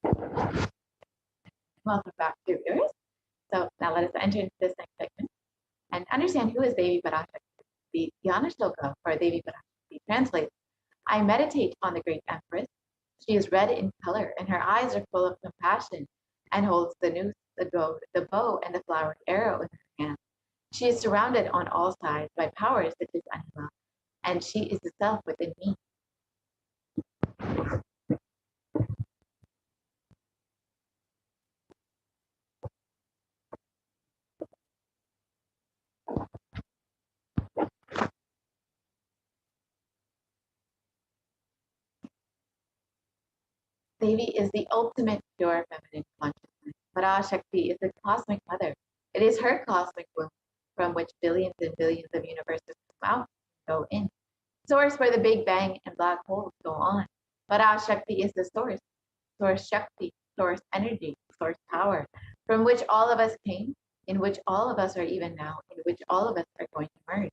Welcome back, viewers. So now let us enter into this next segment and understand who is Devi Parashakti. The Dhyana Shloka for Devi Parashakti translates, I meditate on the great Empress. She is red in color and her eyes are full of compassion and holds the noose, the bow, and the flowered arrow in her hand. She is surrounded on all sides by powers such as Anima, and she is the self within me. Devi is the ultimate pure feminine consciousness. Parashakti is the cosmic mother. It is her cosmic womb from which billions and billions of universes come out and go in. Source where the Big Bang and black holes go on. Parashakti is the source, source Shakti, source energy, source power, from which all of us came, in which all of us are even now, in which all of us are going to merge,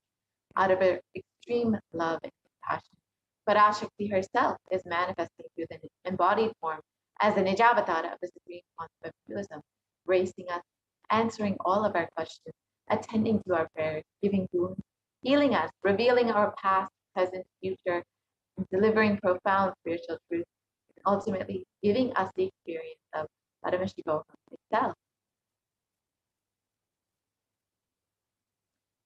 out of her extreme love and compassion. Parashakti herself is manifesting through the embodied form as the Nijavatara of the Supreme Concept of Hinduism, gracing us, answering all of our questions, attending to our prayers, giving boons, healing us, revealing our past, present, future, and delivering profound spiritual truths, and ultimately giving us the experience of Paramashivoham itself.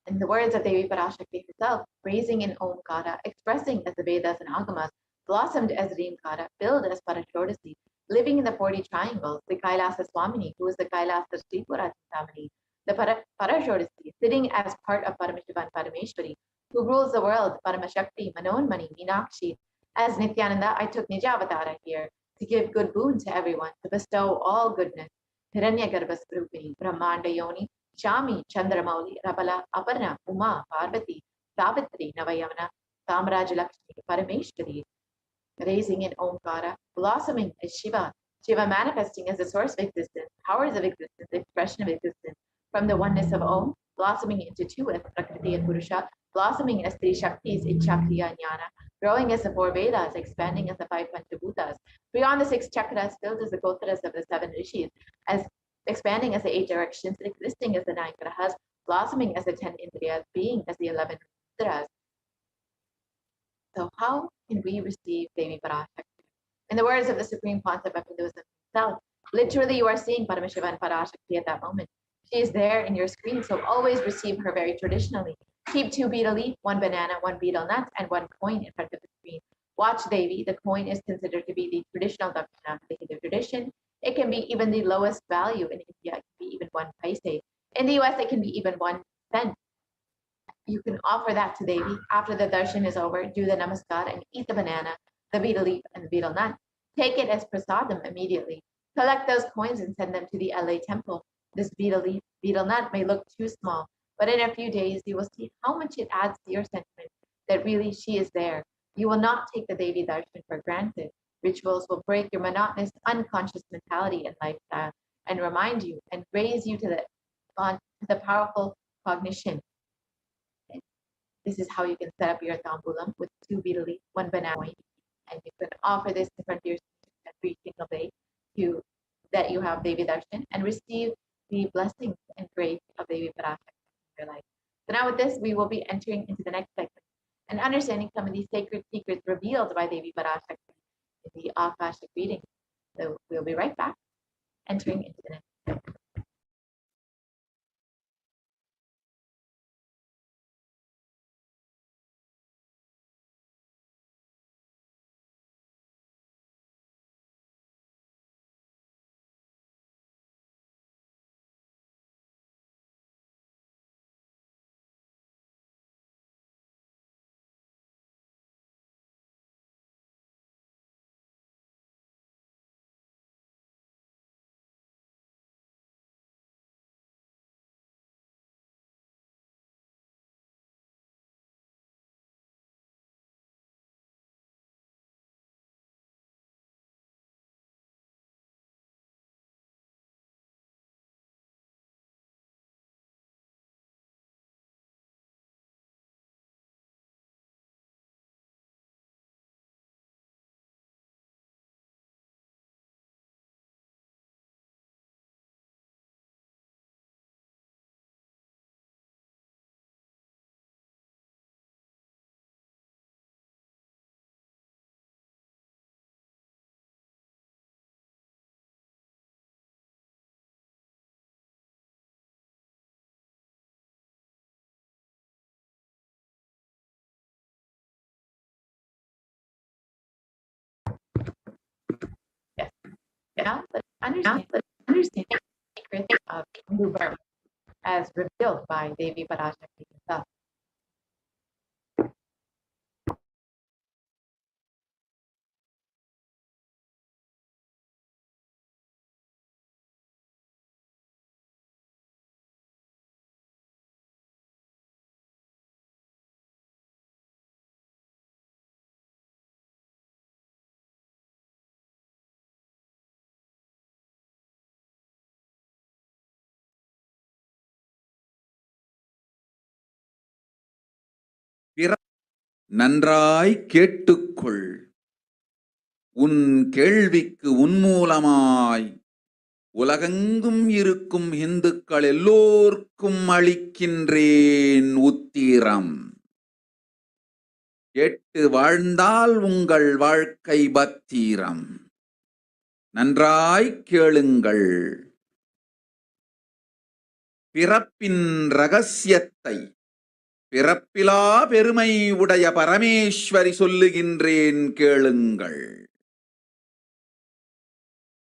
In the words of Devi Parashakti herself, raising in Omkara, expressing as the Vedas and Agamas, blossomed as Reemkara, filled as Parashodasi, living in the 40 triangles, the Kailasa Swamini, who is the Kailasa Tripura Chintamani, the Parashodasi, sitting as part of Paramashivan Parameshwari, who rules the world, Paramashakti, Manonmani, Meenakshi. As Nithyananda, I took Nijavatara here to give good boon to everyone, to bestow all goodness. Hiranyagarbha Swarupini, Brahmanda Yoni, Shami, Chandramauli, Rabala, Aparna, Uma, Parvati, Savitri, Navayamana, Samraj Lakshmi, Parameshwari, raising in Omkara, blossoming as Shiva, Shiva manifesting as the source of existence, powers of existence, expression of existence, from the oneness of Om, blossoming into two as Prakriti and Purusha, blossoming as three Shaktis, Ichakriya and Jnana, growing as the four Vedas, expanding as the five Panchabhutas, beyond the six chakras, filled as the Gotras of the seven Rishis, as expanding as the eight directions, existing as the nine grahas, blossoming as the 10 indriyas, being as the 11 mudras. So how can we receive Devi Parashakti? In the words of the supreme concept of Hinduism itself, literally you are seeing Paramashiva and Parashakti at that moment. She is there in your screen, so always receive her very traditionally. Keep 2 betel leaf, 1 banana, 1 betel nut, and 1 coin in front of the screen. Watch Devi. The coin is considered to be the traditional dakshina of the Hindu tradition. It can be even the lowest value in India. It can be even 1 paise. In the US, it can be even 1 cent. You can offer that to Devi. After the darshan is over, do the namaskar and eat the banana, the betel leaf, and the betel nut. Take it as prasadam immediately. Collect those coins and send them to the LA temple. This betel leaf, betel nut may look too small, but in a few days you will see how much it adds to your sentiment that really she is there. You will not take the Devi darshan for granted. Rituals will break your monotonous, unconscious mentality and lifestyle and remind you and raise you to the powerful cognition. This is how you can set up your tambulam with 2 betel leaf, 1 banana coin, and you can offer this in front of your every single day that you have Devi Darshan and receive the blessings and grace of Devi Parashakti in your life. So now with this, we will be entering into the next segment and understanding some of these sacred secrets revealed by Devi Parashakti in the Akashic reading. So we'll be right back, entering into the next segment. Now let's understand the secret of Hindu birth as revealed by Devi Parashakti herself. நன்றாய் கேட்டுக்கொள். உன் கேள்விக்கு உன்மூலமாய் உலகெங்கும் இருக்கும் இந்துக்கள் எல்லோர்க்கும் அளிக்கின்றேன் உத்திரம். கேட்டு வாழ்ந்தால் உங்கள் வாழ்க்கை பத்திரம். நன்றாய் கேளுங்கள். பிறப்பின் ரகசியத்தை பிறப்பிலா பெருமை உடைய பரமேஸ்வரி சொல்லுகின்றேன் கேளுங்கள்.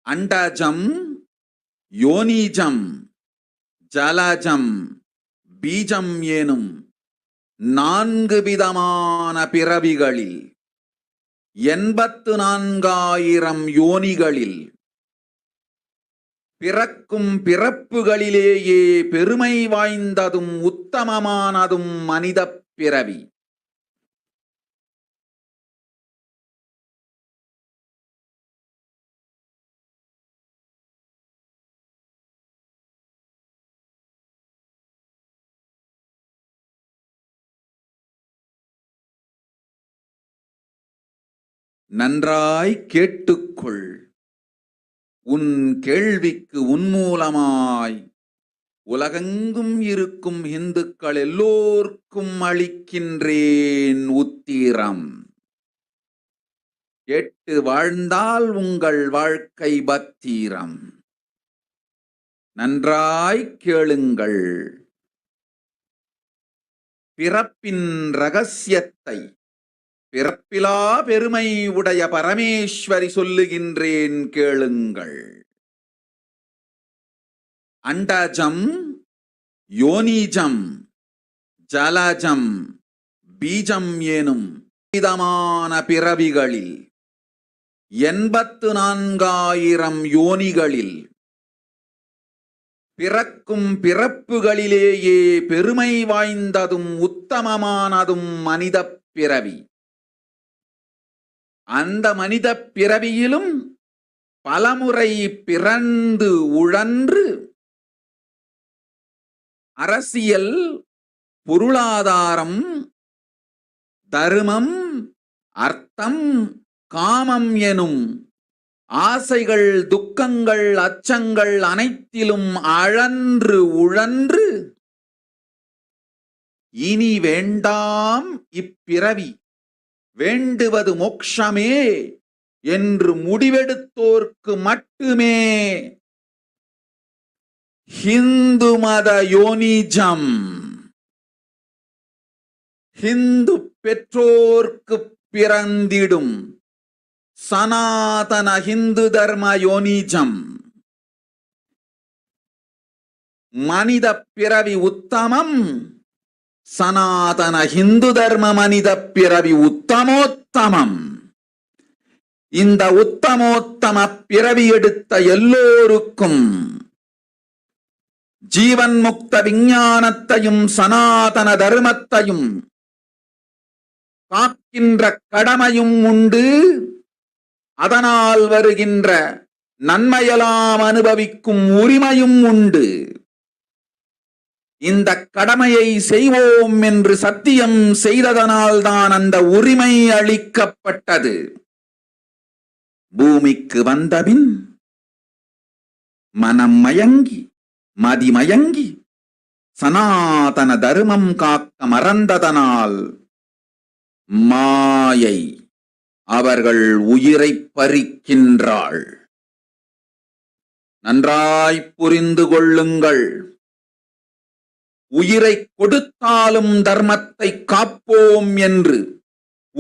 அண்டஜம், யோனிஜம், ஜலஜம், பீஜம் எனும் 4 விதமான பிறவிகளில் 84,000 யோனிகளில் பிறக்கும் பிறப்புகளிலேயே பெருமை வாய்ந்ததும் உத்தமமானதும் மனித பிறவி. நன்றாய் கேட்டுக்கொள். உன் கேள்விக்கு உன்மூலமாய் உலகெங்கும் இருக்கும் இந்துக்கள் எல்லோர்க்கும் அளிக்கின்றேன் உத்திரம். கேட்டு வாழ்ந்தால் உங்கள் வாழ்க்கை பத்திரம். நன்றாய் கேளுங்கள். பிறப்பின் ரகசியத்தை பிறப்பிலா பெருமை உடைய பரமேஸ்வரி சொல்லுகின்றேன் கேளுங்கள். அண்டஜம், யோனிஜம், ஜலஜம், பீஜம் எனும் விதமான பிறவிகளில் 84,000 யோனிகளில் பிறக்கும் பிறப்புகளிலேயே பெருமை வாய்ந்ததும் உத்தமமானதும் மனித பிறவி. அந்த மனித பிறவியிலும் பலமுறை பிறந்து உழன்று அரசியல், பொருளாதாரம், தர்மம், அர்த்தம், காமம் எனும் ஆசைகள், துக்கங்கள், அச்சங்கள் அனைத்திலும் அழன்று உழன்று இனி வேண்டாம் இப்பிறவி, வேண்டுவது மோட்சமே என்று முடிவெடுத்தோர்க்கு மட்டுமே ஹிந்து மத யோனிஜம், ஹிந்து பெற்றோர்க்கு பிறந்திடும் சனாதன ஹிந்து தர்ம யோனிஜம், மனித பிறவி உத்தமம், சனாதன ஹிந்து தர்ம மனித பிறவி உத்தமோத்தமம். இந்த உத்தமோத்தம பிறவி எடுத்த எல்லோருக்கும் ஜீவன் முக்த விஞ்ஞானத்தையும் சனாதன தர்மத்தையும் காக்கின்ற கடமையும் உண்டு. அதனால் வருகின்ற நன்மையெல்லாம் அனுபவிக்கும் உரிமையும் உண்டு. இந்த கடமையை செய்வோம் என்று சத்தியம் செய்ததனால்தான் அந்த உரிமை அளிக்கப்பட்டது. பூமிக்கு வந்தபின் மனம் மயங்கி மதிமயங்கி சனாதன தர்மம் காக்க மறந்ததனால் மாயை அவர்கள் உயிரை பறிக்கின்றாள். நன்றாய் புரிந்து கொள்ளுங்கள். உயிரை கொடுத்தாலும் தர்மத்தை காப்போம் என்று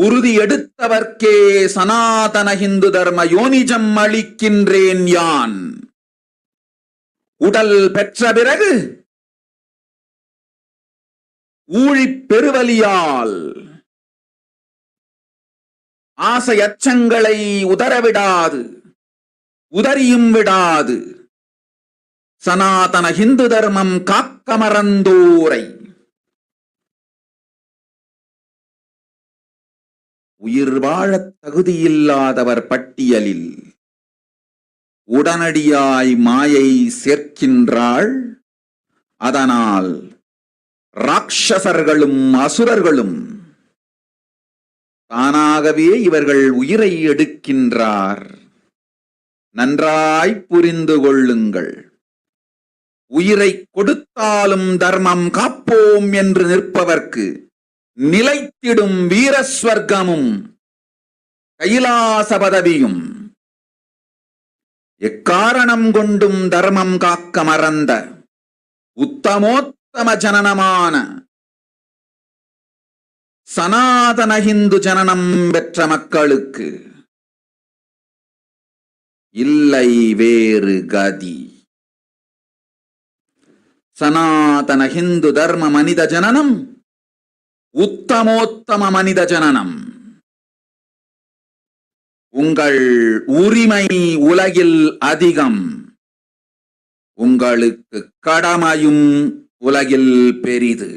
உறுதி எடுத்தவர்க்கே சனாதன ஹிந்து தர்ம யோனிஜம் அளிக்கின்றேன் யான். உடல் பெற்ற பிறகு ஊழிப் பெருவலியால் ஆசை அச்சங்களை உதறவிடாது, உதறியும் விடாது சனாதன ஹிந்து தர்மம் காக்க மறந்தோரை உயிர் வாழத் தகுதியில்லாதவர் பட்டியலில் உடனடியாய் மாயை சேர்க்கின்றாள். அதனால் ராட்சசர்களும் அசுரர்களும் தானாகவே இவர்கள் உயிரை எடுக்கின்றார். நன்றாய் புரிந்து கொள்ளுங்கள். உயிரை கொடுத்தாலும் தர்மம் காப்போம் என்று நிற்பவர்க்கு நிலைத்திடும் வீரஸ்வர்க்கமும் கைலாச பதவியும் எக்காரணம் கொண்டும் தர்மம் காக்க மறந்த உத்தமோத்தம ஜனனமான சனாதன ஹிந்து ஜனனம் பெற்ற மக்களுக்கு இல்லை வேறு கதி. சனாதன ஹிந்து தர்ம மனித ஜனனம் உத்தமோத்தம மனித ஜனனம். உங்கள் உரிமை உலகில் அதிகம், உங்களுக்கு கடமையும் உலகில் பெரிது.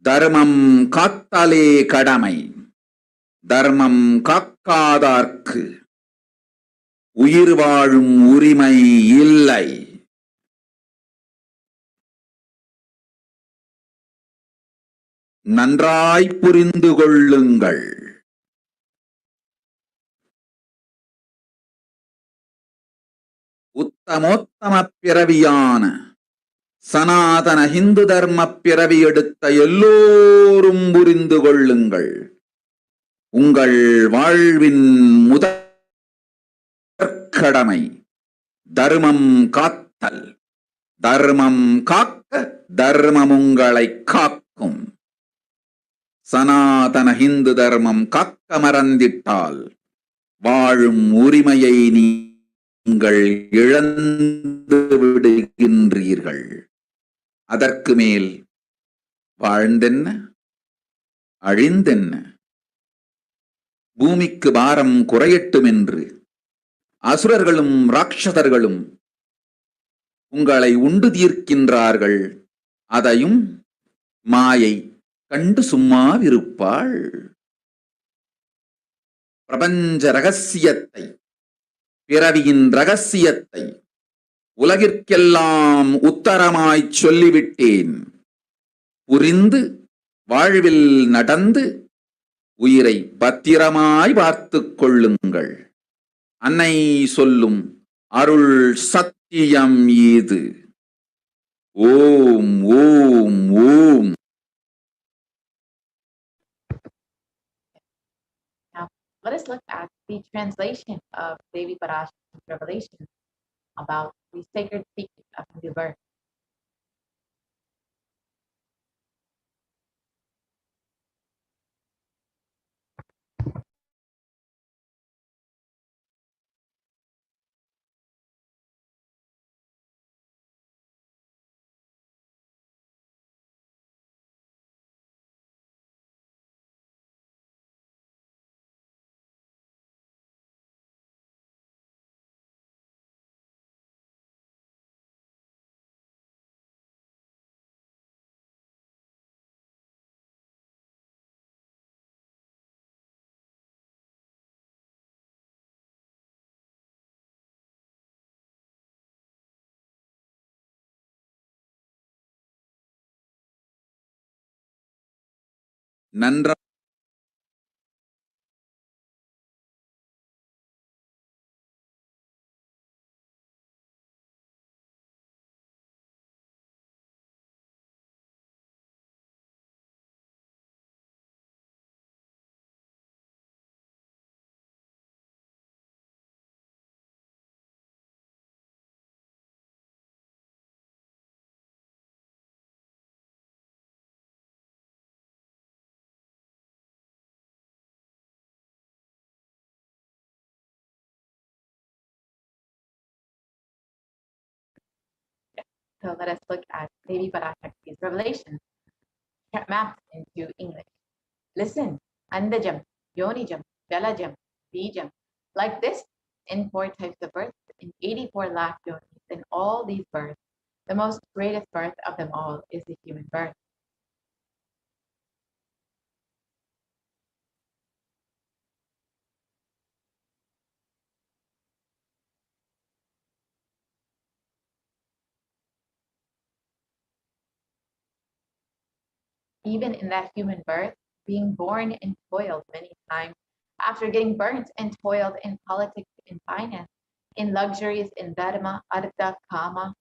தர்மம் காத்தாலே கடமை, தர்மம் காக்காதார்க்கு உயிர் வாழும் உரிமை இல்லை. நன்றாய் புரிந்து கொள்ளுங்கள். உத்தமோத்தம பிறவியான சனாதன ஹிந்து தர்ம பிறவி எடுத்த எல்லோரும் புரிந்து கொள்ளுங்கள். உங்கள் வாழ்வின் முதற்கடமை தர்மம் காத்தல். தர்மம் காக்க தர்மம் உங்களை காக்கும். சனாதன ஹிந்து தர்மம் காக்க மறந்திட்டால் வாழும் உரிமையை நீங்கள் இழந்து விடுகின்றீர்கள். அதற்கு மேல் வாழ்ந்தென்ன, அழிந்தென்ன? பூமிக்கு பாரம் குறையட்டும் என்று அசுரர்களும் ராட்சதர்களும் உங்களை உண்டு தீர்க்கின்றார்கள். அதையும் மாயை கண்டு சும்மாவிருப்பாள். பிரபஞ்ச ரகசியத்தை, பிறவியின் ரகசியத்தை உலகிற்கெல்லாம் உத்தரமாய்ச் சொல்லிவிட்டேன். புரிந்து வாழ்வில் நடந்து உயிரை பத்திரமாய் பார்த்துக் கொள்ளுங்கள். அன்னை சொல்லும் அருள் சத்தியம் இது. ஓம் ஓம் ஓம். Now, let us look at the translation of Devi Parashakti's revelation about the sacred secret of Hindu birth. நன்றா So let us look at Devi Parashakti's revelation mapped into English. Listen, Andajam, Yonijam, Jalajam, Bijam. Like this, in 4 types of birth, in 84 lakh yonis, in all these births, the most greatest birth of them all is the human birth. Even in that human birth, being born and toiled many times, after getting burnt and toiled in politics, in finance, in luxuries, in dharma, artha, kama,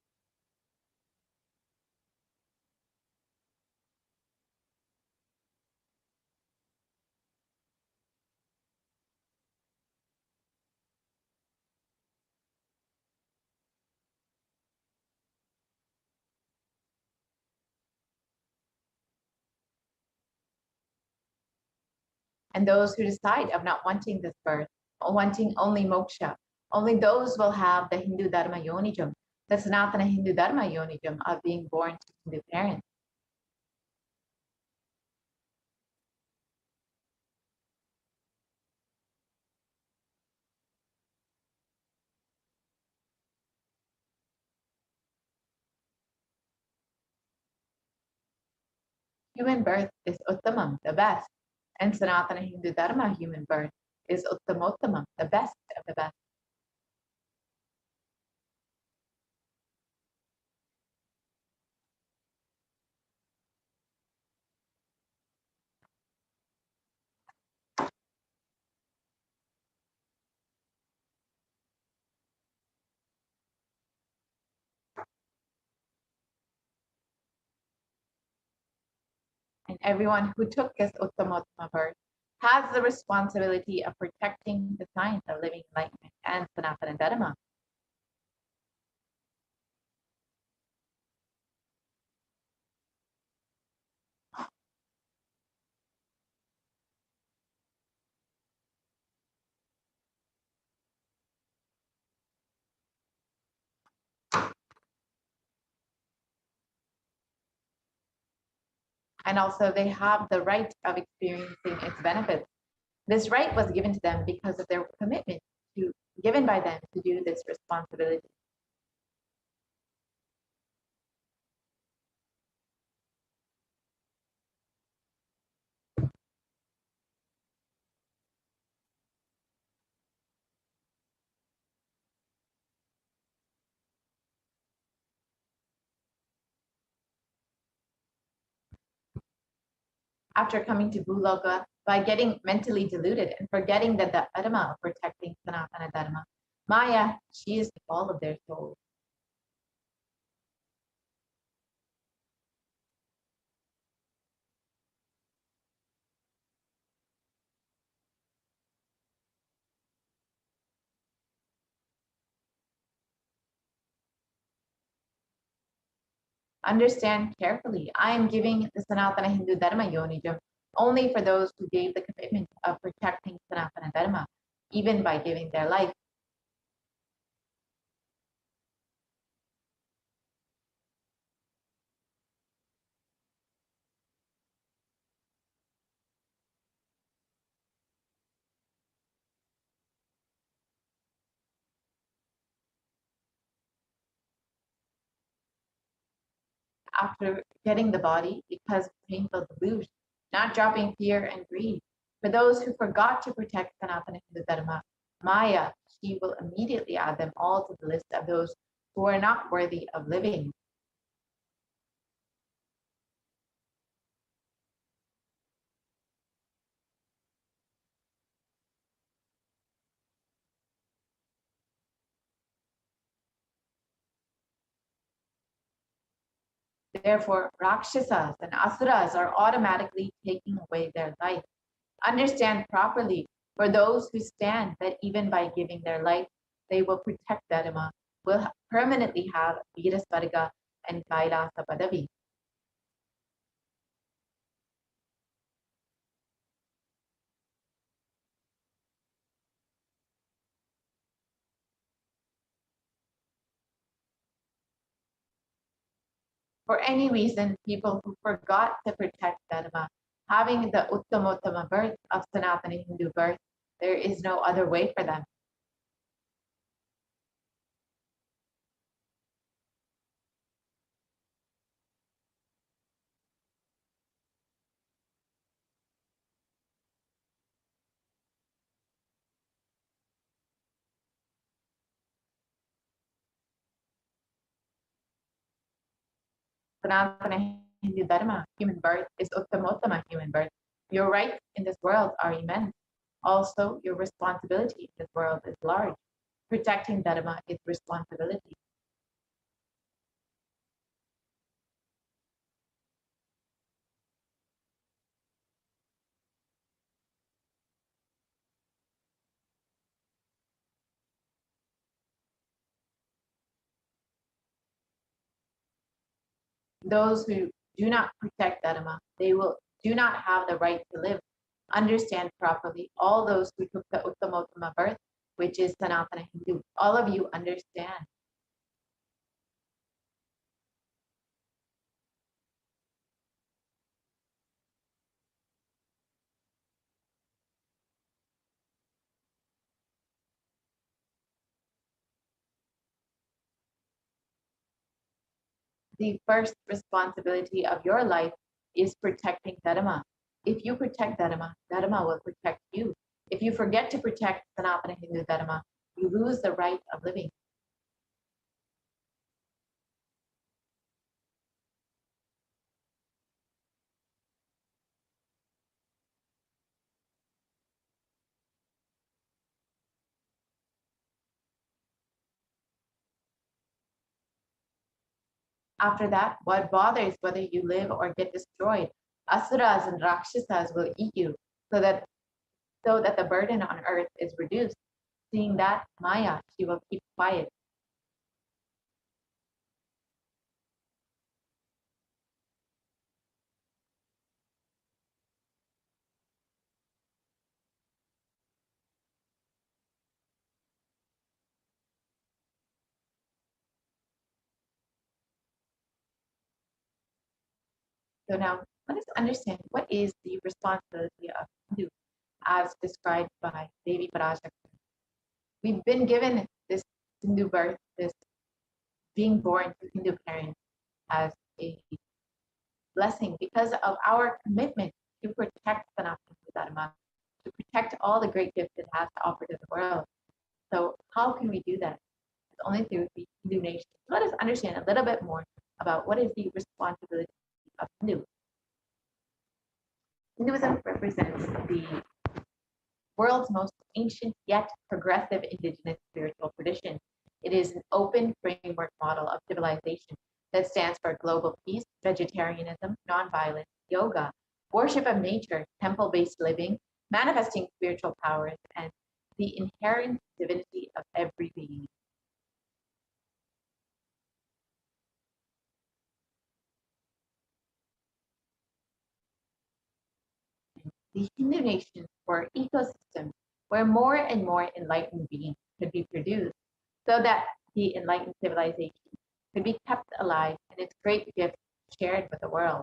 and those who decide of not wanting this birth, or wanting only moksha, only those will have the Hindu dharma yonijam, the Sanatana Hindu dharma yonijam of being born to Hindu parents. Human birth is Uttamam, the best, and Sanatana Hindu Dharma human birth is Uttamottamam, the best of the best. And everyone who took this Uttamottama birth has the responsibility of protecting the science of living enlightenment and Sanatana Dharma. And also they have the right of experiencing its benefits. This right was given to them because of their commitment given by them to do this responsibility. After coming to Bhuloka, by getting mentally deluded and forgetting that the Adama of protecting Sanatana Dharma, Maya, she is the fall of their souls. Understand carefully, I am giving the Sanatana Hindu Dharma Yonijam only for those who gave the commitment of protecting Sanatana Dharma, even by giving their life. After getting the body, because of painful delusion, not dropping fear and greed. For those who forgot to protect Sanatana Hindu Dharma, Maya, she will immediately add them all to the list of those who are not worthy of living. Therefore, Rakshasas and Asuras are automatically taking away their life. Understand properly, for those who stand that even by giving their life, they will protect Dharma, will permanently have Virasvarga and Kailasa Padavi. For any reason, people who forgot to protect Dharma, having the Uttamottama birth of Sanatana Hindu birth, there is no other way for them. Sanatana Hindu Dharma, human birth, is Uttamottama human birth. Your rights in this world are immense. Also, your responsibility in this world is large. Protecting Dharma is responsibility. Those who do not protect Dharma, they will do not have the right to live. Understand properly. All those who took the Uttamottama birth, which is Sanatana Hindu, all of you understand. The first responsibility of your life is protecting Dharma. If you protect Dharma, Dharma will protect you. If you forget to protect Sanatana Hindu Dharma, you lose the right of living. After that, what bothers whether you live or get destroyed? Asuras and Rakshasas will eat you so that the burden on earth is reduced. Seeing that, Maya, she will keep quiet. So now let us understand what is the responsibility of Hindu as described by Devi Parashakti. We've been given this Hindu birth, this being born to Hindu parents as a blessing because of our commitment to protect Sanatana Dharma, to protect all the great gifts it has to offer to the world. So how can we do that? It's only through the Hindu nation. Let us understand a little bit more about what is the responsibility of Hindu. Hinduism represents the world's most ancient yet progressive indigenous spiritual tradition. It is an open framework model of civilization that stands for global peace, vegetarianism, nonviolence, yoga, worship of nature, temple-based living, manifesting spiritual powers, and the inherent divinity of every being. The Hindu nations were ecosystems where more and more enlightened beings could be produced so that the enlightened civilization could be kept alive and its great gifts shared with the world.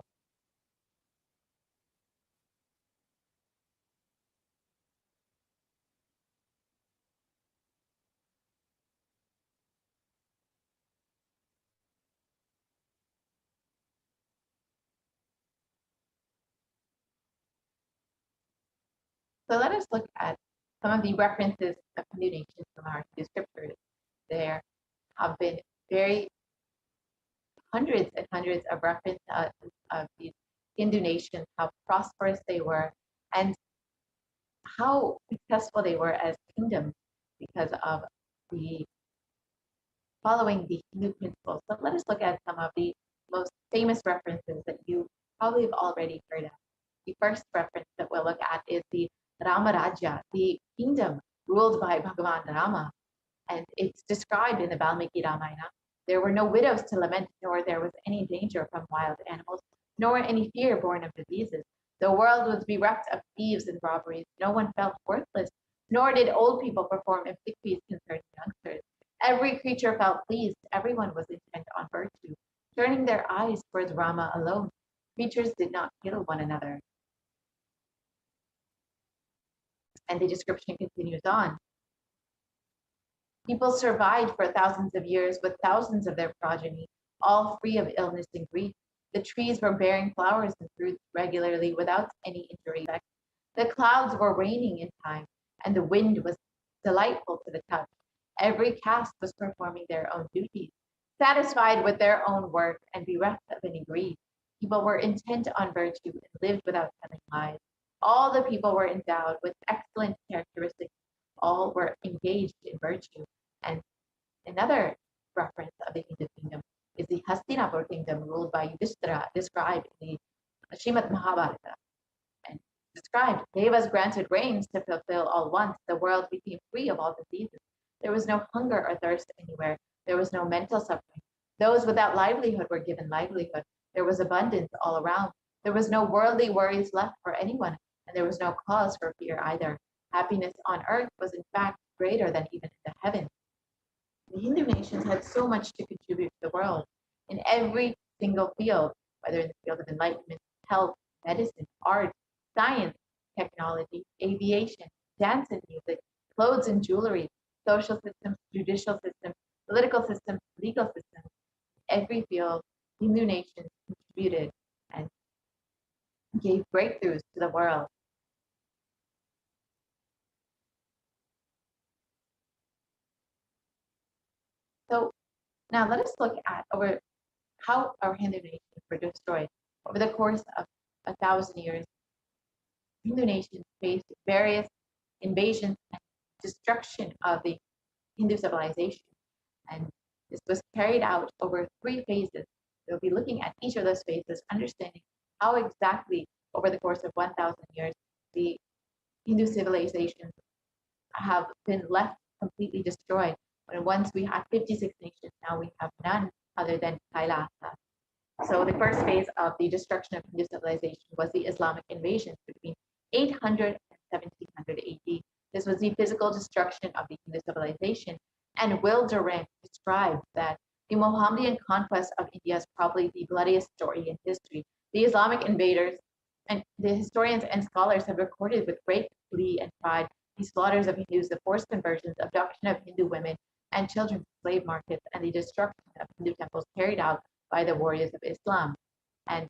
So let us look at some of the references of Hindu nations from our Hindu scriptures. There have been very hundreds and hundreds of references of these Hindu nations, how prosperous they were, and how successful they were as kingdoms because of the following the Hindu principles. So let us look at some of the most famous references that you probably have already heard of. The first reference that we'll look at is the Rama Rajya, the kingdom ruled by Bhagavan Rama. And it's described in the Valmiki Ramayana. There were no widows to lament, nor there was any danger from wild animals, nor any fear born of diseases. The world was bereft of thieves and robberies. No one felt worthless, nor did old people perform obsequies concerning youngsters. Every creature felt pleased. Everyone was intent on virtue. turning their eyes towards Rama alone. Creatures did not kill one another. And the description continues on. People survived for thousands of years with thousands of their progeny, all free of illness and grief. The trees were bearing flowers and fruits regularly without any injury. The clouds were raining in time, and the wind was delightful to the touch. Every caste was performing their own duties, satisfied with their own work and bereft of any greed. People were intent on virtue and lived without telling lies. All the people were endowed with excellent characteristics. All were engaged in virtue. And another reference of the Hindu kingdom is the Hastinapur kingdom ruled by Yudhishthira, described in the Srimad Mahabharata. And described, Devas granted rains to fulfill all wants. The world became free of all diseases. There was no hunger or thirst anywhere. There was no mental suffering. Those without livelihood were given livelihood. There was abundance all around. There was no worldly worries left for anyone, and there was no cause for fear either. Happiness on earth was in fact greater than even in the heavens. The Hindu nations had so much to contribute to the world in every single field, whether in the field of enlightenment, health, medicine, art, science, technology, aviation, dance and music, clothes and jewelry, social systems, judicial systems, political systems, legal systems. Every field, Hindu nations contributed and gave breakthroughs to the world. So now let us look at over how our Hindu nations were destroyed. Over the course of 1,000 years, Hindu nations faced various invasions and destruction of the Hindu civilization. And this was carried out over 3 phases. We'll be looking at each of those phases, understanding how exactly over the course of 1,000 years, the Hindu civilizations have been left completely destroyed. When once we had 56 nations, now we have none other than Kailasa. So the first phase of the destruction of Hindu civilization was the Islamic invasion between 800 and 1700 AD. This was the physical destruction of the Hindu civilization. And Will Durant described that the Mohammedan conquest of India is probably the bloodiest story in history. The Islamic invaders and the historians and scholars have recorded with great glee and pride the slaughters of Hindus, the forced conversions, abduction of Hindu women and children to slave markets, and the destruction of Hindu temples carried out by the warriors of Islam. And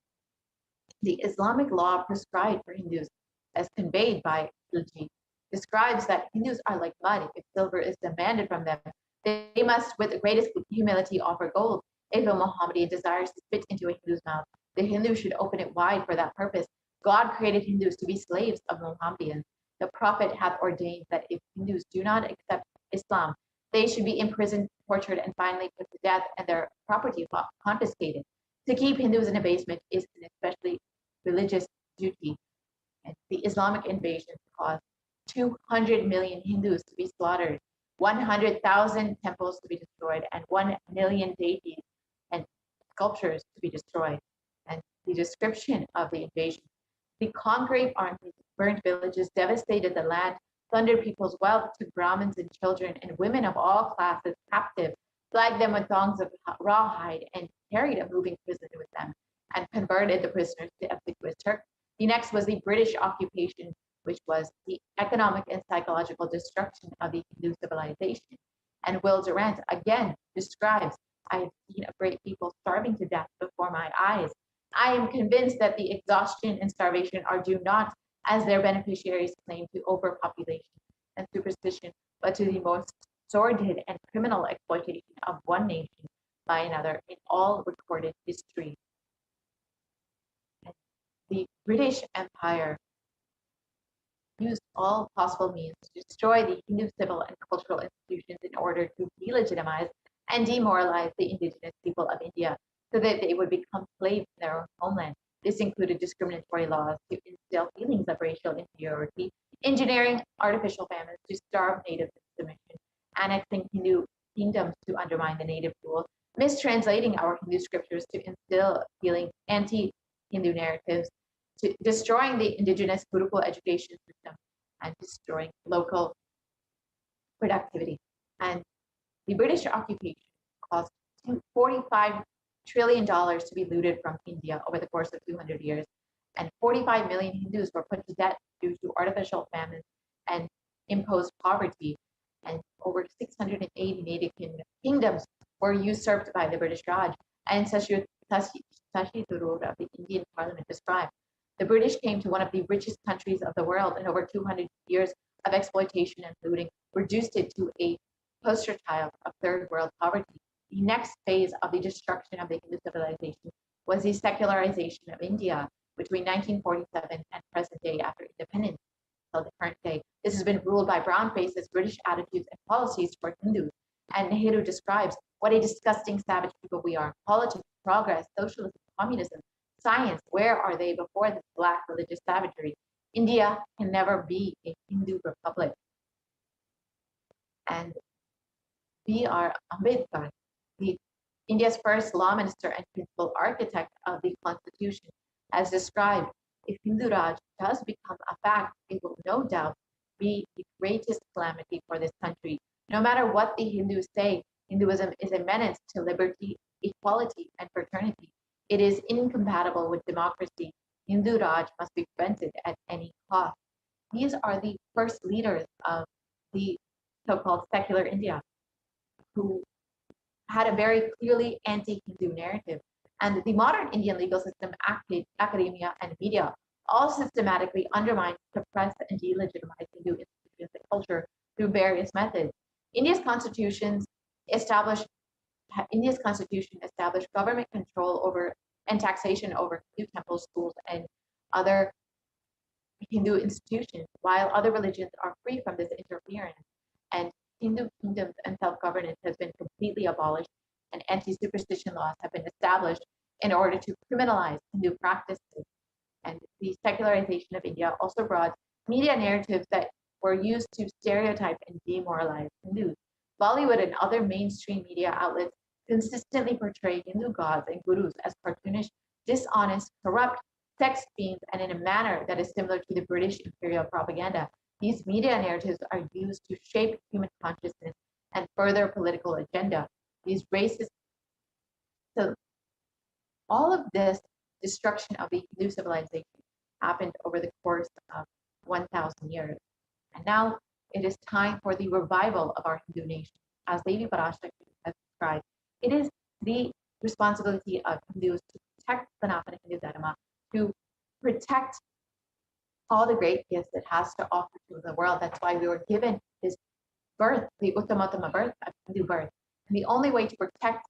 the Islamic law prescribed for Hindus, as conveyed by Khilji, describes that Hindus are like mud. If silver is demanded from them, they must, with the greatest humility, offer gold. If a Mohammedan desires to spit into a Hindu's mouth, the Hindu should open it wide for that purpose. God created Hindus to be slaves of Mohammedans. The Prophet hath ordained that if Hindus do not accept Islam, they should be imprisoned, tortured, and finally put to death, and their property confiscated. To keep Hindus in abasement is an especially religious duty. And the Islamic invasion caused 200 million Hindus to be slaughtered, 100,000 temples to be destroyed, and 1 million deities and sculptures to be destroyed. And the description of the invasion: the conquering armies burnt villages, devastated the land, plundered people's wealth, took Brahmins and children and women of all classes captive, flagged them with thongs of rawhide, and carried a moving prison with them, and converted the prisoners to obsequious Turks. The next was the British occupation, which was the economic and psychological destruction of the Hindu civilization. And Will Durant again describes, I have seen a great people starving to death before my eyes. I am convinced that the exhaustion and starvation are due not, as their beneficiaries claim, to overpopulation and superstition, but to the most sordid and criminal exploitation of one nation by another in all recorded history. And the British Empire used all possible means to destroy the Hindu civil and cultural institutions in order to delegitimize and demoralize the indigenous people of India so that they would become slaves in their own homeland. This included discriminatory laws to instill feelings of racial inferiority, engineering artificial famines to starve natives into submission, annexing Hindu kingdoms to undermine the native rule, mistranslating our Hindu scriptures to instill feeling anti-Hindu narratives, to destroying the indigenous Gurukul education system, and destroying local productivity. And the British occupation cost 45 trillion to be looted from India over the course of 200 years, and 45 million Hindus were put to death due to artificial famine and imposed poverty, and over 680 native kingdoms were usurped by the British Raj. And Sashi Tharoor of the Indian Parliament described, the British came to one of the richest countries of the world, and over 200 years of exploitation and looting reduced it to a poster child of third world poverty. The next phase of the destruction of the Hindu civilization was the secularization of India between 1947 and present day after independence until the current day. This has been ruled by brown faces, British attitudes and policies toward Hindus. And Nehru describes what a disgusting savage people we are. Politics, progress, socialism, communism, science, where are they before this black religious savagery? India can never be a Hindu republic. And B.R. Ambedkar, India's first law minister and principal architect of the Constitution, has described, if Hindu Raj does become a fact, it will no doubt be the greatest calamity for this country. No matter what the Hindus say, Hinduism is a menace to liberty, equality, and fraternity. It is incompatible with democracy. Hindu Raj must be prevented at any cost. These are the first leaders of the so-called secular India, who had a very clearly anti-Hindu narrative. And the modern Indian legal system, academia, and media all systematically undermine, suppress, and delegitimize Hindu institutions and culture through various methods. India's constitution established government control over and taxation over Hindu temples, schools, and other Hindu institutions, while other religions are free from this interference. And Hindu kingdoms and self-governance has been completely abolished, and anti-superstition laws have been established in order to criminalize Hindu practices. And the secularization of India also brought media narratives that were used to stereotype and demoralize Hindus. Bollywood and other mainstream media outlets consistently portray Hindu gods and gurus as cartoonish, dishonest, corrupt, sex fiends, and in a manner that is similar to the British imperial propaganda. These media narratives are used to shape human consciousness and further political agenda. These racist, so all of this destruction of the Hindu civilization happened over the course of 1,000 years. And now it is time for the revival of our Hindu nation. As Devi Parashakti has described, it is the responsibility of Hindus to protect Sanatana Hindu Dharma, to protect all the great gifts it has to offer to the world. That's why we were given this birth, the Uttamatama birth of Hindu birth. And the only way to protect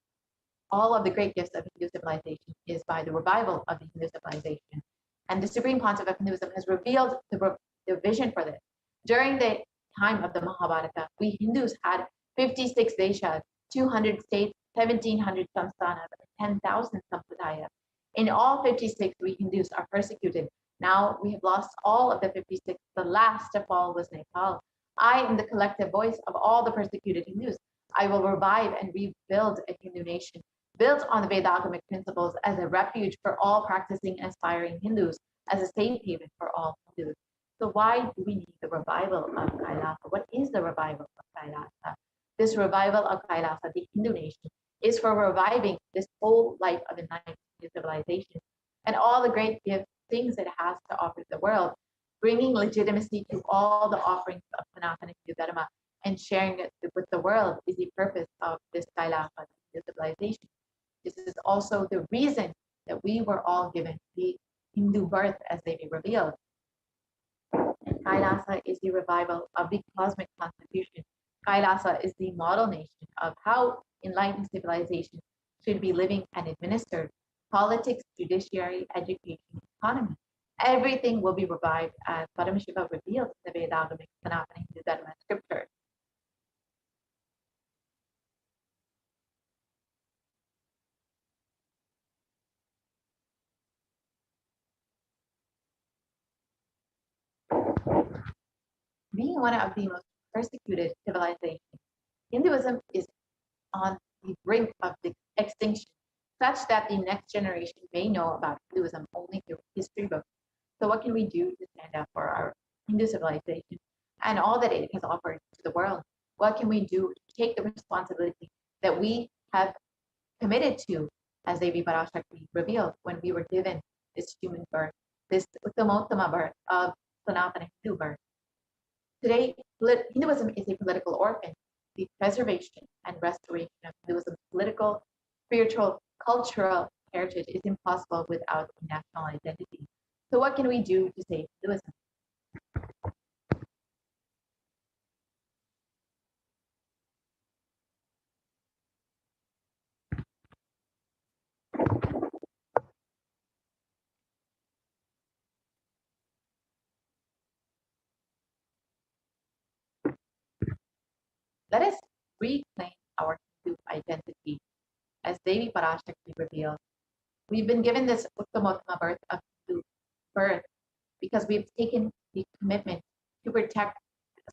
all of the great gifts of Hindu civilization is by the revival of the Hindu civilization. And the Supreme Pontiff of Hinduism has revealed the vision for this. During the time of the Mahabharata, we Hindus had 56 deshas, 200 states, 1,700 samsthanas, and 10,000 sampradayas. In all 56, we Hindus are persecuted. Now we have lost all of the 56. The last to fall was Nepal. I am the collective voice of all the persecuted Hindus. I will revive and rebuild a Hindu nation built on the Vedagamic principles as a refuge for all practicing and aspiring Hindus, as a safe haven for all Hindus. So why do we need the revival of Kailasa? What is the revival of Kailasa? This revival of Kailasa, the Hindu nation, is for reviving this whole life of enlightenment civilization and all the great things it has to offer to the world, bringing legitimacy to all the offerings of Sanatana Hindu Dharma and sharing it with the world is the purpose of this Kailasa, the civilization. This is also the reason that we were all given the Hindu birth as they be revealed. Kailasa is the revival of the cosmic constitution. Kailasa is the model nation of how enlightened civilization should be living and administered. Politics, judiciary, education, economy. Everything will be revived as Paramashiva revealed in the Vedagamic Sanatana Hindu Dharma scripture. Being one of the most persecuted civilizations, Hinduism is on the brink of extinction, such that the next generation may know about Hinduism only through history books. So what can we do to stand up for our Hindu civilization and all that it has offered to the world? What can we do to take the responsibility that we have committed to as Devi Parashakti revealed when we were given this human birth, this Uttamottama birth of Sanatana Hindu birth. Today, Hinduism is a political orphan. The preservation and restoration of Hinduism's political, spiritual, cultural heritage is impossible without a national identity. So what can we do to save Hinduism? Let us reclaim our Hindu identity. As Devi Parashakti revealed, we've been given this Uttamottama birth of Hindu birth because we've taken the commitment to protect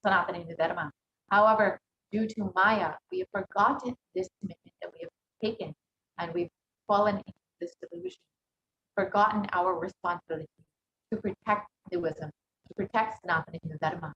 Sanatana Hindu Dharma. However, due to Maya, we have forgotten this commitment that we have taken, and we've fallen into this delusion, forgotten our responsibility to protect Hinduism, to protect Sanatana Hindu Dharma.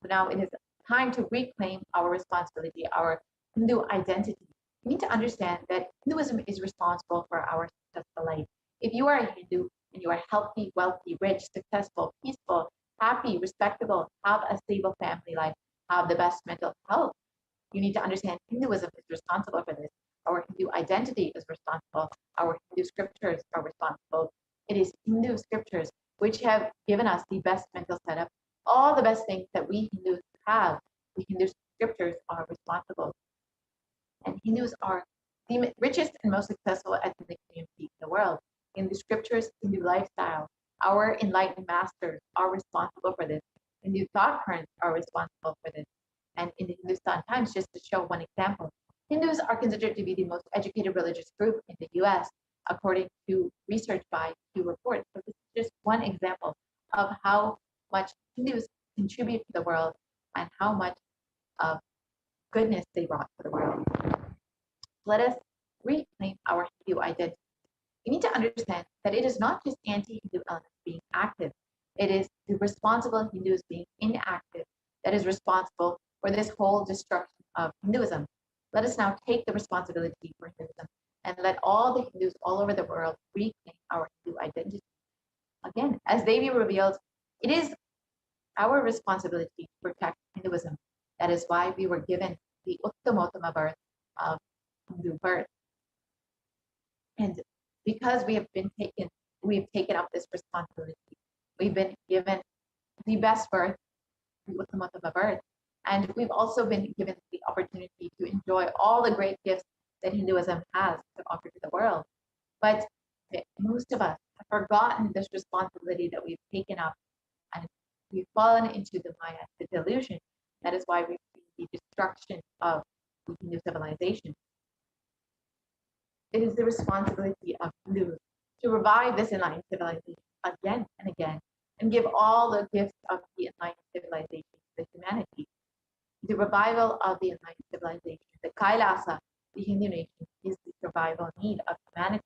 So now it is time to reclaim our responsibility, our Hindu identity. We need to understand that Hinduism is responsible for our successful life. If you are a Hindu and you are healthy, wealthy, rich, successful, peaceful, happy, respectable, have a stable family life, have the best mental health, you need to understand Hinduism is responsible for this. Our Hindu identity is responsible. Our Hindu scriptures are responsible. It is Hindu scriptures which have given us the best mental setup. All the best things that we Hindus have, the Hindu scriptures are responsible. And Hindus are the richest and most successful ethnic community in the world. In the scriptures, Hindu lifestyle, our enlightened masters are responsible for this. Hindu thought currents are responsible for this. And in the Hindustan Times, just to show one example, Hindus are considered to be the most educated religious group in the US, according to research by Pew Reports. So this is just one example of how much Hindus contribute to the world and how much of goodness they brought to the world. Let us reclaim our Hindu identity. We need to understand that it is not just anti-Hindu elements being active. It is the responsible Hindus being inactive that is responsible for this whole destruction of Hinduism. Let us now take the responsibility for Hinduism and let all the Hindus all over the world reclaim our Hindu identity. Again, as Devi revealed, it is our responsibility to protect Hinduism. That is why we were given the Uttamottama birth of Hindu birth. And because we've taken up this responsibility. We've been given the best birth, the Uttamottama birth. And we've also been given the opportunity to enjoy all the great gifts that Hinduism has to offer to the world. But most of us have forgotten this responsibility that we've taken up, and we've fallen into the Maya, the delusion. That is why we see the destruction of the Hindu civilization. It is the responsibility of Hindus to revive this enlightened civilization again and again, and give all the gifts of the enlightened civilization to humanity. The revival of the enlightened civilization, the Kailasa, the Hindu nation, is the survival need of humanity.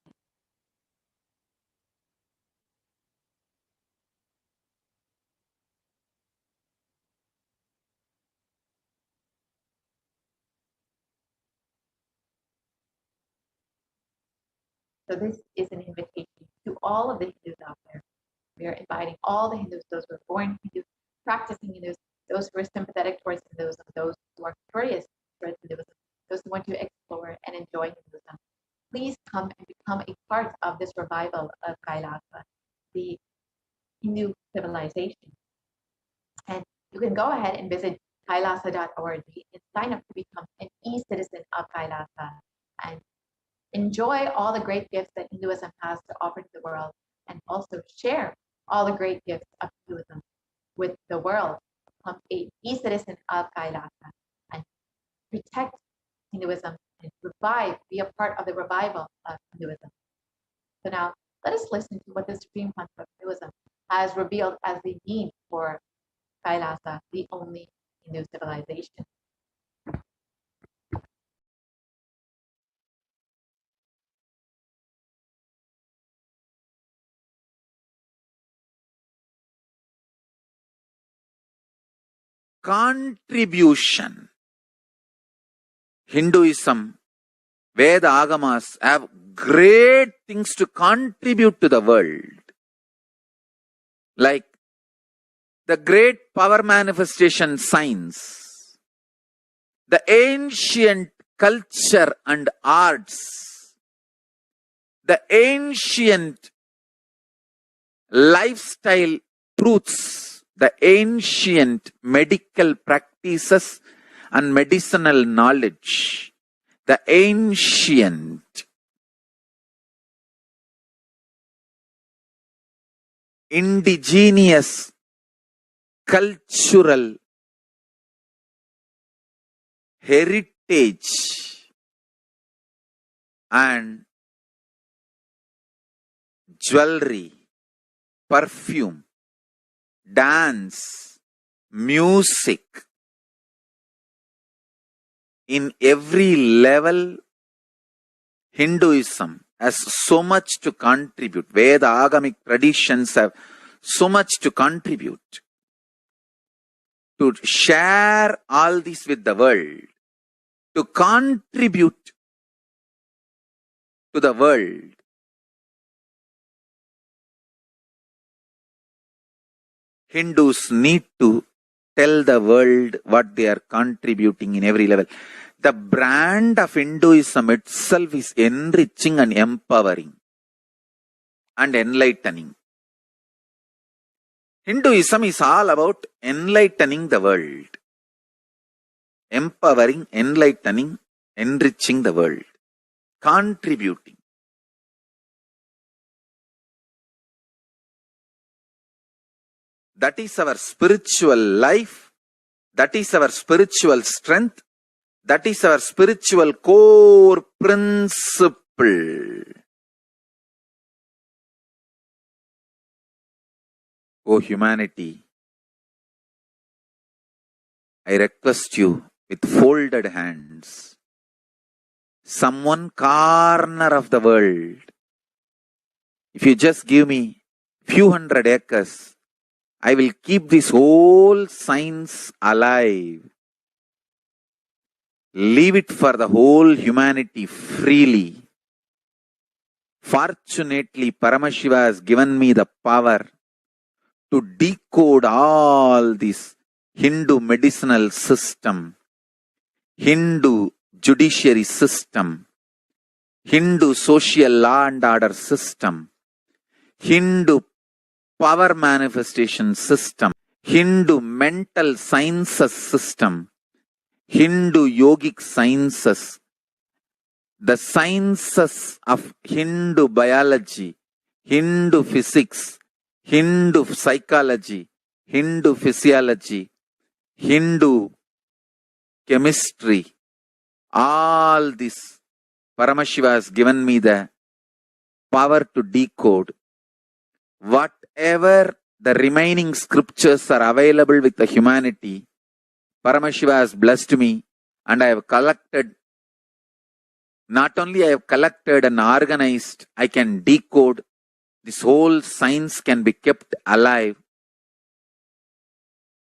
So this is an invitation to all of the Hindus out there. We are inviting all the Hindus, those who are born Hindus, practicing Hindus, those who are sympathetic towards Hinduism, those who are curious towards Hinduism, those who want to explore and enjoy Hinduism. Please come and become a part of this revival of Kailasa, the Hindu civilization. And you can go ahead and visit kailasa.org and sign up to become an e-citizen of Kailasa and enjoy all the great gifts that Hinduism has to offer to the world, and also share all the great gifts of Hinduism with the world. Become an e-citizen of Kailasa and protect Hinduism and be a part of the revival of Hinduism. So now let us listen to what the Supreme Concept of Hinduism has revealed as the need for Kailasa, the only Hindu civilization. Contribution. Hinduism Veda Agamas have great things to contribute to the world. Like the great power manifestation science, the ancient culture and arts, the ancient lifestyle truths, the ancient medical practices and medicinal knowledge, the ancient indigenous cultural heritage and jewelry, perfume, dance, music, in every level, Hinduism has so much to contribute. Veda Agamic traditions have so much to contribute. To share all this with the world, to contribute to the world. Hindus need to tell the world what they are contributing in every level. The brand of Hinduism itself is enriching and empowering and enlightening. Hinduism is all about enlightening the world. Empowering, enlightening, enriching the world. Contributing. That is our spiritual life. That is our spiritual strength. That is our spiritual core principle. O humanity, I request you with folded hands, some one corner of the world, if you just give me few hundred acres, I will keep this whole science alive. Leave it for the whole humanity freely. Fortunately, Paramashiva has given me the power to decode all this Hindu medicinal system, Hindu judiciary system, Hindu social law and order system, Hindu power manifestation system, Hindu mental sciences system, Hindu yogic sciences, the sciences of Hindu biology, Hindu physics, Hindu psychology, Hindu physiology, Hindu chemistry, all this Paramashiva has given me the power to decode. Whatever the remaining scriptures are available with the humanity, Paramashiva has blessed me, and I have collected, not only I have collected and organized, I can decode. This whole science can be kept alive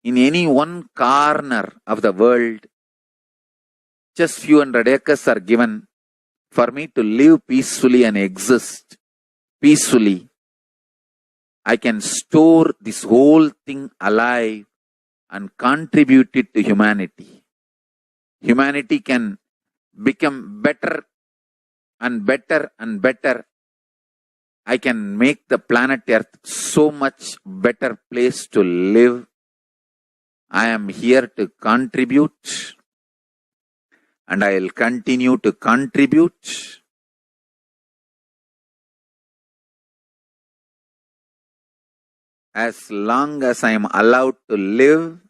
in any one corner of the world. Just few hundred acres are given for me to live peacefully and exist peacefully. I can store this whole thing alive and contribute it to humanity. Humanity can become better and better and better. I can make the planet Earth so much better place to live. I am here to contribute, and I will continue to contribute. As long as I am allowed to live,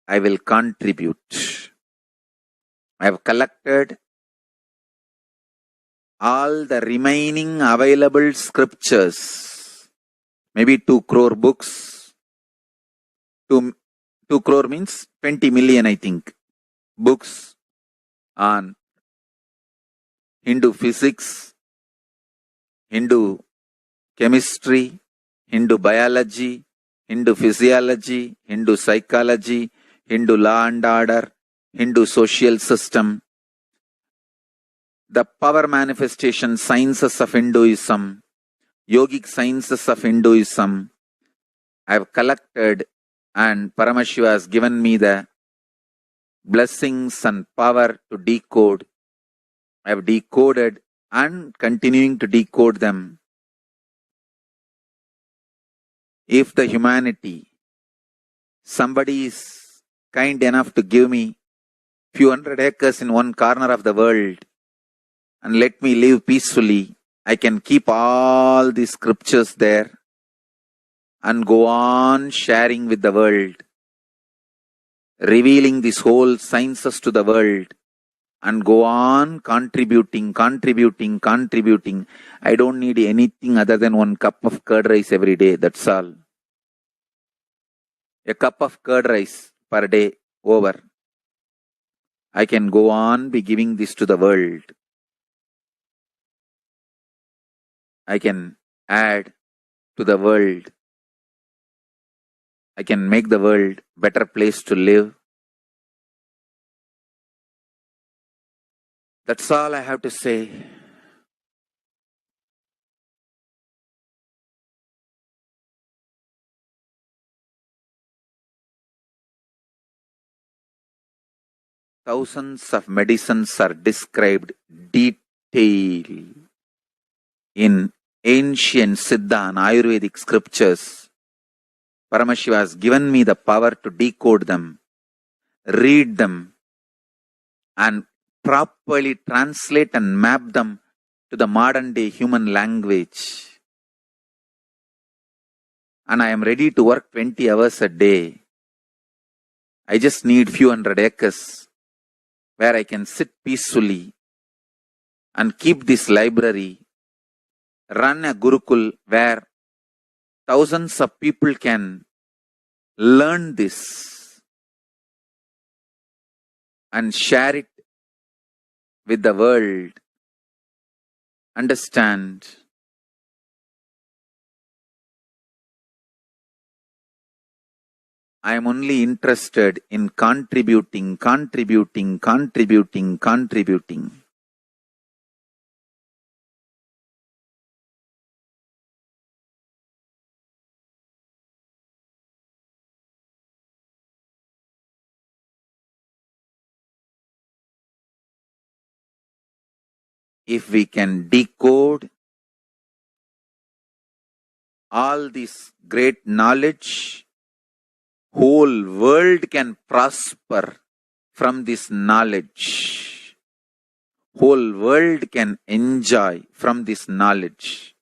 I will contribute. I have collected all the remaining available scriptures, maybe 2 crore books. 2 crore means 20 million, I think, books on Hindu physics, Hindu chemistry, Hindu biology, Hindu physiology, Hindu psychology, Hindu law and order, Hindu social system, the power manifestation sciences of Hinduism, yogic sciences of Hinduism, I have collected, and Paramashiva has given me the blessings and power to decode. I have decoded and continuing to decode them. If the humanity, somebody is kind enough to give me few hundred acres in one corner of the world and let me live peacefully, I can keep all the scriptures there and go on sharing with the world, revealing these whole sciences to the world, and go on contributing. I don't need anything other than one cup of curd rice every day. That's all. A cup of curd rice per day over. I can go on be giving this to the world. I can add to the world. I can make the world a better place to live. That's all I have to say. Thousands of medicines are described detail in ancient Siddha and Ayurvedic scriptures. Paramashiva has given me the power to decode them, read them, and properly translate and map them to the modern day human language. And I am ready to work 20 hours a day. I just need few hundred acres where I can sit peacefully and keep this library, run a Gurukul where thousands of people can learn this and share it with the world, understand. I am only interested in contributing. If we can decode all this great knowledge, whole world can prosper from this knowledge. Whole world can enjoy from this knowledge.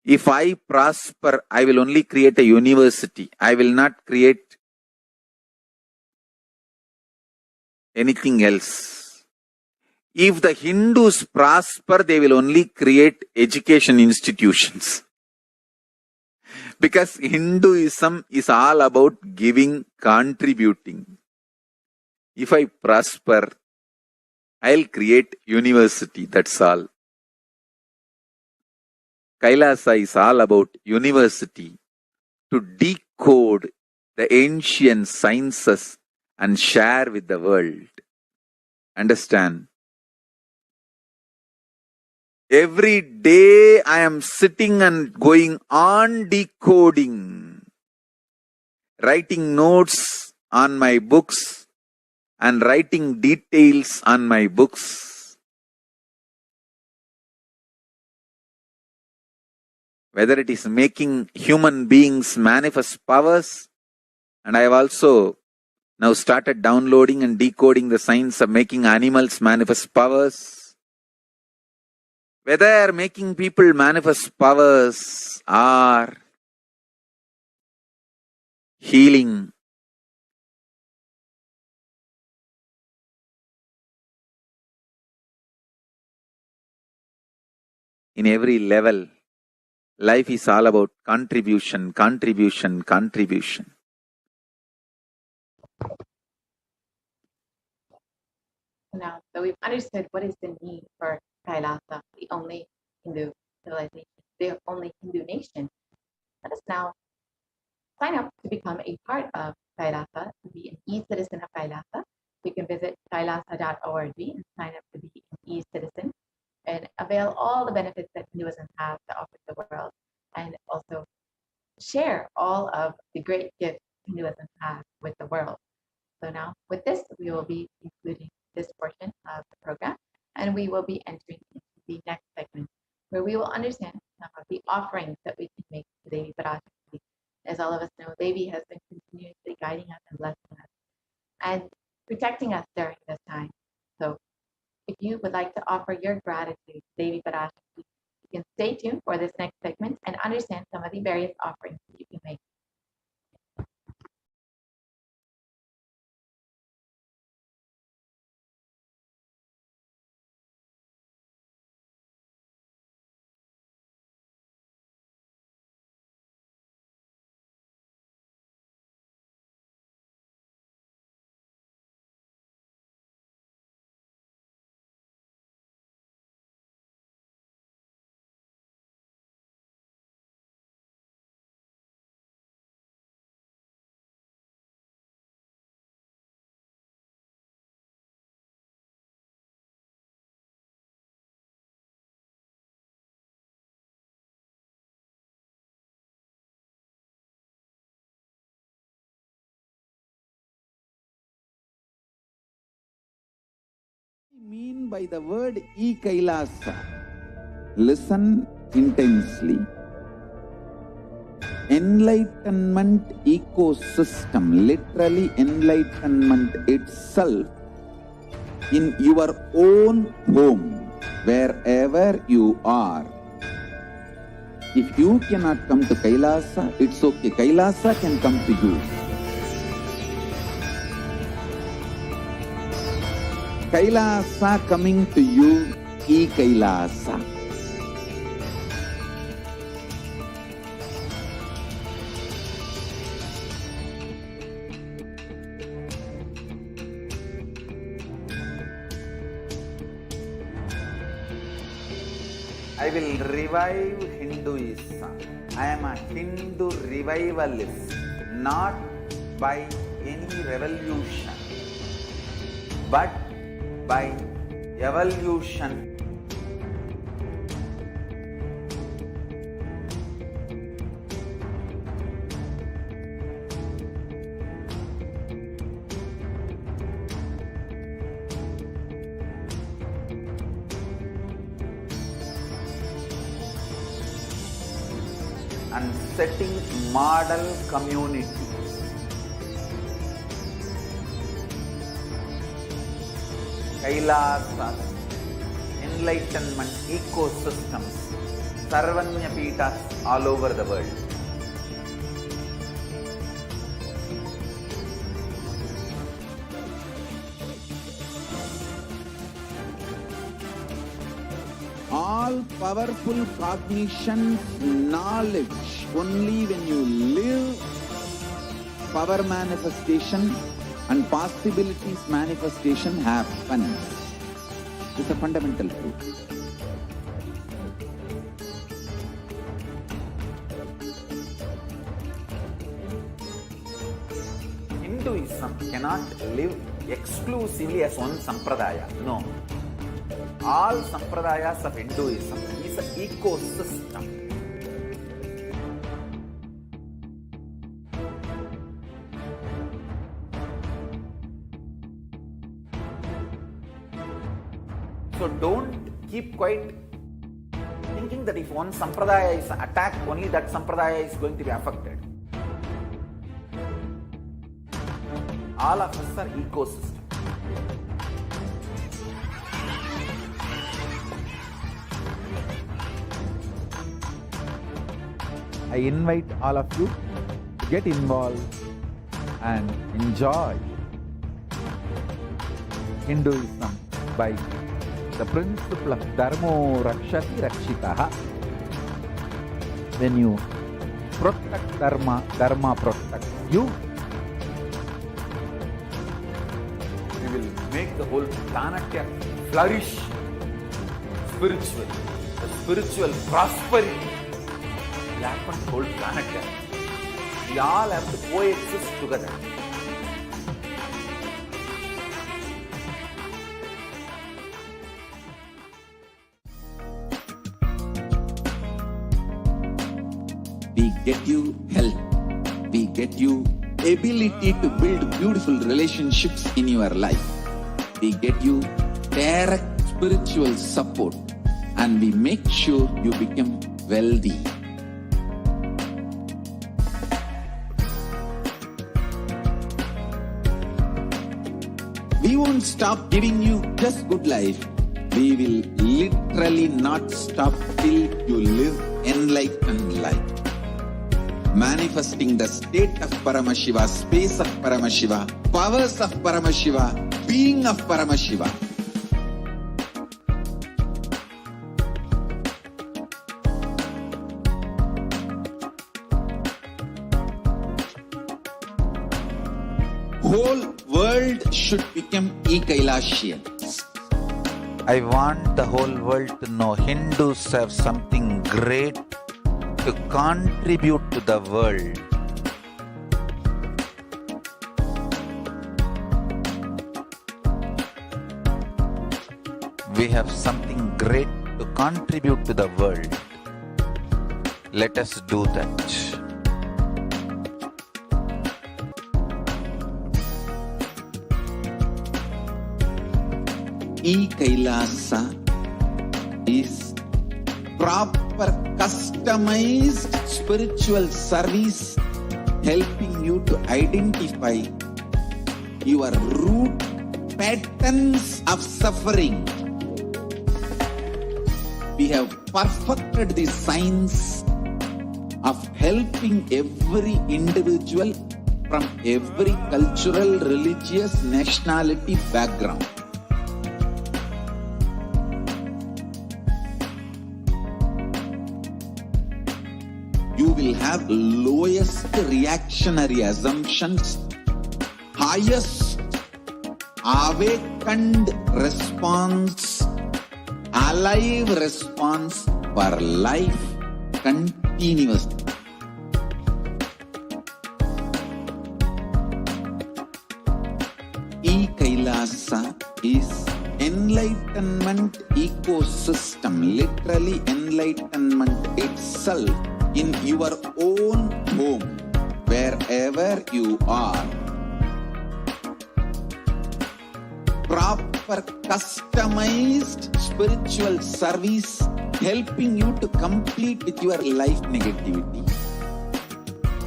If I prosper, I will only create a university. I will not create anything else. If the Hindus prosper, they will only create education institutions. Because Hinduism is all about giving, contributing. If I prosper, I'll create university, that's all. Kailasa is all about university, to decode the ancient sciences and share with the world. Understand? Every day I am sitting and going on decoding, writing notes on my books and writing details on my books. Whether it is making human beings manifest powers, and I have also now started downloading and decoding the science of making animals manifest powers. Whether making people manifest powers or healing, in every level, life is all about contribution. Now, so we've understood what is the need for Kailasa, the only Hindu civilization, the only Hindu nation. Let us now sign up to become a part of Kailasa, to be an e-citizen of Kailasa, You can visit kailasa.org and sign up to be an e-citizen and avail all the benefits that Hinduism has to offer the world, and also share all of the great gifts Hinduism has with the world. So now with this, we will be concluding this portion of the program, and we will be entering into the next segment where we will understand some of the offerings that we can make to Devi Parashakti. As all of us know, Devi has been continuously guiding us and blessing us and protecting us during this time. So if you would like to offer your gratitude to Devi Parashakti, you can stay tuned for this next segment and understand some of the various offerings that you can make. I mean by the word e-Kailasa? Listen intensely. Enlightenment ecosystem, literally enlightenment itself, in your own home, wherever you are. If you cannot come to Kailasa, it's okay. Kailasa can come to you. Kailasa coming to you, e-Kailasa. I will revive Hinduism. I am a Hindu revivalist, not by any revolution, but by evolution. And setting model communities. Kailasas, enlightenment ecosystems, Sarvanya Pitas all over the world. All powerful cognition, knowledge, only when you live power manifestation and possibilities manifestation happens. It's a fundamental truth. Hinduism cannot live exclusively as one sampradaya. No. All sampradayas of Hinduism is an ecosystem. So don't keep quiet thinking that if one sampradaya is attacked, only that sampradaya is going to be affected. All of us are ecosystem. I invite all of you to get involved and enjoy Hinduism by the principle of Dharmo Rakshati Rakshitaha. When you protect Dharma, Dharma protects you. We will make the whole planet flourish spiritually. The spiritual prosperity will happen to the whole planet. We all have to coexist together. We get you health. We get you ability to build beautiful relationships in your life. We get you direct spiritual support, and we make sure you become wealthy. We won't stop giving you just good life. We will literally not stop till you live enlightened life. Manifesting the state of Paramashiva, space of Paramashiva, powers of Paramashiva, being of Paramashiva. Whole world should become e-Kailashians. I want the whole world to know Hindus have something great to contribute to the world. We have something great to contribute to the world. Let us do that. E-Kailasa is proper customized spiritual service helping you to identify your root patterns of suffering. We have perfected the science of helping every individual from every cultural, religious, nationality background. You will have lowest reactionary assumptions, highest awakened response, alive response for life continuously. E-Kailasa is enlightenment ecosystem, literally enlightenment itself in your own home, wherever you are. Proper customized spiritual service helping you to complete with your life negativity.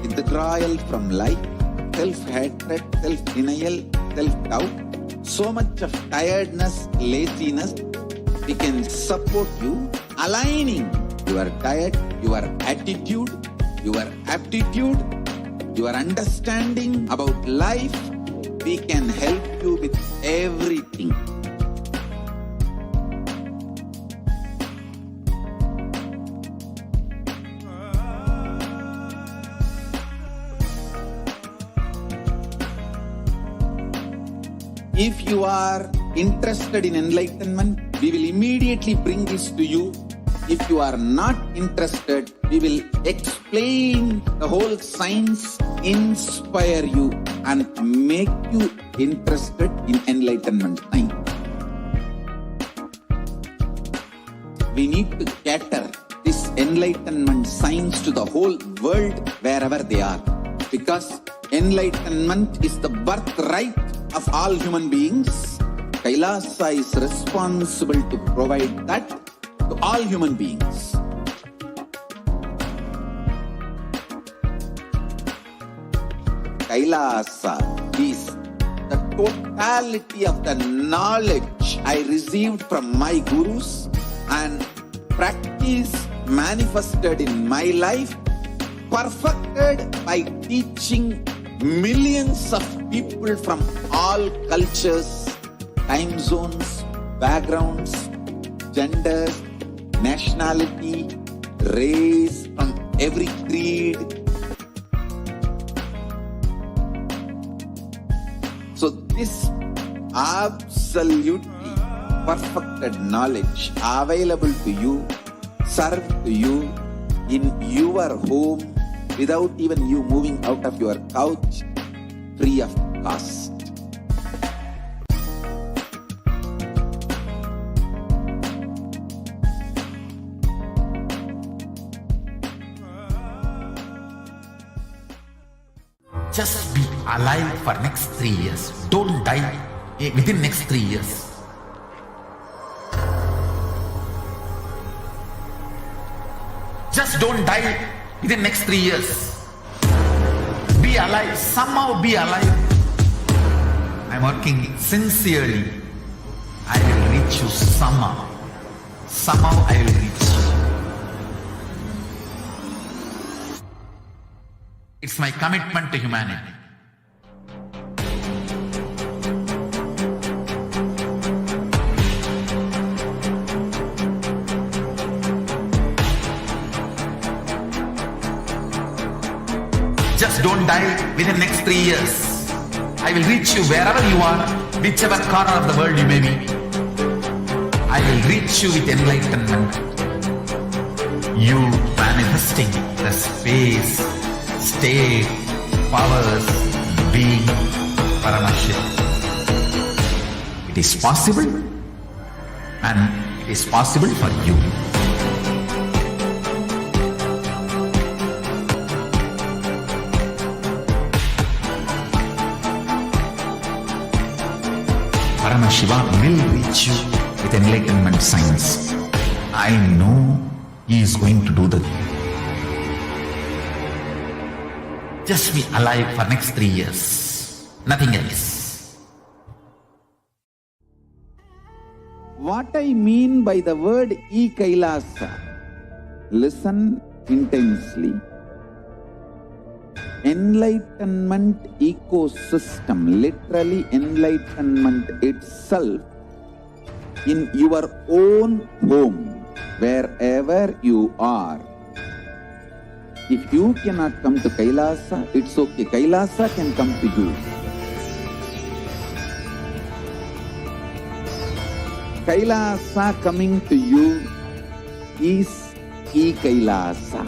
Withdrawal from life, self-hatred, self-denial, self-doubt, so much of tiredness, laziness. We can support you aligning your diet, your attitude, your aptitude, your understanding about life. We can help you with everything. If you are interested in enlightenment, we will immediately bring this to you. If you are not interested, we will explain the whole science, inspire you, and make you interested in enlightenment time. We need to cater this enlightenment science to the whole world wherever they are, because enlightenment is the birthright of all human beings. Kailasa is responsible to provide that to all human beings. Kailasa is the totality of the knowledge I received from my gurus and practice manifested in my life, perfected by teaching millions of people from all cultures, time zones, backgrounds, genders, nationality, race, from every creed. So this absolutely perfected knowledge available to you, served to you in your home without even you moving out of your couch, free of cost. Just be alive for next 3 years. Don't die within next 3 years. Just don't die within next 3 years. Be alive. Somehow be alive. I'm working sincerely. I will reach you somehow. Somehow I will reach you. It's my commitment to humanity. Just don't die within next 3 years. I will reach you wherever you are, whichever corner of the world you may be. I will reach you with enlightenment. You manifesting the space, state, powers, being Paramashivoham. It is possible, and it is possible for you. Paramashivoham will reach you with enlightenment science. I know he is going to do that. Just be alive for next 3 years. Nothing else. What I mean by the word e-Kailasa, listen intensely. Enlightenment ecosystem, literally enlightenment itself, in your own home, wherever you are. If you cannot come to Kailasa, it's okay. Kailasa can come to you. Kailasa coming to you is e-Kailasa.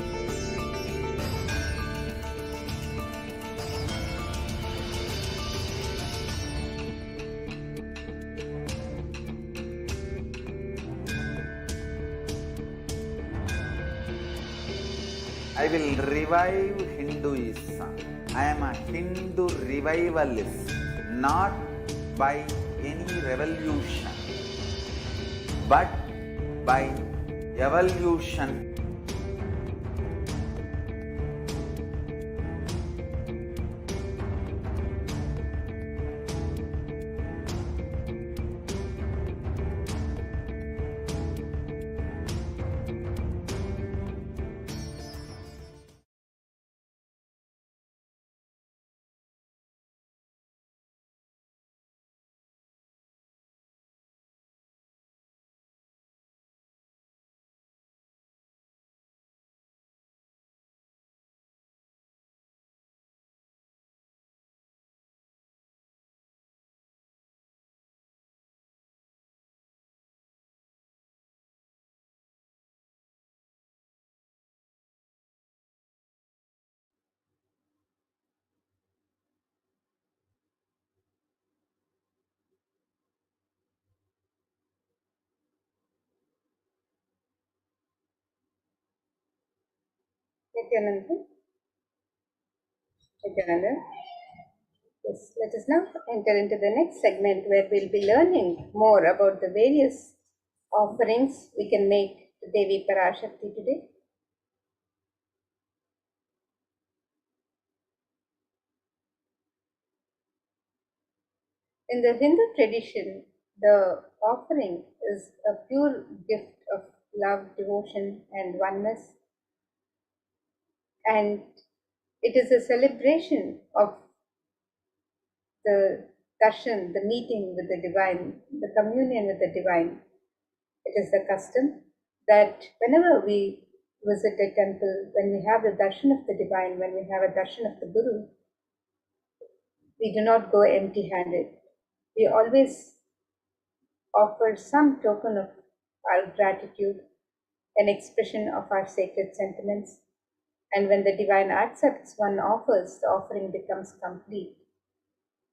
I will revive Hinduism. I am a Hindu revivalist, not by any revolution, but by evolution. Nithyananda. Yes, let us now enter into the next segment where we'll be learning more about the various offerings we can make to Devi Parashakti today. In the Hindu tradition, the offering is a pure gift of love, devotion, and oneness, and it is a celebration of the darshan, the meeting with the divine, the communion with the divine. It is the custom that whenever we visit a temple, when we have the darshan of the divine, when we have a darshan of the Guru, we do not go empty-handed. We always offer some token of our gratitude, an expression of our sacred sentiments. And when the divine accepts one offers, the offering becomes complete.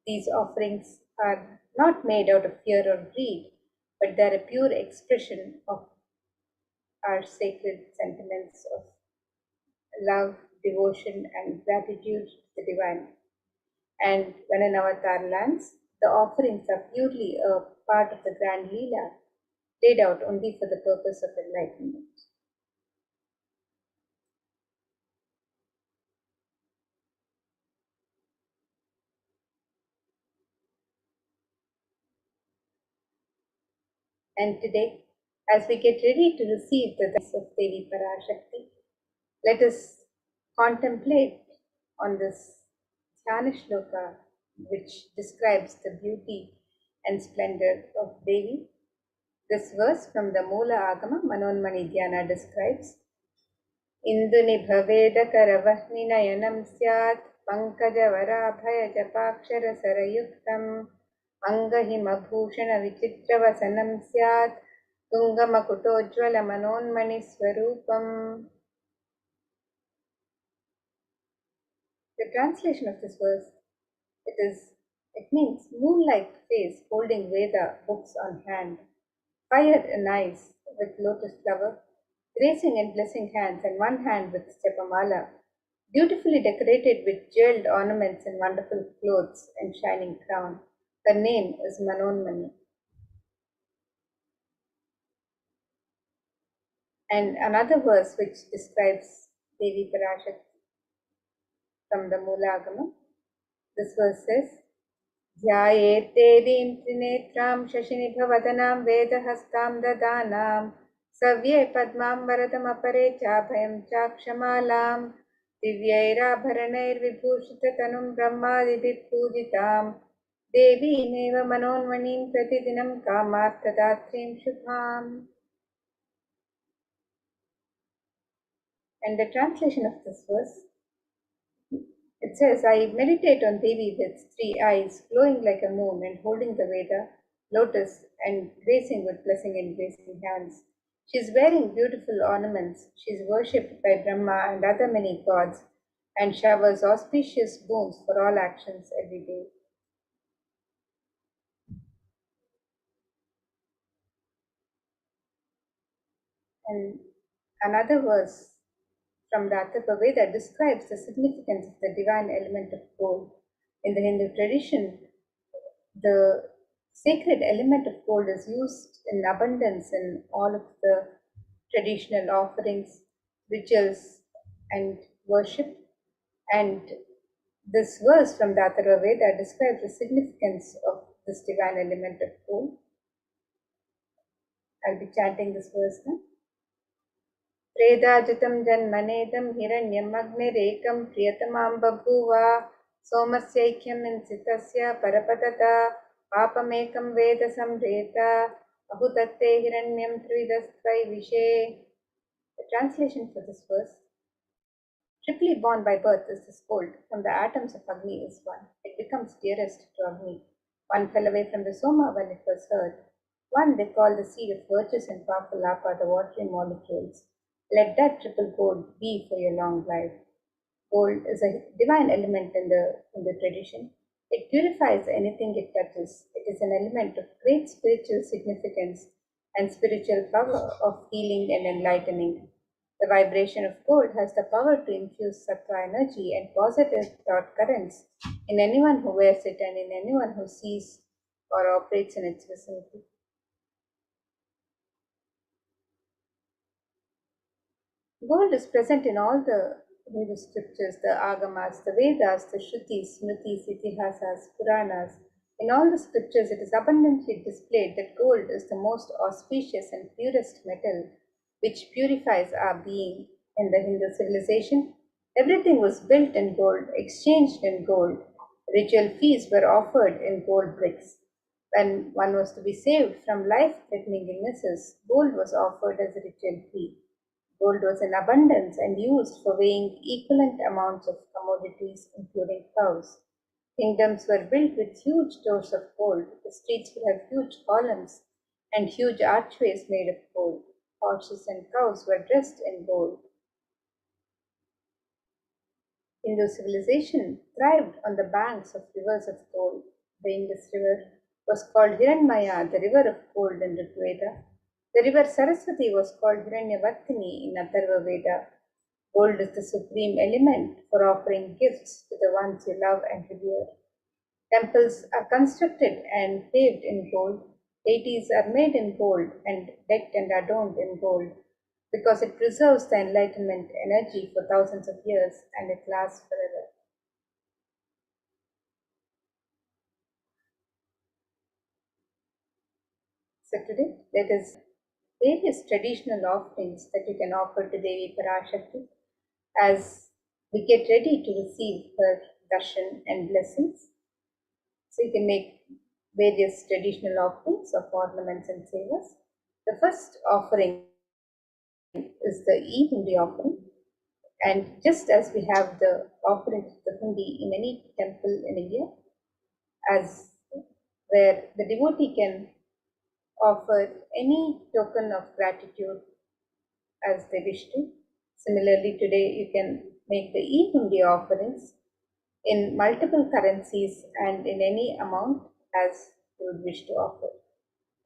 These offerings are not made out of fear or greed, but they are a pure expression of our sacred sentiments of love, devotion, and gratitude to the divine. And when an avatar lands, the offerings are purely a part of the grand Leela, laid out only for the purpose of enlightenment. And today, as we get ready to receive the dance of Devi Parashakti, let us contemplate on this Dhyana Shloka, which describes the beauty and splendor of Devi. This verse from the Moola Agama Manonmani Dhyana describes, Indunibhavedakaravatninayanam syat pankajavaraabhayajapaksharasarayuktam Angahimabhushanavichitravasanam syat Tungamakutojjwalamanonmaniswarupam. The translation of this verse, it means moon-like face holding Veda books on hand, fire in eyes with lotus flower, gracing and blessing hands, and one hand with Japamala, beautifully decorated with jeweled ornaments and wonderful clothes and shining crown. Her name is Manonmani. And another verse which describes Devi Parashakti from the Moolagama, this verse says, Dhyayeet Devim Trinetram Shashinibhavadanaam Vedahastam Dadanam Savye Padmam Varadam Apare Chabhayam Chakshamalam Divyairabharanair Vibhushitatanum Brahmadibhip Pujitam Devi Neva Manonmanim Pratidinam Kamarthadatrim Shubham. And the translation of this verse, it says, I meditate on Devi with 3 eyes, glowing like a moon and holding the Veda, lotus, and gracing with blessing and gracing hands. She is wearing beautiful ornaments. She is worshipped by Brahma and other many gods and showers auspicious boons for all actions every day. And another verse from the Atharva Veda describes the significance of the divine element of gold. In the Hindu tradition, the sacred element of gold is used in abundance in all of the traditional offerings, rituals, and worship. And this verse from the Atharva Veda describes the significance of this divine element of gold. I'll be chanting this verse now. Predajitam janmanedam hiranyam agnirekam priyatamaam babhuva somasyaikyam insitasya parapatata papamekam veda samreta ahutatte hiranyam trividastvai vishe. The translation for this verse, triply born by birth is this gold. From the atoms of Agni is one. It becomes dearest to Agni. One fell away from the Soma when it was heard. One they call the seed of virtuous and powerful Apa, the watery molecules. Let that triple gold be for your long life. Gold is a divine element in the tradition. It purifies anything it touches. It is an element of great spiritual significance and spiritual power of healing and enlightening. The vibration of gold has the power to infuse sattva energy and positive thought currents in anyone who wears it and in anyone who sees or operates in its vicinity. Gold is present in all the Hindu scriptures, the Agamas, the Vedas, the Shrutis, Smritis, Itihasas, Puranas. In all the scriptures, it is abundantly displayed that gold is the most auspicious and purest metal which purifies our being. In the Hindu civilization, everything was built in gold, exchanged in gold. Ritual feasts were offered in gold bricks. When one was to be saved from life-threatening illnesses, gold was offered as a ritual fee. Gold was in abundance and used for weighing equivalent amounts of commodities, including cows. Kingdoms were built with huge doors of gold. The streets would have huge columns and huge archways made of gold. Horses and cows were dressed in gold. Hindu civilization thrived on the banks of rivers of gold. The Indus River was called Hiranmaya, the river of gold in Rigveda. The river Saraswati was called Hiranyavartini in Atharva Veda. Gold is the supreme element for offering gifts to the ones you love and revere. Temples are constructed and paved in gold. Deities are made in gold and decked and adorned in gold because it preserves the enlightenment energy for thousands of years and it lasts forever. So today, there is various traditional offerings that you can offer to Devi Parashakti as we get ready to receive her darshan and blessings. So you can make various traditional offerings of ornaments and sevas. The first offering is the e-hundi offering. And just as we have the offering of the hundi in any temple in India, as where the devotee can offer any token of gratitude as they wish to. Similarly, today you can make the e-hundi offerings in multiple currencies and in any amount as you would wish to offer.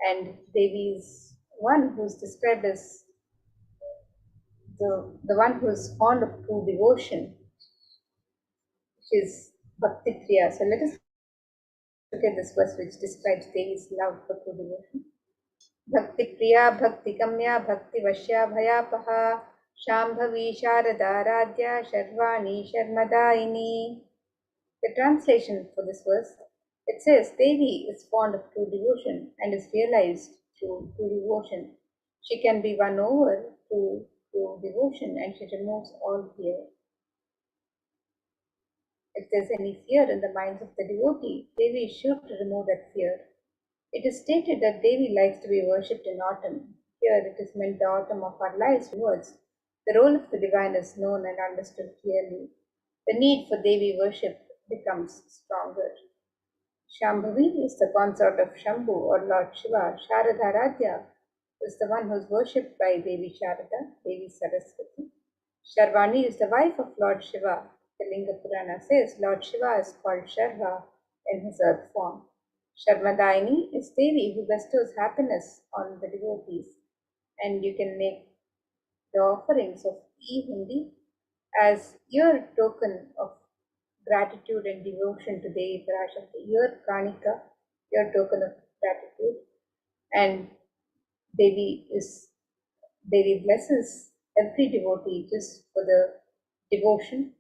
And Devi is one who is described as the one who is fond of true devotion. She is Bhakti Priya. So let us look at this verse which describes Devi's love for true devotion. Bhakti Priya, Bhakti Kamya, Bhakti Vashya Bhayapaha, Shambhavi Sharadaradhya, Sharvani Sharmadaini. The translation for this verse, it says, Devi is fond of true devotion and is realized through true devotion. She can be won over through devotion and she removes all fear. If there's any fear in the minds of the devotee, Devi is sure to remove that fear. It is stated that Devi likes to be worshipped in autumn. Here it is meant the autumn of our lives towards. The role of the divine is known and understood clearly. The need for Devi worship becomes stronger. Shambhavi is the consort of Shambhu or Lord Shiva. Sharadharadhya is the one who is worshipped by Devi Sharada, Devi Saraswati. Sharvani is the wife of Lord Shiva. The Linga Purana says Lord Shiva is called Sharva in his earth form. Sharmadaini is Devi who bestows happiness on the devotees, and you can make the offerings of e-hundi as your token of gratitude and devotion to Devi Parashakti, your kanika, your token of gratitude, and Devi blesses every devotee just for the devotion.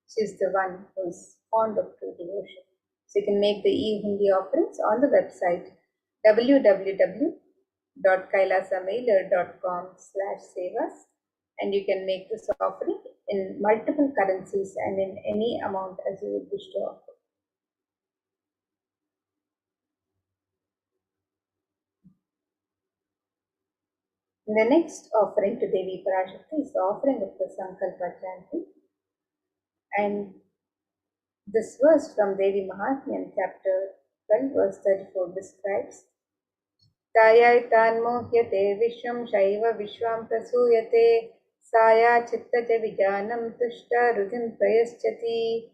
She is the one who is fond of true devotion. So you can make the e-hundi offerings on the website www.kailasamailer.com/sevas, and you can make this offering in multiple currencies and in any amount as you would wish to offer. The next offering to Devi Parashakti is the offering of the Sankalpa chanting. And this verse from Devi Mahatmyam, chapter 12, verse 34 describes Tayai tanmohyate vishwam shaiva vishwam prasuyate saya chittaja vijanam tushta rudim prayaschati.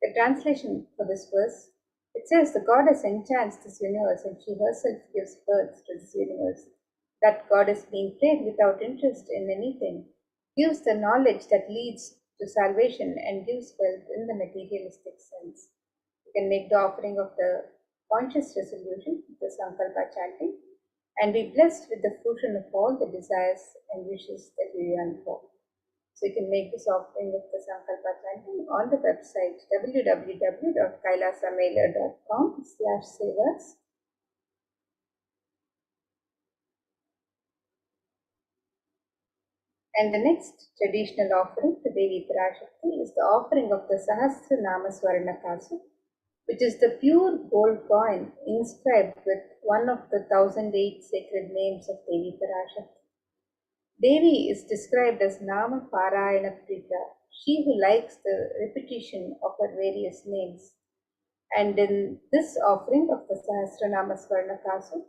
The translation for this verse, it says the goddess enchants this universe and she herself gives birth to this universe. That goddess being prayed without interest in anything gives the knowledge that leads to salvation and gives wealth in the materialistic sense. You can make the offering of the conscious resolution, the Sankalpa chanting, and be blessed with the fruition of all the desires and wishes that you yearn for. So you can make this offering of the Sankalpa chanting on the website www.kailasamailer.com/sevas. And the next traditional offering to Devi Parashakti is the offering of the Sahasranama Swarnakasu, which is the pure gold coin inscribed with one of the 1008 sacred names of Devi Parashakti. Devi is described as Nama Parayana Prita, she who likes the repetition of her various names. And in this offering of the Sahasranama Swarnakasu,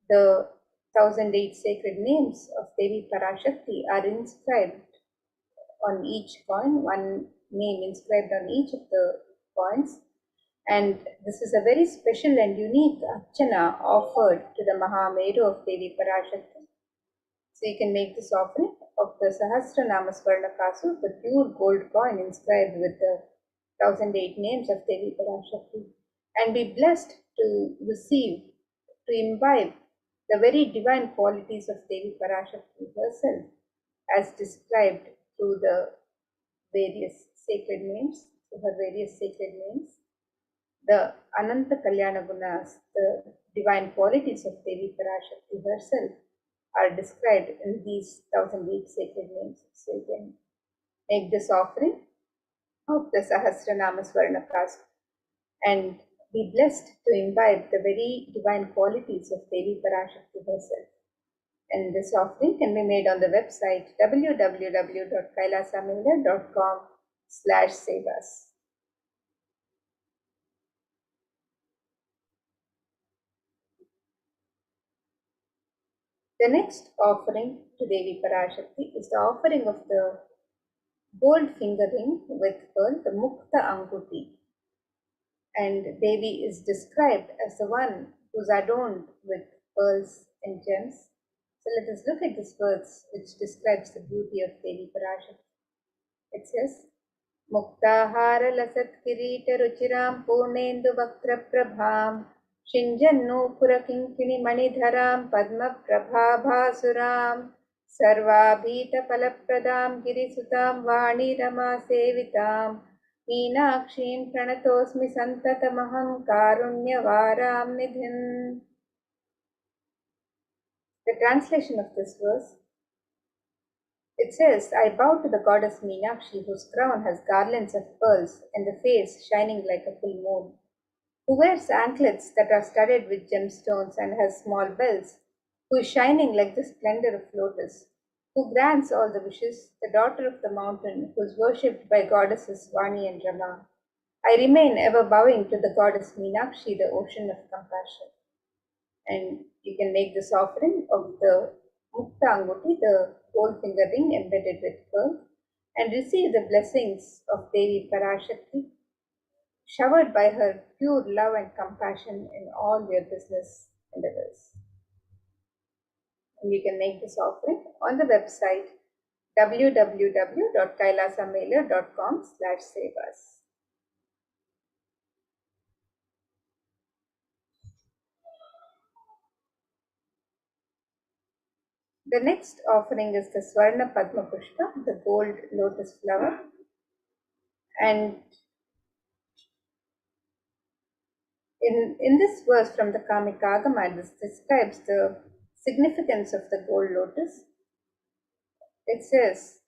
the 1008 sacred names of Devi Parashakti are inscribed on each coin, one name inscribed on each of the coins. And this is a very special and unique archana offered to the Mahameru of Devi Parashakti. So you can make this offering of the Sahasranama Swarnakasu, the pure gold coin inscribed with the 1008 names of Devi Parashakti, and be blessed to receive, to imbibe the very divine qualities of Devi Parashakti herself, as described through the various sacred names, through her various sacred names. The Ananta Kalyana Gunas, the divine qualities of Devi Parashakti herself, are described in these 1008 sacred names. So you can make this offering of the Sahasranama Swarna caste and be blessed to imbibe the very divine qualities of Devi Parashakti herself. And this offering can be made on the website www.kailasamela.com/sevas. The next offering to Devi Parashakti is the offering of the gold finger ring with pearl, the Mukta Anguti. And Devi is described as the one who's adorned with pearls and gems. So let us look at this verse which describes the beauty of Devi Parashakti. It says, Muktahara lasat kirita ruchiram purnendu vaktra prabham shinjannu purakinkini manidharam padma prabhabhasuram sarvabhita palapradam girisutam vani rama sevitam Meenakshim pranatosmi santatamaham karunyavaram nidhin. The translation of this verse, it says, I bow to the goddess Meenakshi, whose crown has garlands of pearls and the face shining like a full moon, who wears anklets that are studded with gemstones and has small bells, who is shining like the splendor of lotus, who grants all the wishes, the daughter of the mountain, who is worshipped by goddesses Vani and Rama. I remain ever bowing to the goddess Meenakshi, the ocean of compassion. And you can make this offering of the Mukta Anguti, the gold finger ring embedded with pearl, and receive the blessings of Devi Parashakti, showered by her pure love and compassion in all your business endeavors. And you can make this offering on the website www.kailasamela.com/sevas. The next offering is the Swarna Padma Pushpa, the gold lotus flower. And in this verse from the Kamikagama, this describes the significance of the gold lotus. It says,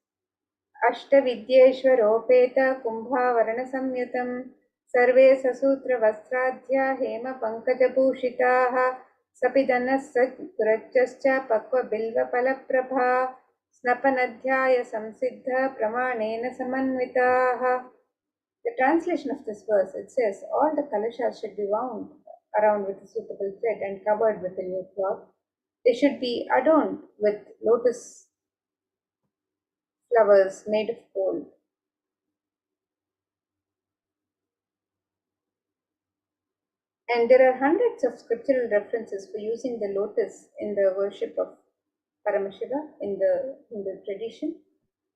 Ashtavidyeshwaropeta kumbhavarana samyutam sarve sasutra vastradhya hema pankajabhushitaha sapidanas purachascha pakva bilva palaprabha snapanadhyaya samsiddha pramanena samanvitaha. The translation of this verse, it says, all the kalashas should be wound around with a suitable thread and covered with a new cloth. They should be adorned with lotus flowers made of gold. And there are hundreds of scriptural references for using the lotus in the worship of Paramashiva in the Hindu tradition.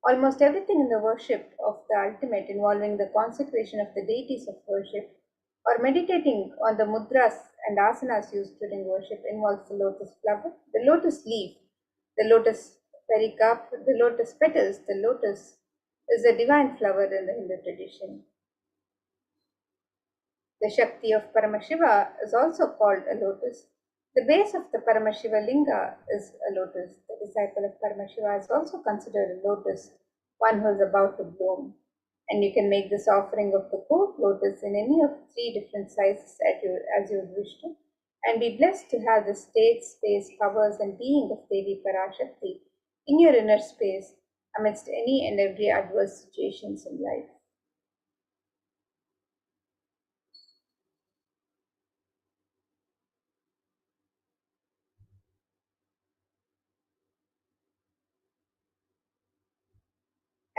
Almost everything in the worship of the ultimate involving the consecration of the deities of worship or meditating on the mudras and asanas used during worship involves the lotus flower, the lotus leaf, the lotus pericarp, the lotus petals. The lotus is a divine flower in the Hindu tradition. The Shakti of Paramashiva is also called a lotus. The base of the Paramashiva linga is a lotus. The disciple of Paramashiva is also considered a lotus, one who is about to bloom. And you can make this offering of the gold lotus in any of 3 different sizes as you wish to, and be blessed to have the state, space, powers, and being of Devi Parashakti in your inner space amidst any and every adverse situations in life.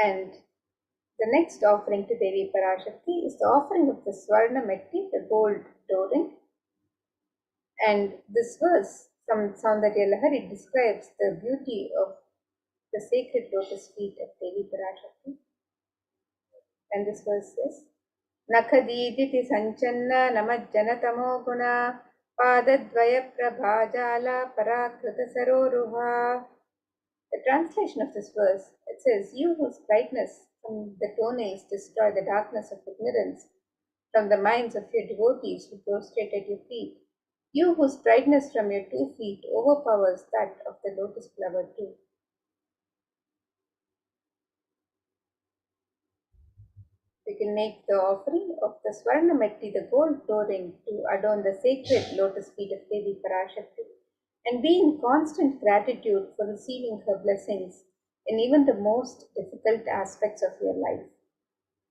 And the next offering to Devi Parashakti is the offering of the Swarna Metti, the gold dooring. And this verse from Saundarya Lahari describes the beauty of the sacred lotus feet of Devi Parashakti. And this verse says, Nakhadiditi Sanchanna Namajjanatamo Guna Padadvaya Prabhajala Parakrita Saroruha. The translation of this verse, it says, "You whose brightness from the toenails destroy the darkness of ignorance from the minds of your devotees who prostrate at your feet, you whose brightness from your 2 feet overpowers that of the lotus flower too." We can make the offering of the Swarnamatti, the gold flooring, to adorn the sacred lotus feet of Devi Parashakti, and be in constant gratitude for receiving her blessings in even the most difficult aspects of your life.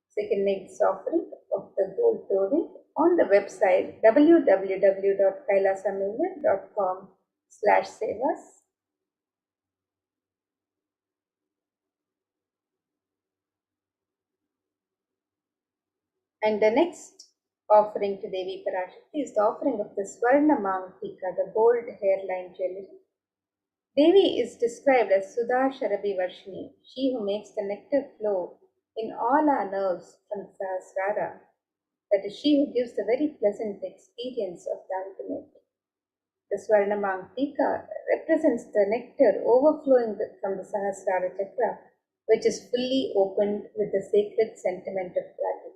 So you can make this offering of the gold flooring on the website www.kailasamilya.com/sevas. And the next offering to Devi Parashakti is the offering of the Swarna Mangtika, the gold hairline jewelry. Devi is described as Sudha Sharabi Varshini, she who makes the nectar flow in all our nerves from Sahasrara. That is, she who gives the very pleasant experience of the ultimate. The Swarna Mangtika represents the nectar overflowing from the Sahasrara Chakra, which is fully opened with the sacred sentiment of gratitude.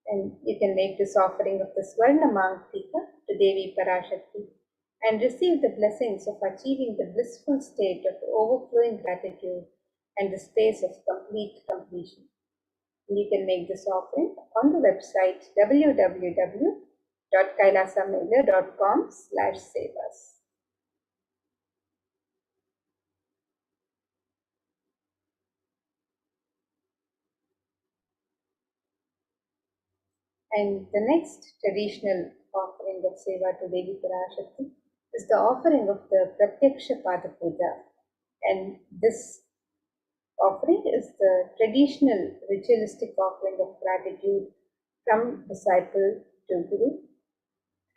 And you can make this offering of the Swarna Mangtika to Devi Parashakti and receive the blessings of achieving the blissful state of overflowing gratitude and the space of complete completion. And you can make this offering on the website www.kailasamilya.com/sevas. And the next traditional offering of Seva to Devi Parashakti is the offering of the Pratyaksha Pada Puja. And this offering is the traditional ritualistic offering of gratitude from disciple to Guru.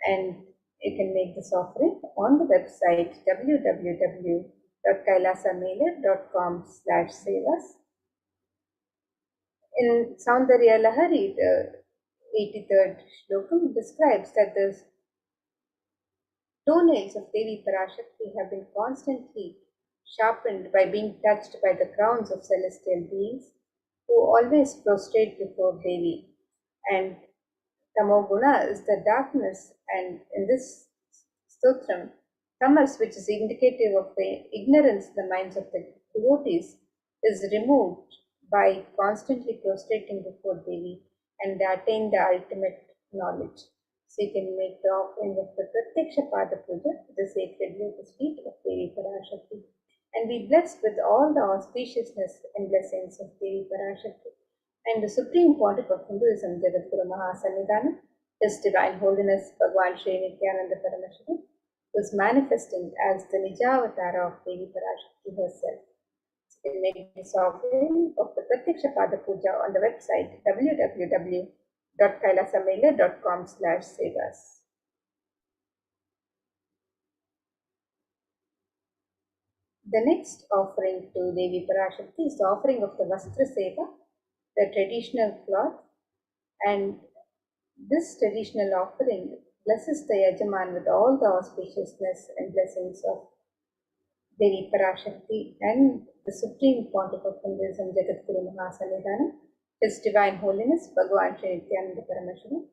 And you can make this offering on the website www.kailasamilya.com/sevas. In Saundarya Lahari, the 83rd Shlokam describes that the toenails of Devi Parashakti have been constantly sharpened by being touched by the crowns of celestial beings who always prostrate before Devi. And Tamoguna is the darkness, and in this stotram, tamas, which is indicative of the ignorance in the minds of the devotees, is removed by constantly prostrating before Devi and attain the ultimate knowledge. So you can make the offering of the Pratyaksha Pada Puja, the sacred lotus feet of Devi Parashakti, and be blessed with all the auspiciousness and blessings of Devi Parashakti. And the Supreme Pontiff of Hinduism, Jagadguru Mahasannidhanam, His Divine Holiness Bhagwan Sri Nithyananda Paramashivam, was manifesting as the Nijavatara of Devi Parashakti herself. So you can make this offering of the Pratyaksha Pada Puja on the website www.kailasamilya.com/sevas. The next offering to Devi Parashakti is the offering of the Vastra Seva, the traditional cloth, and this traditional offering blesses the Yajaman with all the auspiciousness and blessings of Devi Parashakti and the Supreme Pontiff of Hinduism, Jagadguru Mahasannidhanam, His Divine Holiness Bhagwan Sri Nithyananda Paramashivam.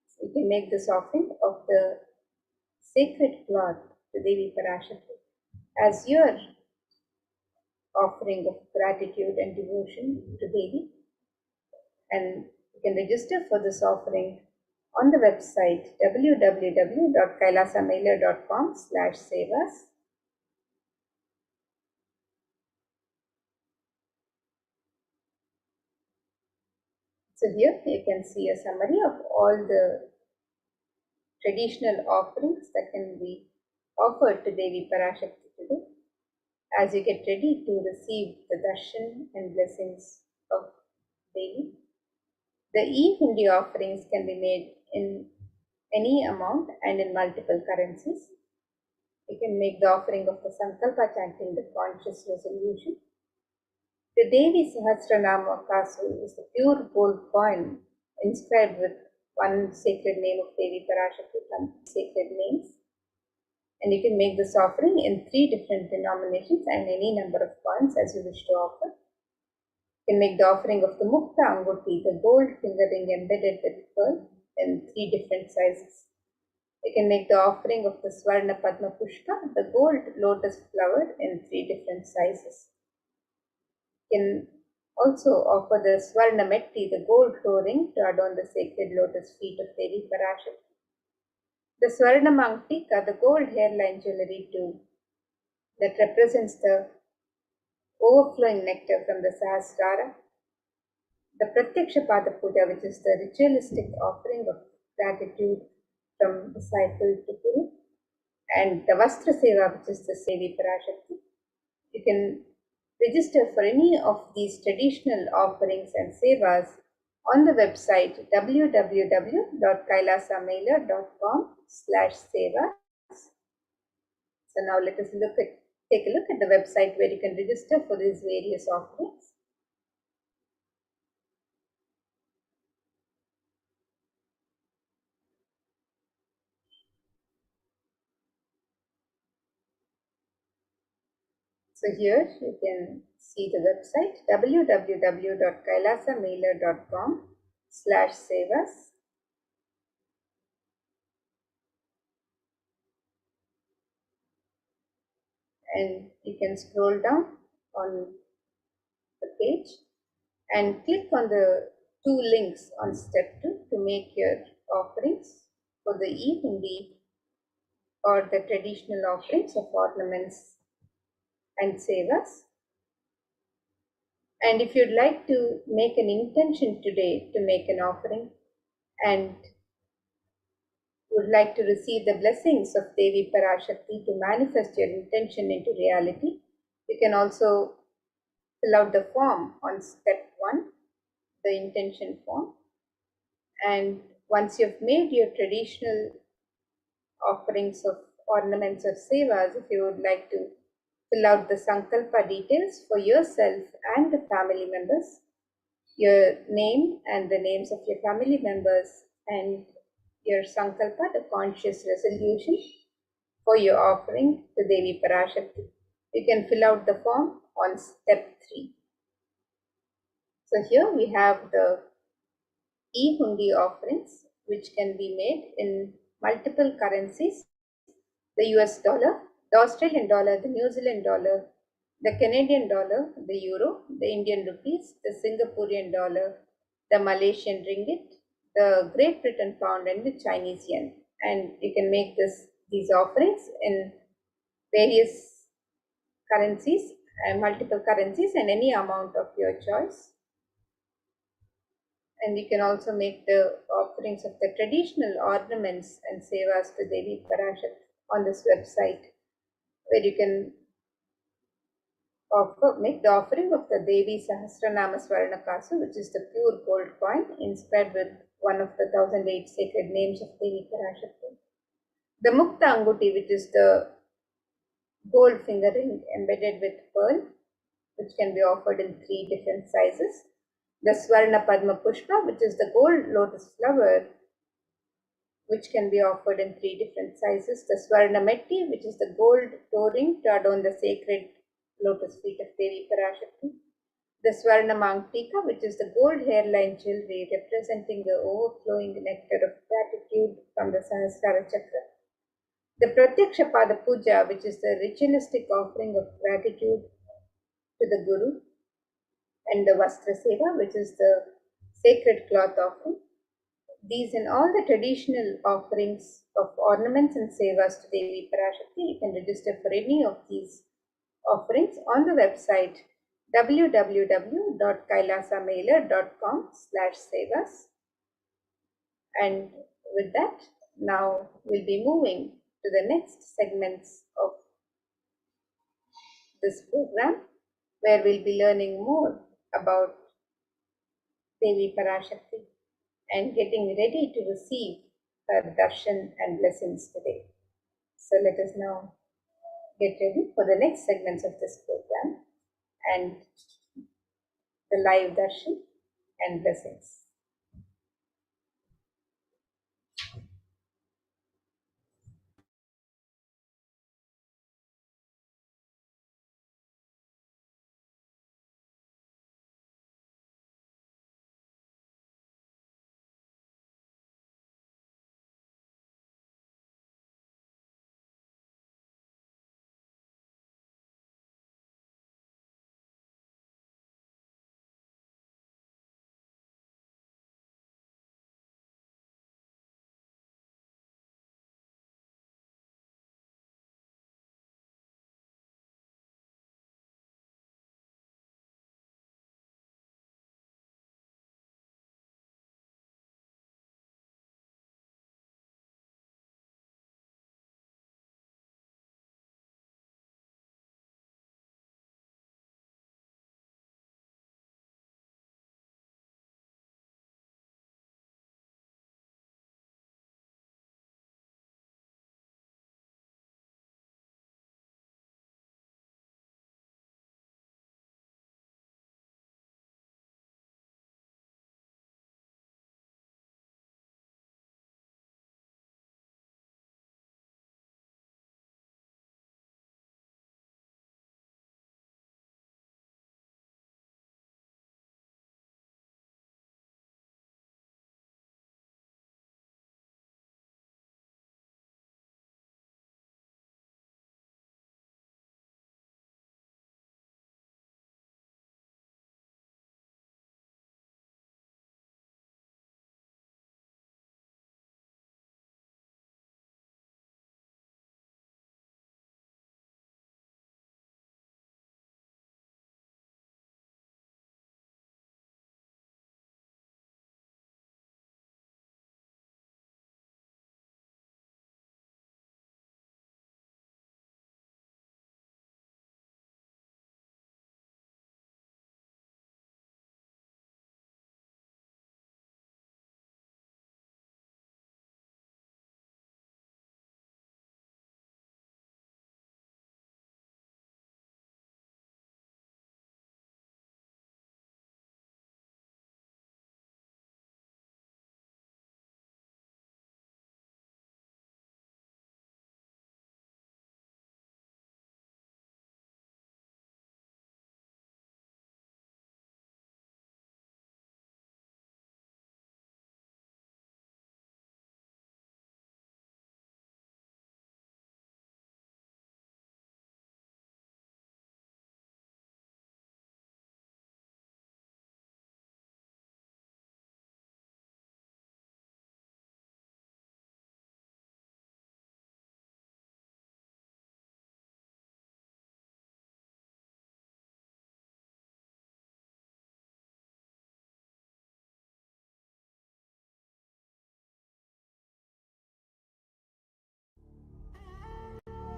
So you can make this offering of the sacred cloth to Devi Parashakti as your offering of gratitude and devotion to Devi. And you can register for this offering on the website www.kailasamilya.com/sevas. So here you can see a summary of all the traditional offerings that can be offered to Devi Parashakti today. As you get ready to receive the darshan and blessings of Devi, the e-hundi offerings can be made in any amount and in multiple currencies. You can make the offering of the Sankalpa chanting, the conscious resolution. The Devi Sahasranama Kasu is a pure gold coin inscribed with one sacred name of Devi Parashakti, one sacred names. And you can make this offering in 3 different denominations and any number of coins as you wish to offer. You can make the offering of the Mukta Anguti, the gold finger ring embedded with pearl, in 3 different sizes. You can make the offering of the Swarna Padma Pushpa, the gold lotus flower, in 3 different sizes. You can also offer the Swarna Metti, the gold toe ring, to adorn the sacred lotus feet of Devi Parashakti. The Swarna Mangtika, the gold hairline jewelry too, that represents the overflowing nectar from the Sahasrara. The Pratyaksha Pada Puja, which is the ritualistic offering of gratitude from disciple to Guru, and the Vastra Seva, which is the Devi Parashakti. You can register for any of these traditional offerings and sevas on the website www.kailasamailer.com/sevas. So now let us take a look at the website where you can register for these various offerings. So here you can see the website www.kailasamailer.com/sevas. And you can scroll down on the page and click on the 2 links on step 2 to make your offerings for the e-hundi or the traditional offerings of ornaments and sevas. And if you'd like to make an intention today to make an offering and would like to receive the blessings of Devi Parashakti to manifest your intention into reality, you can also fill out the form on step 1, the intention form. And once you've made your traditional offerings of ornaments or sevas, if you would like to fill out the Sankalpa details for yourself and the family members, your name and the names of your family members, and your Sankalpa, the conscious resolution for your offering to Devi Parashakti, you can fill out the form on step 3. So here we have the e-hundi offerings, which can be made in multiple currencies: the US dollar, the Australian dollar, the New Zealand dollar, the Canadian dollar, the euro, the Indian rupees, the Singaporean dollar, the Malaysian ringgit, the Great Britain pound, and the Chinese yen. And you can make these offerings in various currencies and multiple currencies and any amount of your choice. And you can also make the offerings of the traditional ornaments and sevas to Devi Parashakti on this website, where you can make the offering of the Devi Sahasranama Swarna Kasu, which is the pure gold coin inscribed with one of the 1008 sacred names of Devi Parashakti. The Mukta Anguti, which is the gold finger ring embedded with pearl, which can be offered in 3 different sizes. The Swarna Padma Pushpa, which is the gold lotus flower, which can be offered in 3 different sizes. The Swarna Metti, which is the gold toe ring to adorn the sacred lotus feet of Devi Parashakti. The Swarna Mangtika, which is the gold hairline jewelry representing the overflowing nectar of gratitude from the Sahasrara Chakra. The Pratyaksha Pada Puja, which is the ritualistic offering of gratitude to the Guru. And the Vastra Seva, which is the sacred cloth offering. These and all the traditional offerings of ornaments and sevas to Devi Parashakti, you can register for any of these offerings on the website www.kailasamailer.com/sevas. And with that, now we'll be moving to the next segments of this program, where we'll be learning more about Devi Parashakti and getting ready to receive her darshan and blessings today. So let us now get ready for the next segments of this program and the live darshan and blessings.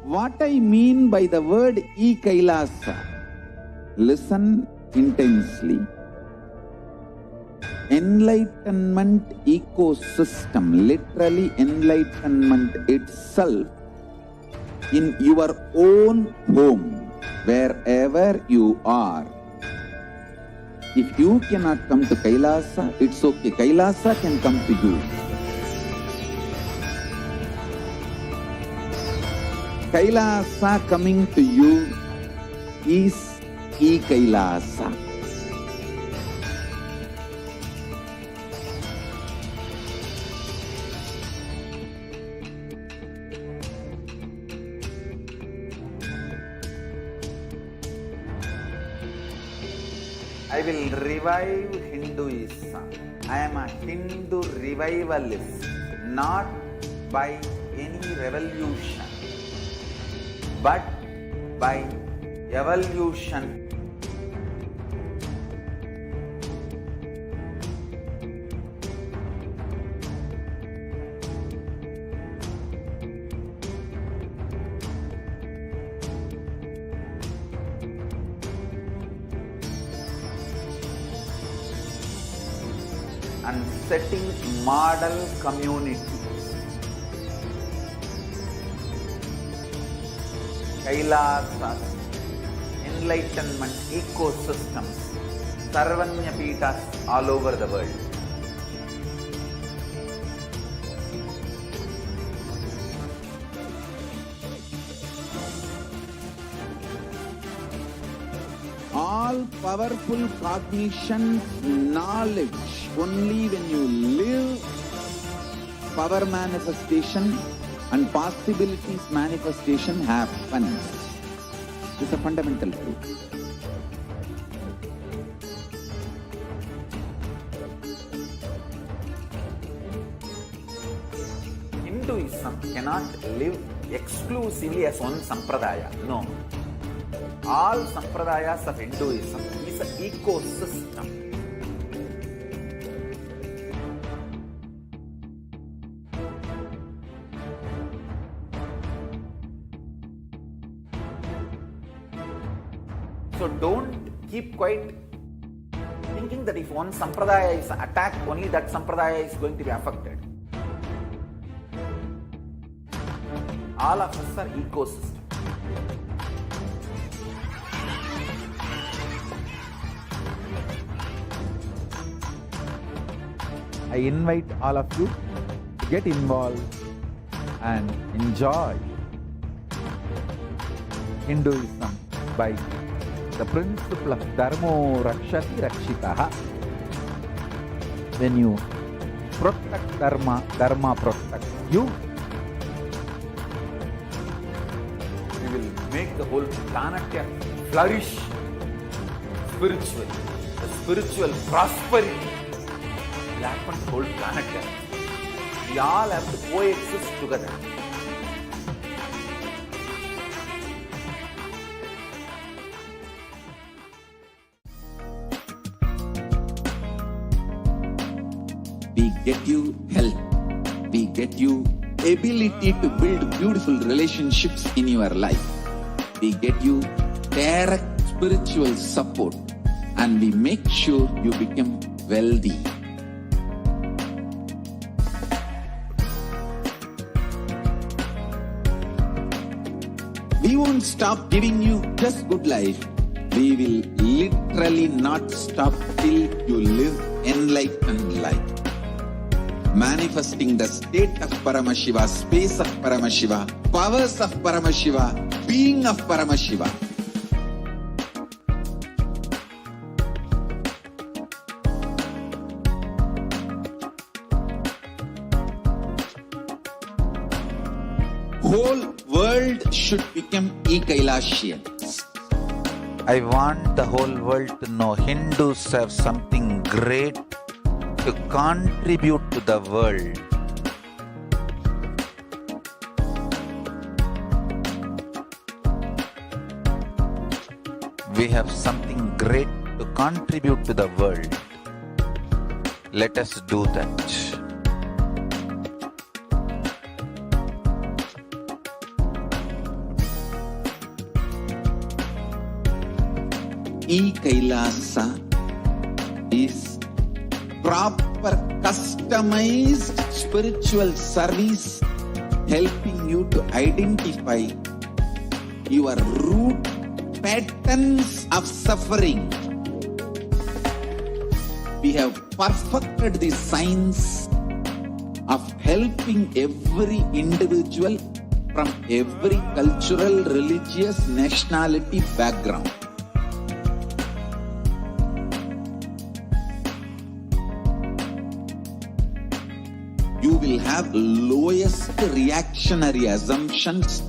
What I mean by the word e-Kailasa, listen intensely. Enlightenment ecosystem, literally enlightenment itself, in your own home, wherever you are. If you cannot come to Kailasa, it's okay. Kailasa can come to you. Kailasa coming to you is e-Kailasa. I will revive Hinduism. I am a Hindu revivalist, not by any revolution, but by evolution. And setting model communities. Kailasas, enlightenment ecosystems Sarvanya Peethas all over the world. All powerful cognition, knowledge, only when you live, power manifestation and possibilities manifestation happens. It's a fundamental truth. Hinduism cannot live exclusively as one sampradaya. No. All sampradayas of Hinduism is an ecosystem. So don't keep quiet thinking that if one sampradaya is attacked, only that sampradaya is going to be affected. All of us are ecosystem. I invite all of you to get involved and enjoy Hinduism by the principle of Dharmo Rakshati Rakshitaha. When you protect Dharma, Dharma protects you. We will make the whole planet flourish spiritually. The spiritual prosperity will happen to the whole planet. We all have to coexist together. We get you health. We get you ability to build beautiful relationships in your life. We get you direct spiritual support, and we make sure you become wealthy. We won't stop giving you just good life. We will literally not stop till you live enlightened life. Manifesting the state of Paramashiva, space of Paramashiva, powers of Paramashiva, being of Paramashiva. Whole world should become Ekailashians. I want the whole world to know Hindus have something great to contribute to the world. We have something great to contribute to the world. Let us do that. E-Kailasa is proper customized spiritual service helping you to identify your root patterns of suffering. We have perfected the science of helping every individual from every cultural, religious, nationality background. You will have lowest reactionary assumptions,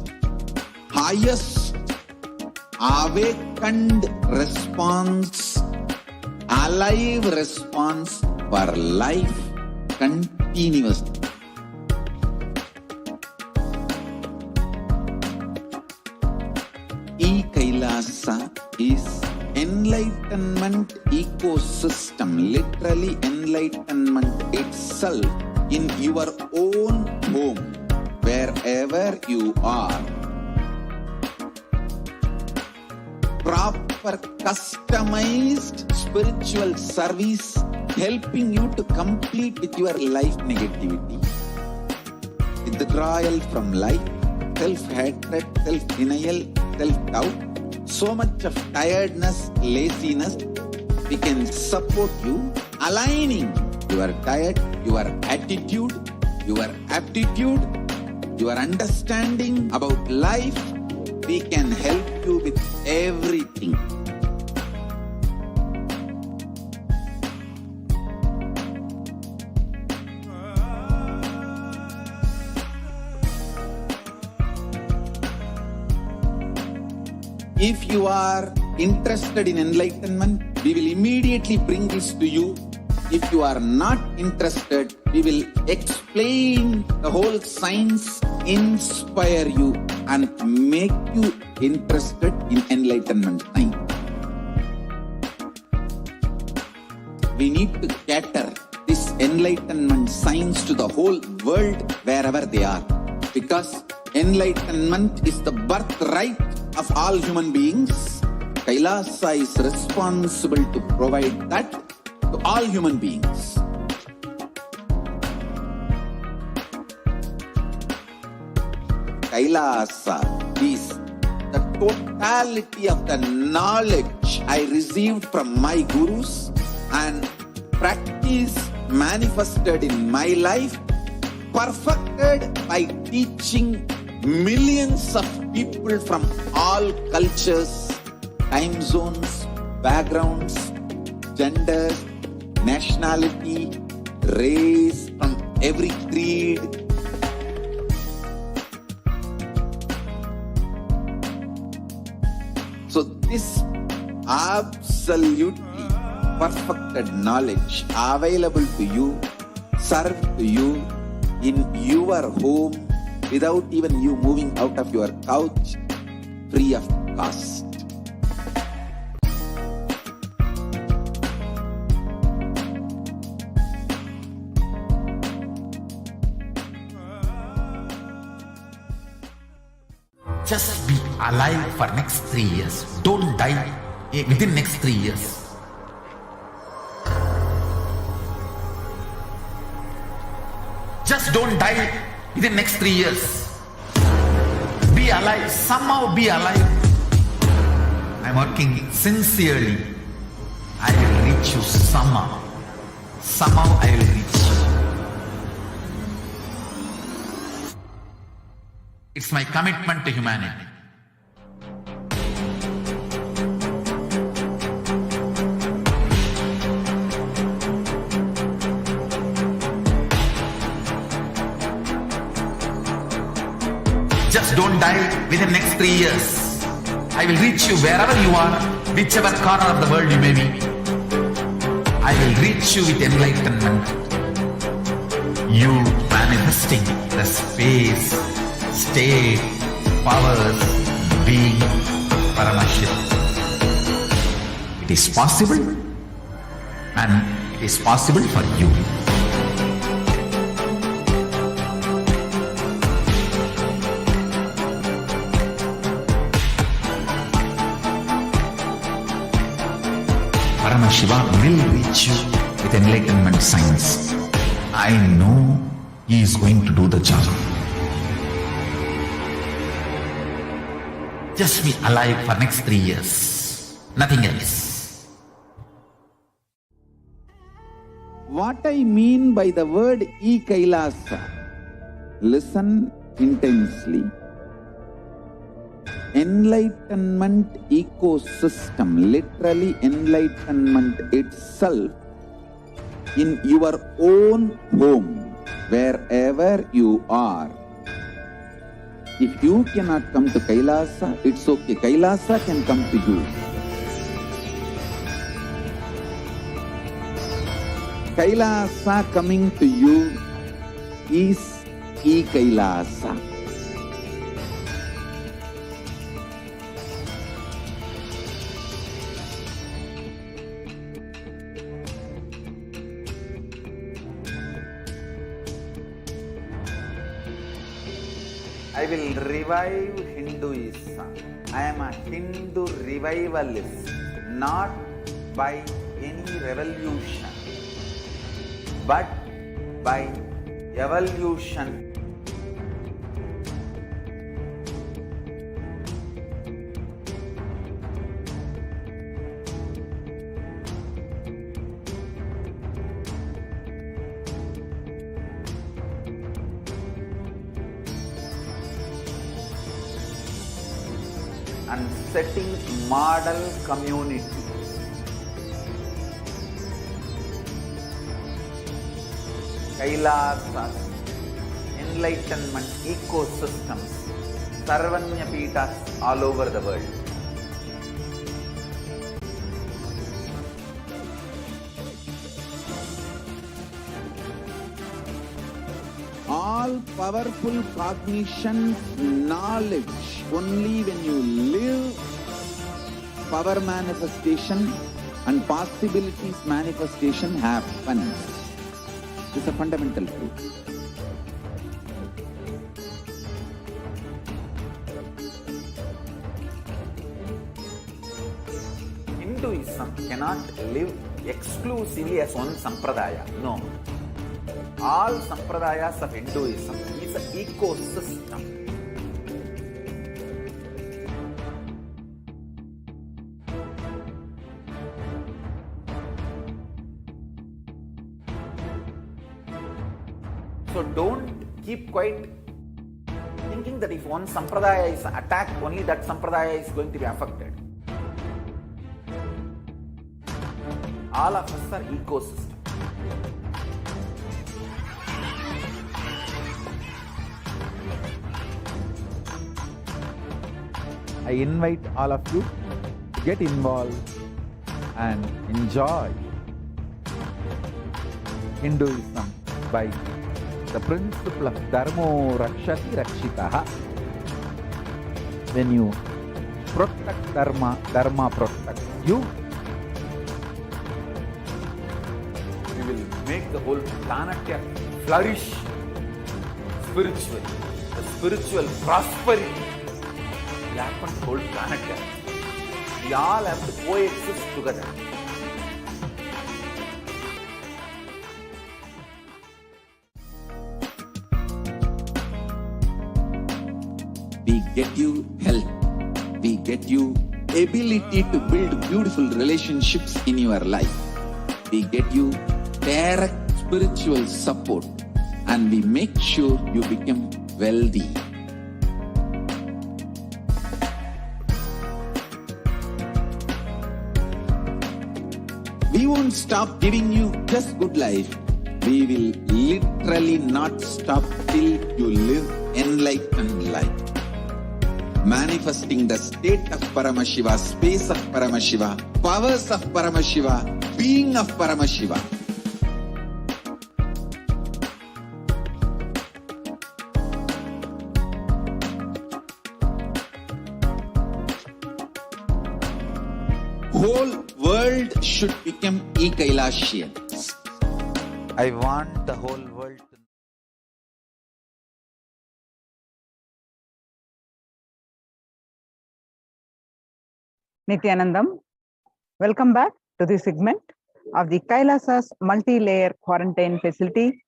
highest awakened response, alive response for life continuously. E-Kailasa is enlightenment ecosystem, literally enlightenment itself in your own home, wherever you are. Proper customized spiritual service helping you to complete with your life negativity. Withdrawal from life, self-hatred, self-denial, self-doubt, so much of tiredness, laziness, we can support you, aligning your diet, your attitude, your aptitude, your understanding about life. We can help you with everything. If you are interested in enlightenment, we will immediately bring this to you. If you are not interested, we will explain the whole science, inspire you, and make you interested in enlightenment time. We need to cater this enlightenment science to the whole world wherever they are, because enlightenment is the birthright of all human beings. Kailasa is responsible to provide that to all human beings. Kailasa is the totality of the knowledge I received from my gurus and practice manifested in my life, perfected by teaching millions of people from all cultures, time zones, backgrounds, genders, nationality, race, from every creed. So this absolutely perfected knowledge available to you, served to you in your home without even you moving out of your couch, free of cost. Just be alive for next 3 years. Don't die within next 3 years. Just don't die within next 3 years. Be alive. Somehow be alive. I'm working sincerely. I will reach you somehow. Somehow I will reach you. It's my commitment to humanity. Just don't die within next 3 years. I will reach you wherever you are, whichever corner of the world you may be. I will reach you with enlightenment. You manifesting the space, state, powers, being Paramashivoham. It is possible, and it is possible for you. Paramashivoham will reach you with enlightenment science. I know he is going to do the job. Just be alive for next 3 years. Nothing else. What I mean by the word e-Kailasa, listen intensely. Enlightenment ecosystem, literally enlightenment itself, in your own home, wherever you are. If you cannot come to Kailasa, it's okay. Kailasa can come to you. Kailasa coming to you is e-Kailasa. I will revive Hinduism. I am a Hindu revivalist, not by any revolution, but by evolution. and setting model community. Kailasas, enlightenment ecosystems, Sarvanya Pitas all over the world. All powerful cognition, knowledge, only when you live power manifestation and possibilities manifestation happens. This is a fundamental truth. Hinduism cannot live exclusively as one sampradaya. No. All sampradayas of Hinduism is an ecosystem. So don't keep quiet thinking that if one sampradaya is attacked, only that sampradaya is going to be affected. All of us are ecosystem. I invite all of you to get involved and enjoy Hinduism by the principle of Dharmo Rakshati Rakshitaha. When you protect Dharma, Dharma protects you. We will make the whole planet flourish spiritually. The spiritual prosperity will happen to the whole planet. We all have to coexist together. We get you health. We get you ability to build beautiful relationships in your life. We get you direct spiritual support, and we make sure you become wealthy. We won't stop giving you just good life. We will literally not stop till you live enlightened life. Manifesting the state of Paramashiva, space of Paramashiva, powers of Paramashiva, being of Paramashiva. Whole world should become e-Kailashians. I want the whole world to Nithyanandam, welcome back to this segment of the Kailasas multi-layer quarantine facility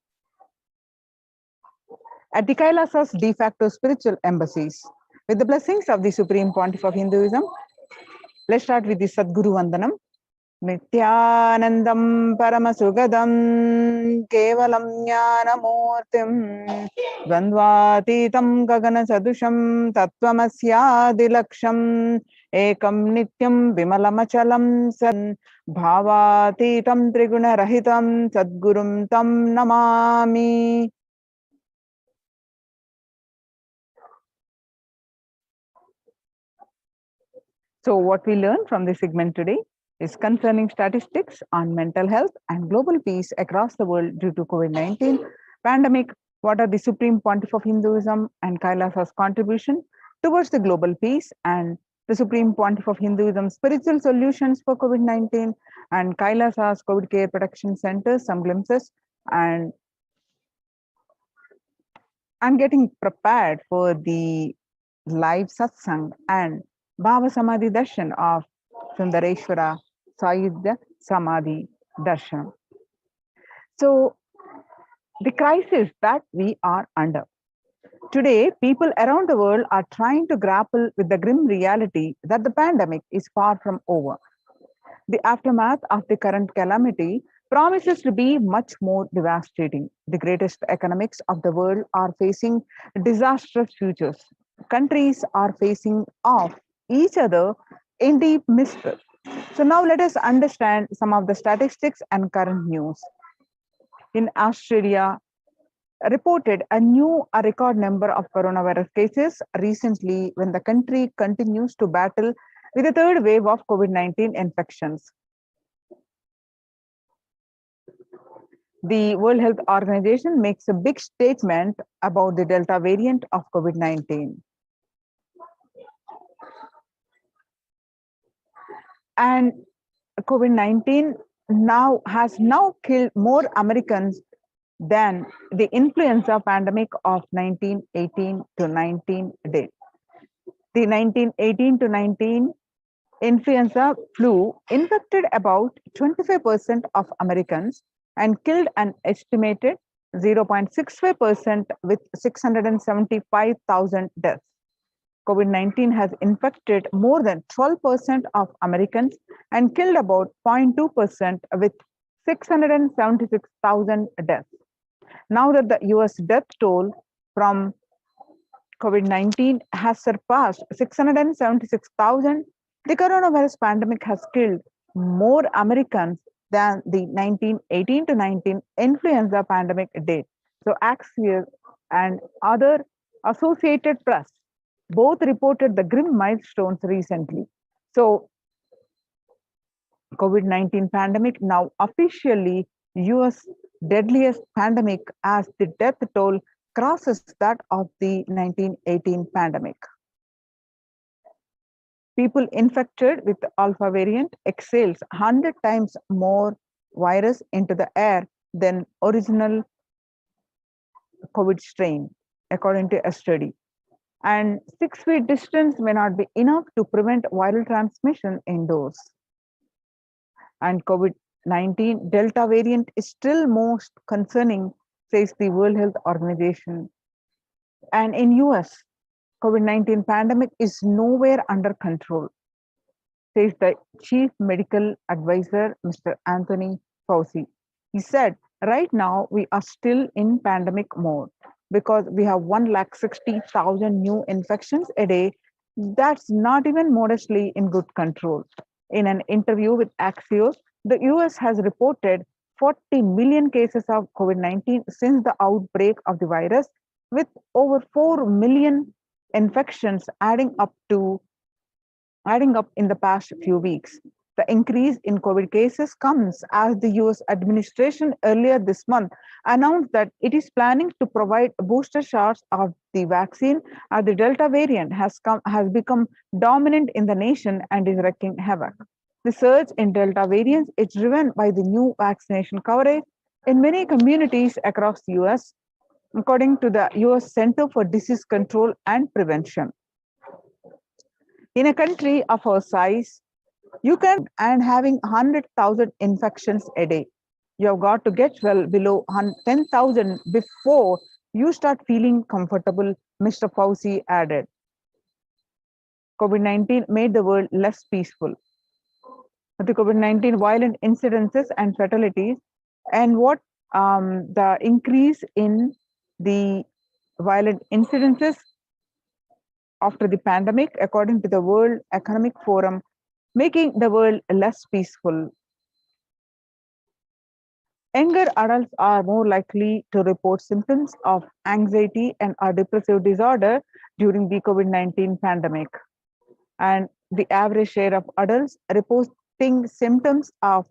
at the Kailasas de facto spiritual embassies. With the blessings of the Supreme Pontiff of Hinduism, let's start with the Sadguru Vandanam. Nithyanandam Paramasugadam Kevalam Jnanamurtim Dvandvatitam Gagana Sadusham Tattvamasya Ekam Nityam Vimalamachalam San Bhavatitam Triguna Rahitam Sadgurum Tam Namami. So what we learned from this segment today is concerning statistics on mental health and global peace across the world due to COVID-19 pandemic. What are the Supreme Pontiff of Hinduism and Kailasa's contribution towards the global peace, and the Supreme Pontiff of Hinduism spiritual solutions for COVID-19 and Kailasa's COVID care protection centers, some glimpses, and I'm getting prepared for the live satsang and Bhava Samadhi Darshan of Sundareshwara Sayudha Samadhi Darshan. So the crisis that we are under. Today, people around the world are trying to grapple with the grim reality that the pandemic is far from over. The aftermath of the current calamity promises to be much more devastating. The greatest economics of the world are facing disastrous futures. Countries are facing off each other in deep mistrust. So now let us understand some of the statistics and current news. In Australia, reported a record number of coronavirus cases recently when the country continues to battle with a third wave of COVID-19 infections. The World Health Organization makes a big statement about the Delta variant of COVID-19. And COVID-19 has killed more Americans than the influenza pandemic of 1918 to 19 did. The 1918 to 19 influenza flu infected about 25% of Americans and killed an estimated 0.65% with 675,000 deaths. COVID-19 has infected more than 12% of Americans and killed about 0.2% with 676,000 deaths. Now that the US death toll from COVID-19 has surpassed 676,000, the coronavirus pandemic has killed more Americans than the 1918 to 19 influenza pandemic did. So Axios and other Associated Press both reported the grim milestones recently. So COVID-19 pandemic now officially US deadliest pandemic as the death toll crosses that of the 1918 pandemic. People infected with the alpha variant exhales 100 times more virus into the air than original COVID strain, according to a study. And 6 feet distance may not be enough to prevent viral transmission indoors. And COVID-19 Delta variant is still most concerning, says the World Health Organization. And in US, COVID-19 pandemic is nowhere under control, says the Chief Medical Advisor, Mr. Anthony Fauci. He said, right now we are still in pandemic mode because we have 160,000 new infections a day. That's not even modestly in good control. In an interview with Axios, the US has reported 40 million cases of COVID-19 since the outbreak of the virus, with over 4 million infections adding up in the past few weeks. The increase in COVID cases comes as the US administration earlier this month announced that it is planning to provide booster shots of the vaccine as the Delta variant has become dominant in the nation and is wreaking havoc. The surge in Delta variants is driven by the new vaccination coverage in many communities across the US, according to the US Center for Disease Control and Prevention. In a country of our size, you can and having 100,000 infections a day. You have got to get well below 10,000 before you start feeling comfortable, Mr. Fauci added. COVID-19 made the world less peaceful. The COVID-19 violent incidences and fatalities, and what the increase in the violent incidences after the pandemic, according to the World Economic Forum, making the world less peaceful. Younger adults are more likely to report symptoms of anxiety and or depressive disorder during the COVID-19 pandemic. And the average share of adults reporting symptoms of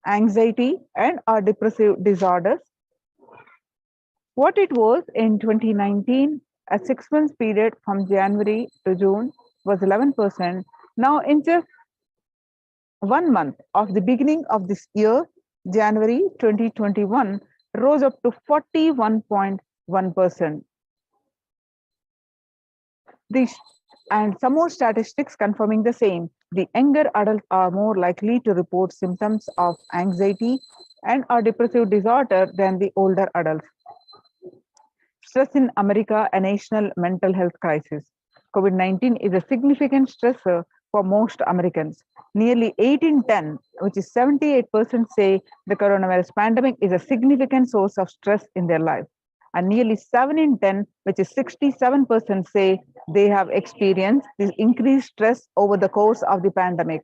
anxiety and or depressive disorders, what it was in 2019, a 6 month period from January to June, was 11%. Now in just 1 month of the beginning of this year, January 2021, rose up to 41.1%. And some more statistics confirming the same. The younger adults are more likely to report symptoms of anxiety and or depressive disorder than the older adults. Stress in America, a national mental health crisis. COVID-19 is a significant stressor for most Americans. Nearly 8 in 10, which is 78%, say the coronavirus pandemic is a significant source of stress in their life. and nearly 7 in 10, which is 67%, say they have experienced this increased stress over the course of the pandemic.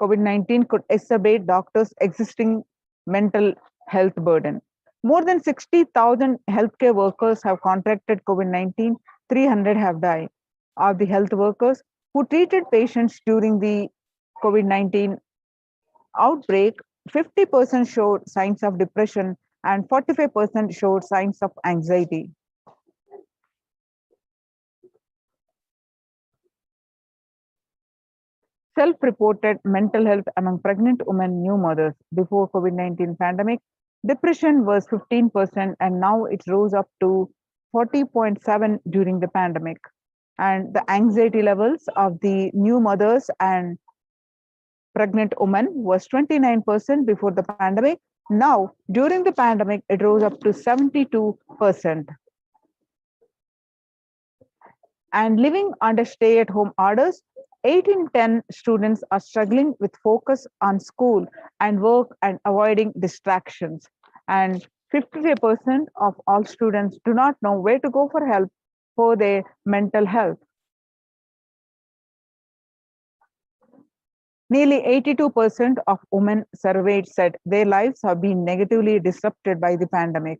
COVID-19 could exacerbate doctors' existing mental health burden. More than 60,000 healthcare workers have contracted COVID-19, 300 have died. Of the health workers who treated patients during the COVID-19 outbreak, 50% showed signs of depression and 45% showed signs of anxiety. Self-reported mental health among pregnant women, new mothers. Before COVID-19 pandemic, depression was 15% and now it rose up to 40.7 during the pandemic. And the anxiety levels of the new mothers and pregnant women was 29% before the pandemic. Now, during the pandemic, it rose up to 72%. And living under stay-at-home orders, 8 in 10 students are struggling with focus on school and work and avoiding distractions. And 55% of all students do not know where to go for help for their mental health. Nearly 82% of women surveyed said their lives have been negatively disrupted by the pandemic.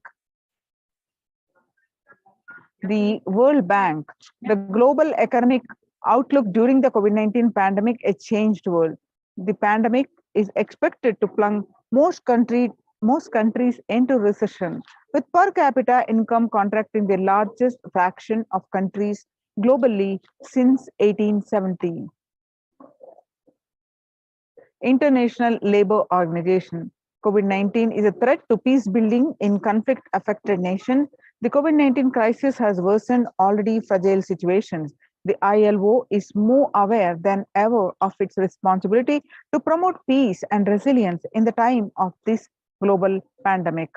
The World Bank, the global economic outlook during the COVID-19 pandemic, a changed world. The pandemic is expected to plunge most countries into recession, with per capita income contracting the largest fraction of countries globally since 1870. International Labour Organization. COVID-19 is a threat to peace building in conflict-affected nations. The COVID-19 crisis has worsened already fragile situations. The ILO is more aware than ever of its responsibility to promote peace and resilience in the time of this global pandemic.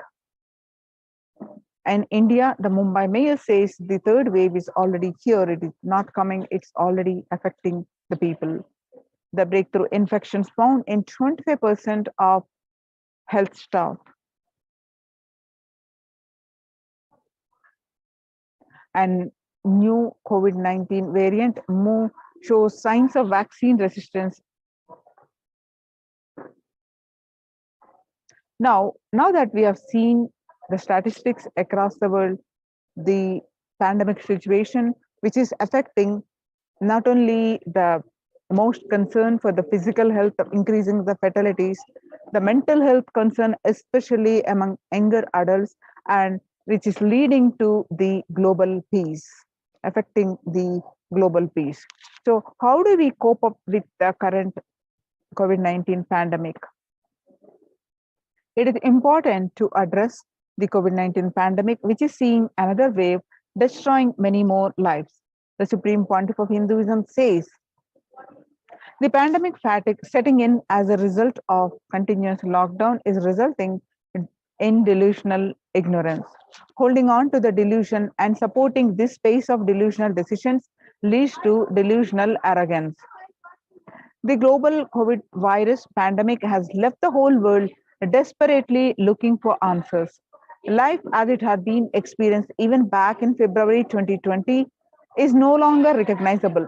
In India, the Mumbai mayor says the third wave is already here. It is not coming, it's already affecting the people. The breakthrough infections found in 25% of health staff. And new COVID-19 variant more shows signs of vaccine resistance. Now that we have seen the statistics across the world, the pandemic situation, which is affecting not only the most concern for the physical health of increasing the fatalities, the mental health concern, especially among younger adults, and which is leading to the global peace, affecting the global peace. So how do we cope up with the current COVID-19 pandemic? It is important to address the COVID-19 pandemic, which is seeing another wave, destroying many more lives. The Supreme Pontiff of Hinduism says, the pandemic fatigue setting in as a result of continuous lockdown is resulting in delusional ignorance. Holding on to the delusion and supporting this space of delusional decisions leads to delusional arrogance. The global COVID virus pandemic has left the whole world desperately looking for answers. Life as it had been experienced even back in February 2020 is no longer recognizable.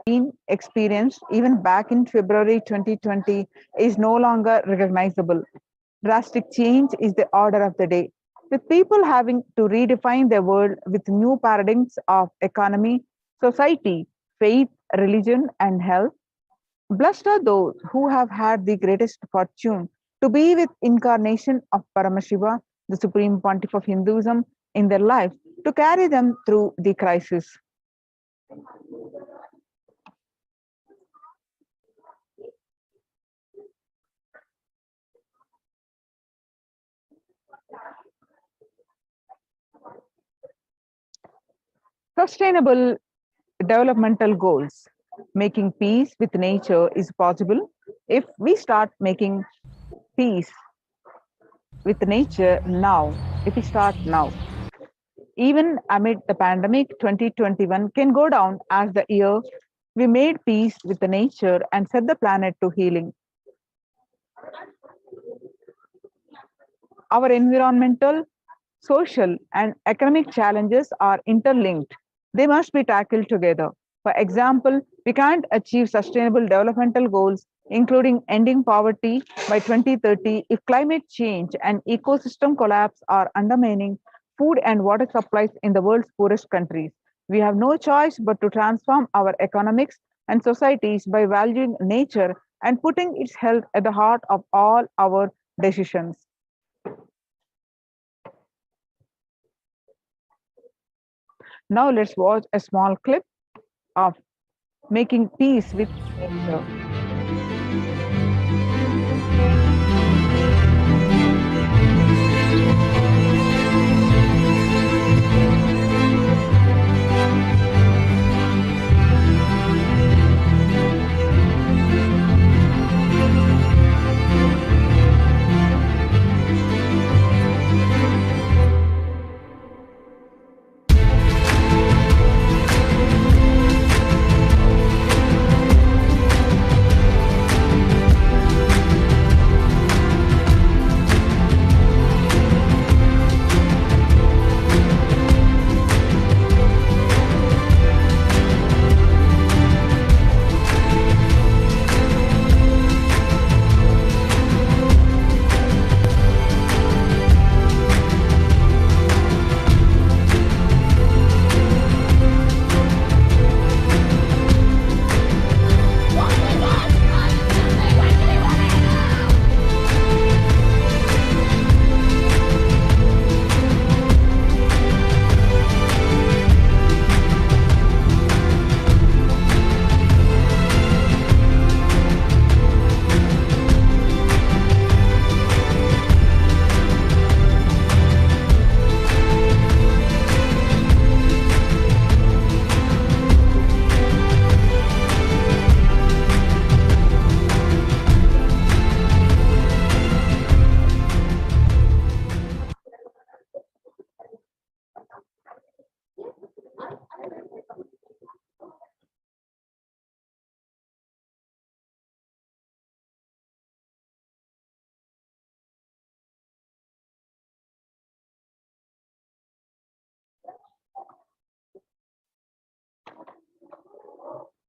Been experienced even back in February 2020 is no longer recognizable. Drastic change is the order of the day, with people having to redefine their world with new paradigms of economy, society, faith, religion, and health. Blessed are those who have had the greatest fortune to be with incarnation of Paramashiva, the Supreme Pontiff of Hinduism, in their life to carry them through the crisis. Sustainable developmental goals. Making peace with nature is possible If we start making peace with nature now, if we start now, even amid the pandemic, 2021 can go down as the year we made peace with the nature and set the planet to healing. Our environmental, social, and economic challenges are interlinked. They must be tackled together. For example, we can't achieve sustainable developmental goals, including ending poverty by 2030, if climate change and ecosystem collapse are undermining food and water supplies in the world's poorest countries. We have no choice but to transform our economics and societies by valuing nature and putting its health at the heart of all our decisions. Now let's watch a small clip of making peace with nature.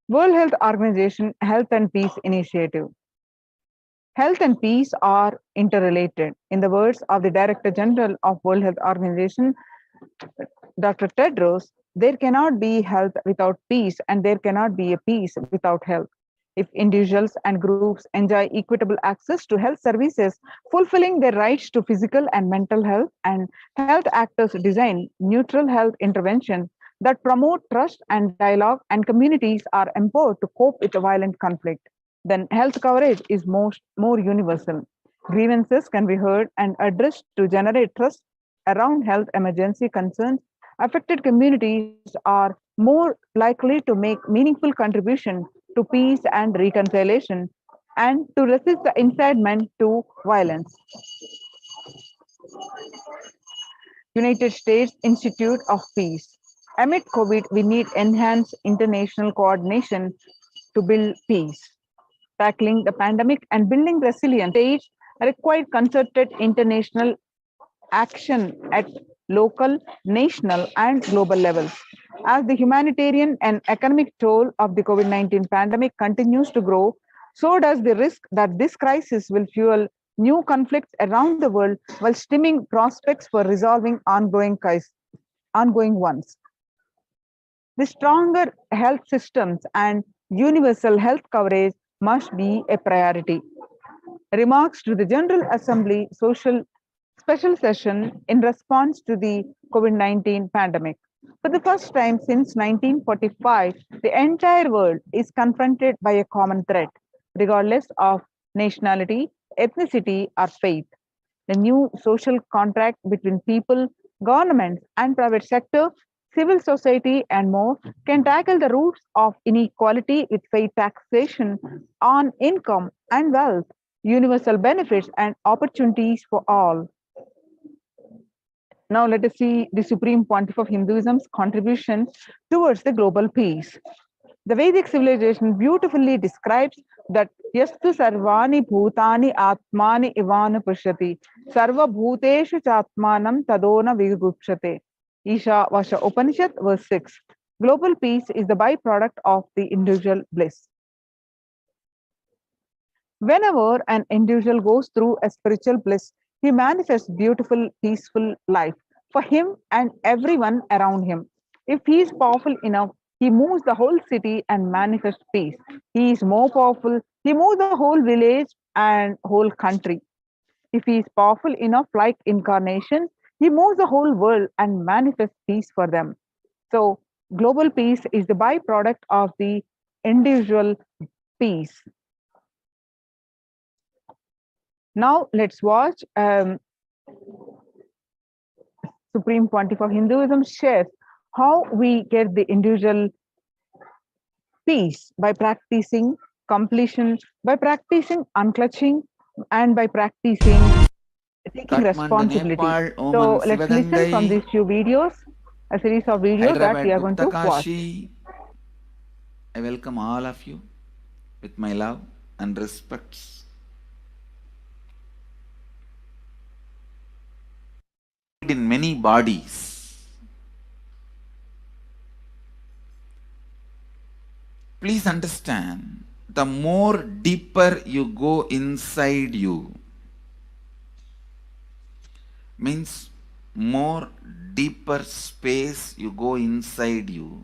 World Health Organization Health and Peace Initiative. Health and peace are interrelated. In the words of the Director General of World Health Organization, Dr. Tedros, there cannot be health without peace, and there cannot be a peace without health. If individuals and groups enjoy equitable access to health services, fulfilling their rights to physical and mental health, and health actors design neutral health interventions that promote trust and dialogue, and communities are empowered to cope with violent conflict, then health coverage is more universal. Grievances can be heard and addressed to generate trust around health emergency concerns. Affected communities are more likely to make meaningful contribution to peace and reconciliation and to resist the incitement to violence. United States Institute of Peace. Amid COVID, we need enhanced international coordination to build peace. Tackling the pandemic and building resilience stage require concerted international action at local, national, and global levels. As the humanitarian and economic toll of the COVID-19 pandemic continues to grow, so does the risk that this crisis will fuel new conflicts around the world while stemming prospects for resolving ongoing ones. The stronger health systems and universal health coverage must be a priority. Remarks to the General Assembly special session in response to the COVID-19 pandemic. For the first time since 1945, the entire world is confronted by a common threat, regardless of nationality, ethnicity, or faith. The new social contract between people, governments, and private sector civil society, and more can tackle the roots of inequality with fair taxation on income and wealth, universal benefits, and opportunities for all. Now, let us see the Supreme Pontiff of Hinduism's contribution towards the global peace. The Vedic civilization beautifully describes that yastu sarvani bhutani atmani ivana pushyati sarva bhuteshu chatmanam tadona vigupshate. Isha Vasha Upanishad, verse 6. Global peace is the byproduct of the individual bliss. Whenever an individual goes through a spiritual bliss, he manifests beautiful, peaceful life for him and everyone around him. If he is powerful enough, he moves the whole city and manifests peace. He is more powerful, he moves the whole village and whole country. If he is powerful enough, like incarnation, he moves the whole world and manifests peace for them. So, global peace is the byproduct of the individual peace. Now, let's watch Supreme Pontiff of Hinduism shares how we get the individual peace by practicing completion, by practicing unclutching, and by practicing taking Kathmandu, responsibility. Nepal, So Oman, let's listen from Sivagangai, these few videos, a series of videos that we Hyderabad, are going to watch. Guptakashi. I welcome all of you with my love and respects. In many bodies. Please understand, the more deeper you go inside you, means more deeper space you go inside you,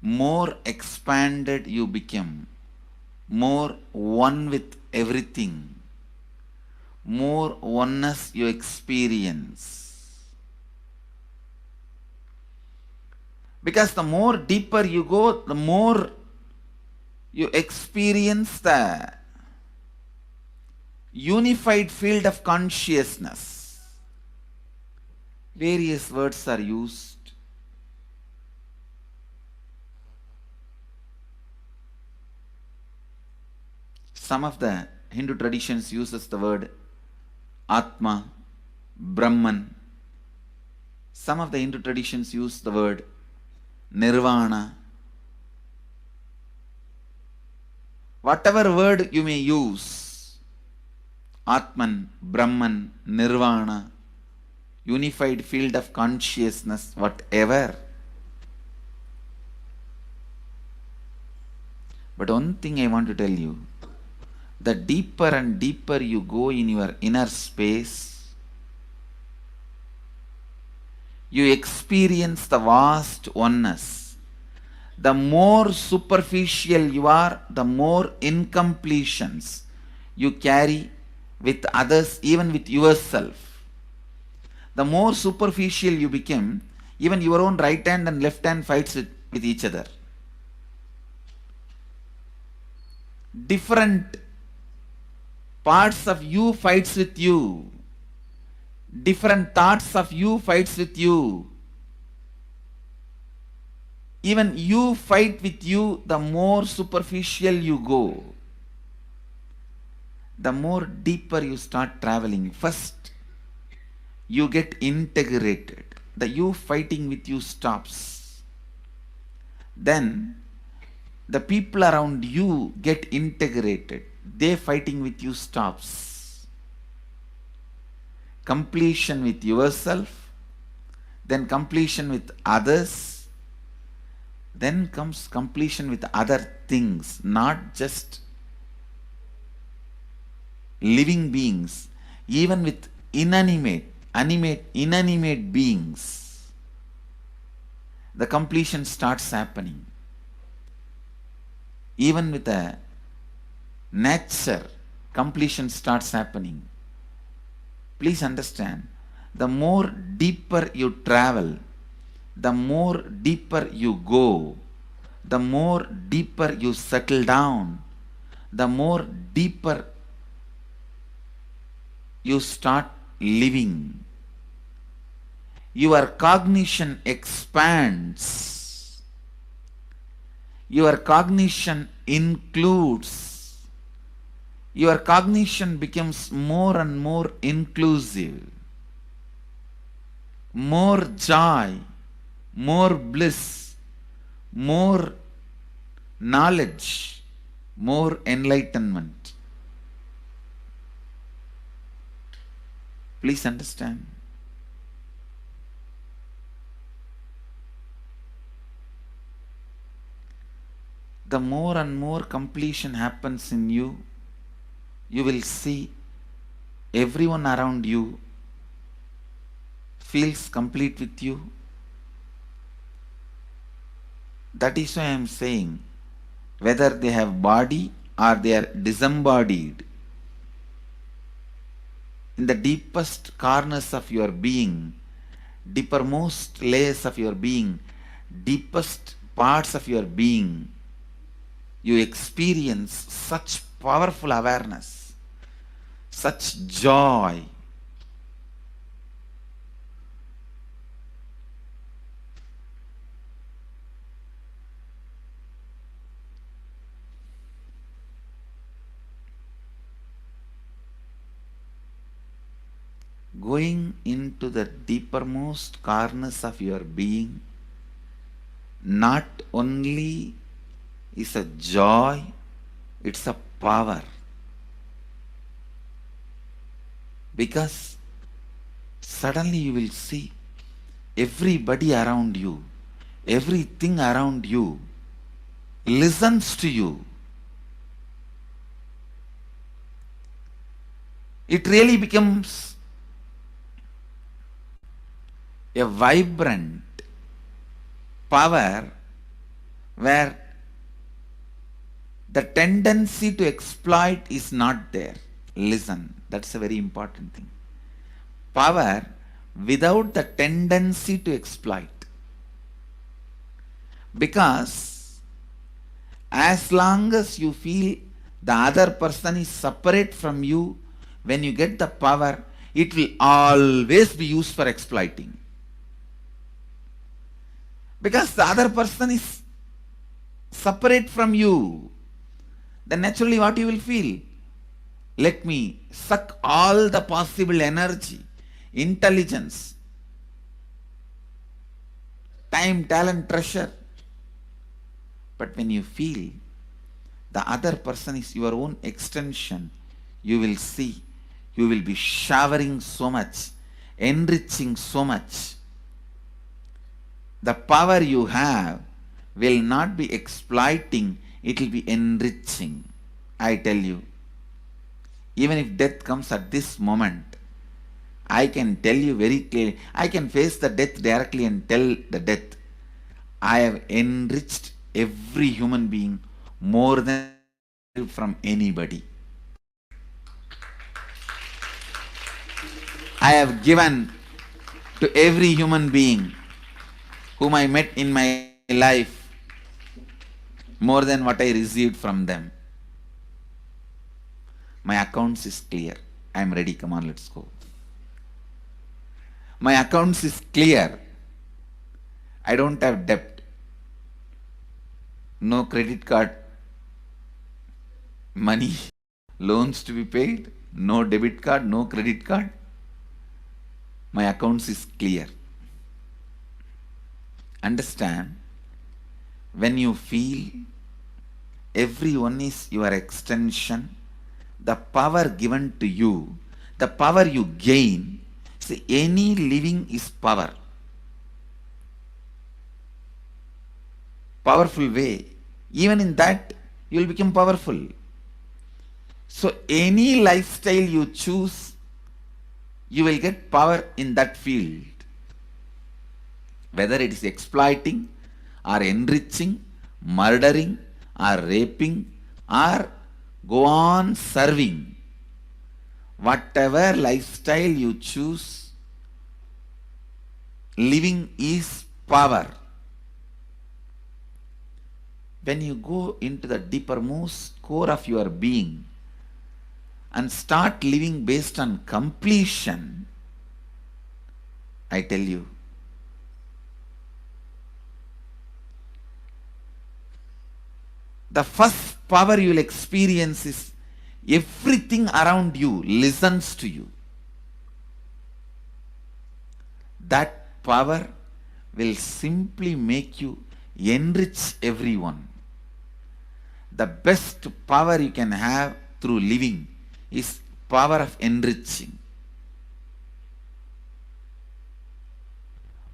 more expanded you become, more one with everything, more oneness you experience. Because the more deeper you go, the more you experience the unified field of consciousness. Various words are used. Some of the Hindu traditions uses the word Atma, Brahman. Some of the Hindu traditions use the word Nirvana. Whatever word you may use, Atman, Brahman, Nirvana, unified field of consciousness, whatever. But one thing I want to tell you, the deeper and deeper you go in your inner space, you experience the vast oneness. The more superficial you are, the more incompletions you carry with others, even with yourself. The more superficial you become, even your own right hand and left hand fights with each other. Different parts of you fights with you. Different thoughts of you fights with you. Even you fight with you, the more superficial you go, the more deeper you start traveling. First, you get integrated. The you fighting with you stops. Then, the people around you get integrated. They fighting with you stops. Completion with yourself, then completion with others, then comes completion with other things, not just living beings, even with inanimate beings. The completion starts happening. Even with the nature, completion starts happening. Please understand, the more deeper you travel, the more deeper you go, the more deeper you settle down, the more deeper you start living. your cognition expands. Your cognition includes. Your cognition becomes more and more inclusive. More joy, more bliss, more knowledge, more enlightenment. Please understand. The more and more completion happens in you, you will see everyone around you feels complete with you. That is why I am saying, whether they have body or they are disembodied, in the deepest corners of your being, deepermost layers of your being, deepest parts of your being, you experience such powerful awareness, such joy. Going into the deepermost corners of your being not only is a joy, it's a power. Because suddenly you will see everybody around you, everything around you listens to you. It really becomes a vibrant power where the tendency to exploit is not there. Listen, that's a very important thing. Power without the tendency to exploit. Because as long as you feel the other person is separate from you, when you get the power, it will always be used for exploiting. Because the other person is separate from you, then naturally what you will feel? Let me suck all the possible energy, intelligence, time, talent, treasure. But when you feel the other person is your own extension, you will see, you will be showering so much, enriching so much. The power you have will not be exploiting, it will be enriching. I tell you, even if death comes at this moment, I can tell you very clearly, I can face the death directly and tell the death, I have enriched every human being more than from anybody. I have given to every human being whom I met in my life more than what I received from them. My accounts is clear. I am ready. Come on, let's go. My accounts is clear. I don't have debt. No credit card money, loans to be paid, no debit card, no credit card. My accounts is clear. Understand, when you feel everyone is your extension, the power given to you, the power you gain, see, any living is power. Powerful way. Even in that, you will become powerful. So any lifestyle you choose, you will get power in that field. Whether it is exploiting or enriching, murdering or raping or go on serving. Whatever lifestyle you choose, living is power. When you go into the deepermost core of your being and start living based on completion, I tell you, the first power you will experience is everything around you listens to you. That power will simply make you enrich everyone. The best power you can have through living is power of enriching.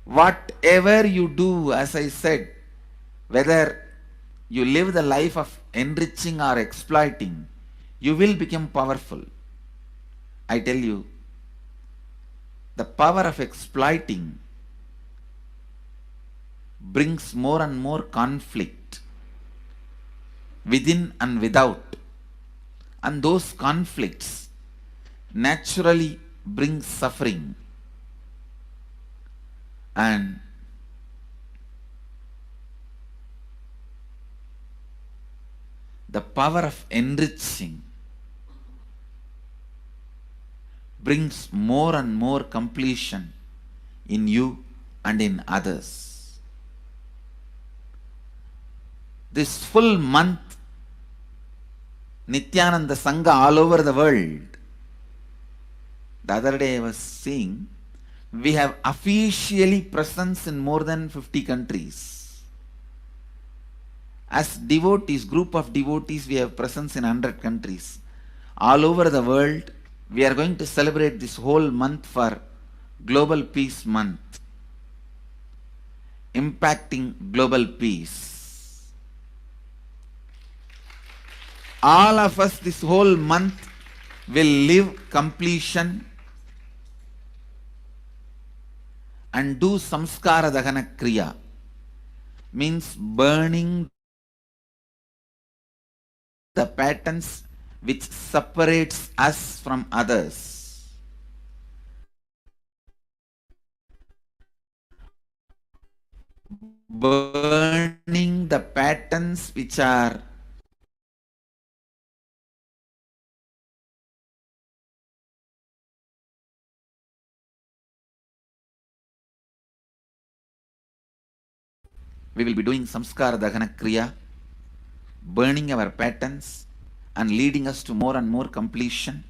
Whatever you do, as I said, whether you live the life of enriching or exploiting, you will become powerful. I tell you, the power of exploiting brings more and more conflict within and without. And those conflicts naturally bring suffering. And the power of enriching brings more and more completion in you and in others. This full month, Nithyananda Sangha all over the world. The other day I was seeing, we have officially presence in more than 50 countries. As devotees, group of devotees, we have presence in 100 countries. All over the world, we are going to celebrate this whole month for Global Peace Month, impacting global peace. All of us this whole month will live completion and do samskara dahana kriya, means burning the patterns which separates us from others. Burning the patterns which are we will be doing samskara dahana kriya, burning our patterns and leading us to more and more completion.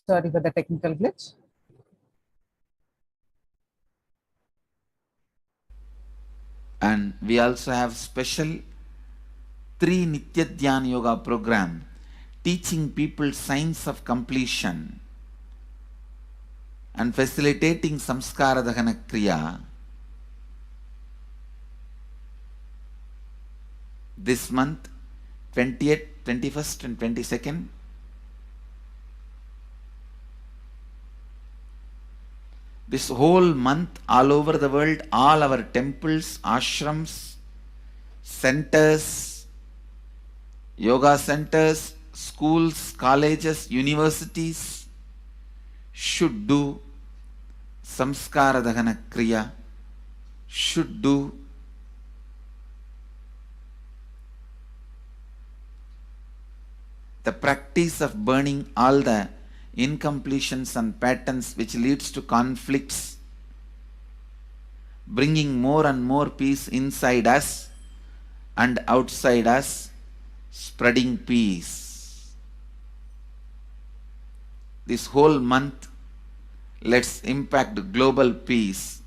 Sorry for the technical glitch. And we also have special 3 Nitya Dhyana Yoga program teaching people science of completion and facilitating samskara dahana kriya. This month, 20th, 21st and 22nd, this whole month, all over the world, all our temples, ashrams, centers, yoga centers, schools, colleges, universities should do samskara dahana kriya, should do the practice of burning all the incompletions and patterns which leads to conflicts, bringing more and more peace inside us and outside us, spreading peace. This whole month, let's impact global peace.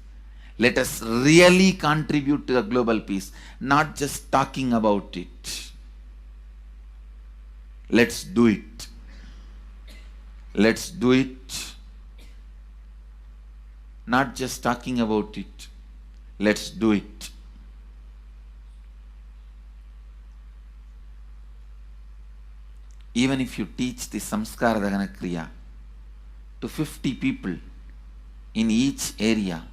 Let us really contribute to the global peace, not just talking about it. Let's do it. Let's do it. Not just talking about it. Let's do it. Even if you teach the Samskara Dahana Kriya to 50 people in each area,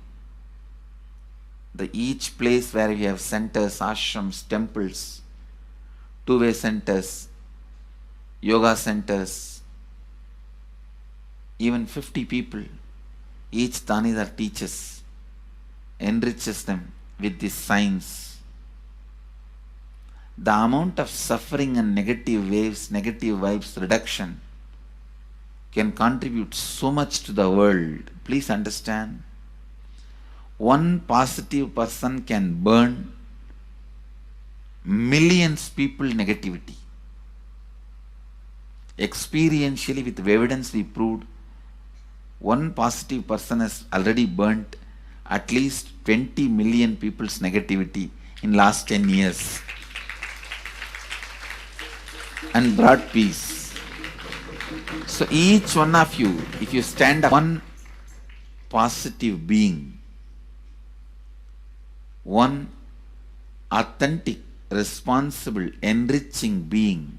each place where we have centers, ashrams, temples, two-way centers, yoga centers, even 50 people, each Tanidar teaches, enriches them with this science. The amount of suffering and negative waves, negative vibes reduction can contribute so much to the world. Please understand. One positive person can burn millions people negativity. Experientially, with evidence we proved, one positive person has already burnt at least 20 million people's negativity in last 10 years and brought peace. So each one of you, if you stand up one positive being, one authentic, responsible, enriching being,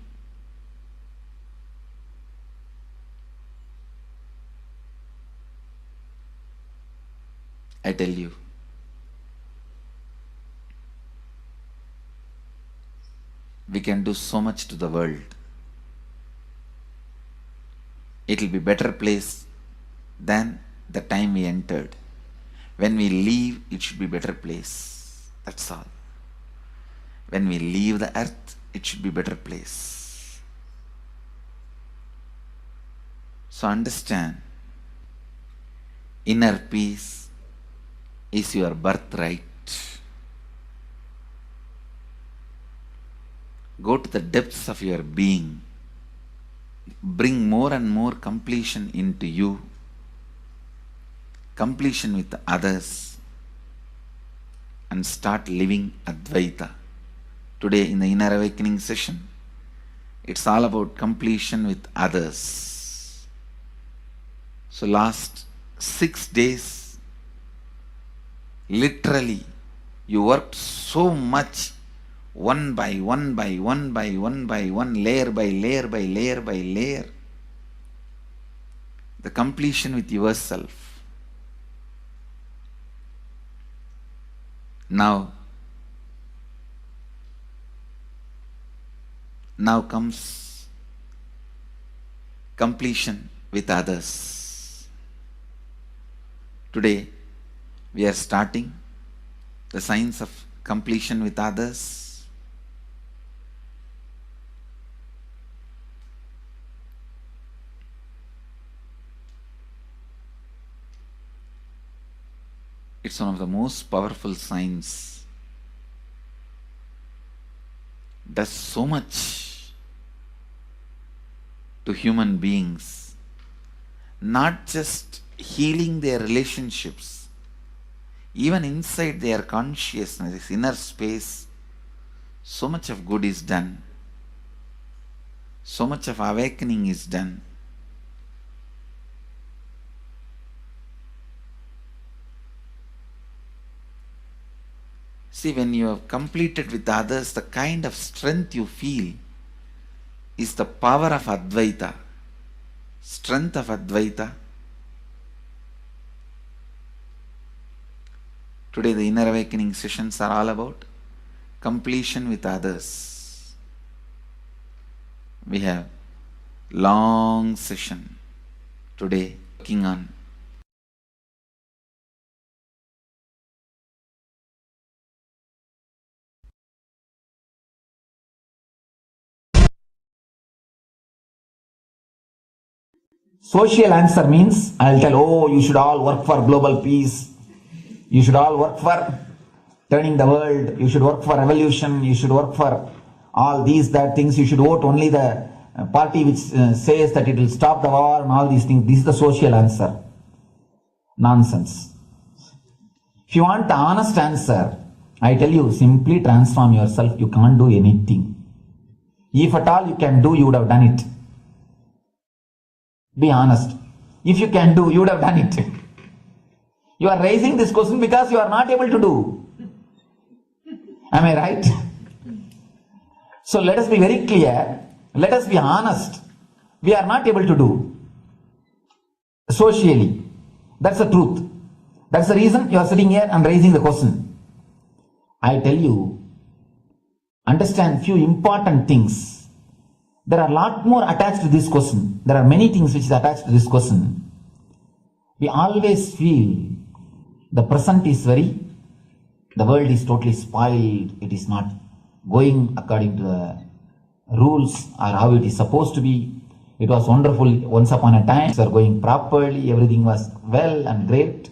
I tell you, we can do so much to the world. It will be a better place than the time we entered. When we leave, it should be a better place. That's all. When we leave the earth, it should be a better place. So understand, inner peace is your birthright. Go to the depths of your being. Bring more and more completion into you. Completion with others. And start living Advaita. Today in the Inner Awakening session, it's all about completion with others. So last 6 days, literally, you worked so much, one by one by one by one by one, layer by layer by layer by layer. The completion with yourself. Now comes completion with others. Today, we are starting the science of completion with others. It's one of the most powerful science. Does so much to human beings, not just healing their relationships, even inside their consciousness, this inner space, so much of good is done. So much of awakening is done. See, when you have completed with others, the kind of strength you feel is the power of Advaita. Strength of Advaita. Today the Inner Awakening sessions are all about completion with others. We have long session today working on social answer means I'll tell, oh, you should all work for global peace. You should all work for turning the world. You should work for revolution. You should work for all these, that things, you should vote only the party which says that it will stop the war and all these things. This is the social answer. Nonsense. If you want the honest answer, I tell you, simply transform yourself. You can't do anything. If at all you can do, you would have done it. Be honest. If you can do, you would have done it. You are raising this question because you are not able to do. Am I right? So let us be very clear. Let us be honest. We are not able to do. Socially. That's the truth. That's the reason you are sitting here and raising the question. I tell you, understand few important things. There are a lot more attached to this question. There are many things which is attached to this question. We always feel the present is the world is totally spoiled. It is not going according to the rules or how it is supposed to be. It was wonderful once upon a time. Things were going properly. Everything was well and great.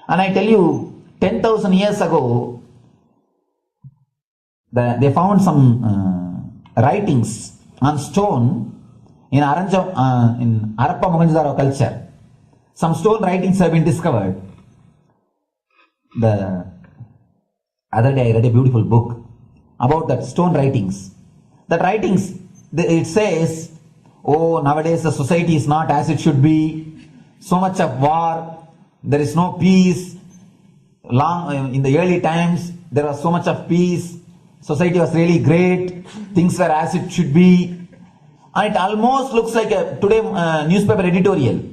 And I tell you, 10,000 years ago, they found some writings on stone in Harappa Mohenjo-daro culture. Some stone writings have been discovered. The other day I read a beautiful book about that stone writings. That writings, it says, oh, nowadays the society is not as it should be. So much of war, there is no peace. In the early times, there was so much of peace. Society was really great. Things were as it should be. And it almost looks like a today newspaper editorial.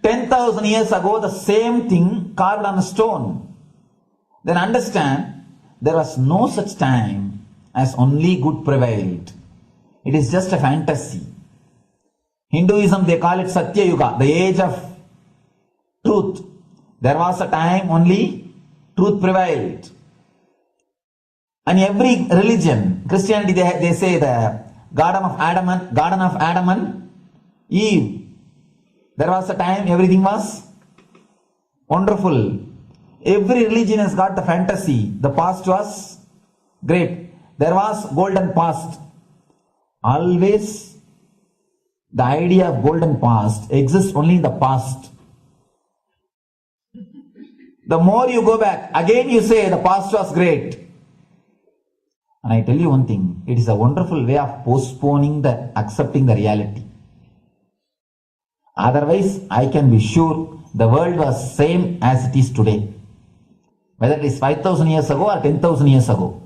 10,000 years ago, the same thing carved on a stone. Then understand, there was no such time as only good prevailed. It is just a fantasy. Hinduism, they call it Satya Yuga, the age of truth. There was a time only truth prevailed. And every religion, Christianity, they say the Garden of Adam and Eve. There was a time everything was wonderful. Every religion has got the fantasy. The past was great. There was golden past. Always the idea of golden past exists only in the past. The more you go back, again you say the past was great. And I tell you one thing, it is a wonderful way of postponing accepting the reality. Otherwise, I can be sure the world was same as it is today. Whether it is 5,000 years ago or 10,000 years ago.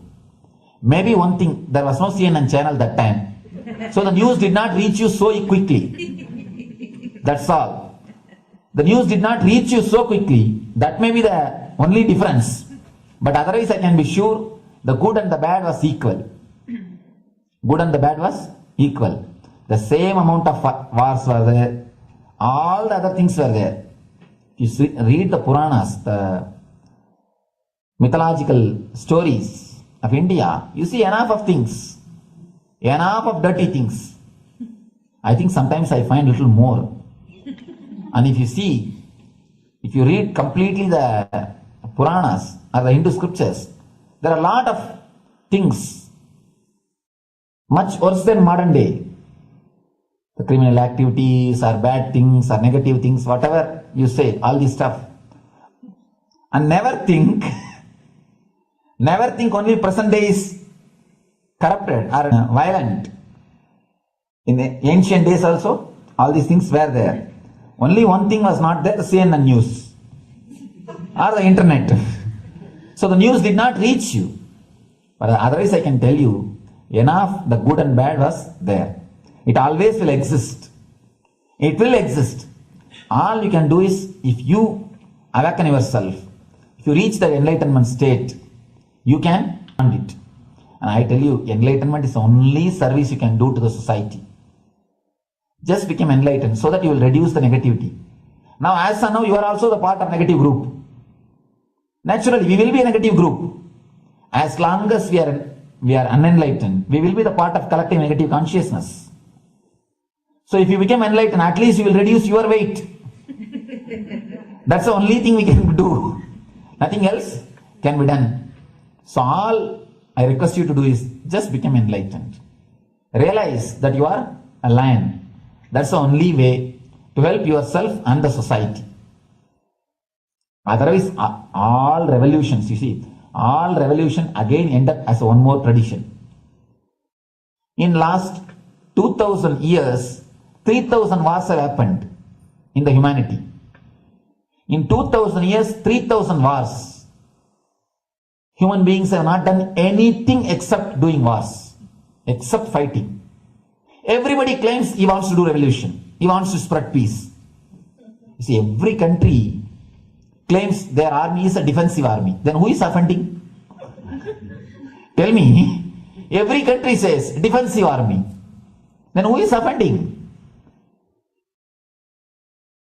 Maybe one thing, there was no CNN channel that time. So the news did not reach you so quickly. That's all. The news did not reach you so quickly. That may be the only difference. But otherwise, I can be sure the good and the bad was equal. Good and the bad was equal. The same amount of wars were there. All the other things were there. You read the Puranas, the mythological stories of India, you see enough of things. Enough of dirty things. I think sometimes I find a little more. And if you read completely the Puranas or the Hindu scriptures, there are a lot of things much worse than modern day. The criminal activities or bad things or negative things, whatever you say, all this stuff. And never think only present day is corrupted or violent. In the ancient days also, all these things were there. Only one thing was not there, the CNN news or the internet. So the news did not reach you. But otherwise I can tell you, enough the good and bad was there. It always will exist. It will exist. All you can do is, if you awaken yourself, if you reach the enlightenment state, you can fund it. And I tell you, enlightenment is the only service you can do to the society. Just become enlightened so that you will reduce the negativity. Now, as of now, you are also the part of negative group. Naturally, we will be a negative group. As long as we are unenlightened, we will be the part of collective negative consciousness. So if you become enlightened, at least you will reduce your weight. That's the only thing we can do. Nothing else can be done. So all I request you to do is just become enlightened. Realize that you are a lion. That's the only way to help yourself and the society. Otherwise, all revolutions, you see, all revolution again end up as one more tradition. In last 2000 years, 3000 wars have happened in the humanity. In 2000 years, 3000 wars. Human beings have not done anything except doing wars, except fighting. Everybody claims he wants to do revolution. He wants to spread peace. You see, every country claims their army is a defensive army. Then who is offending? Tell me. Every country says defensive army. Then who is offending?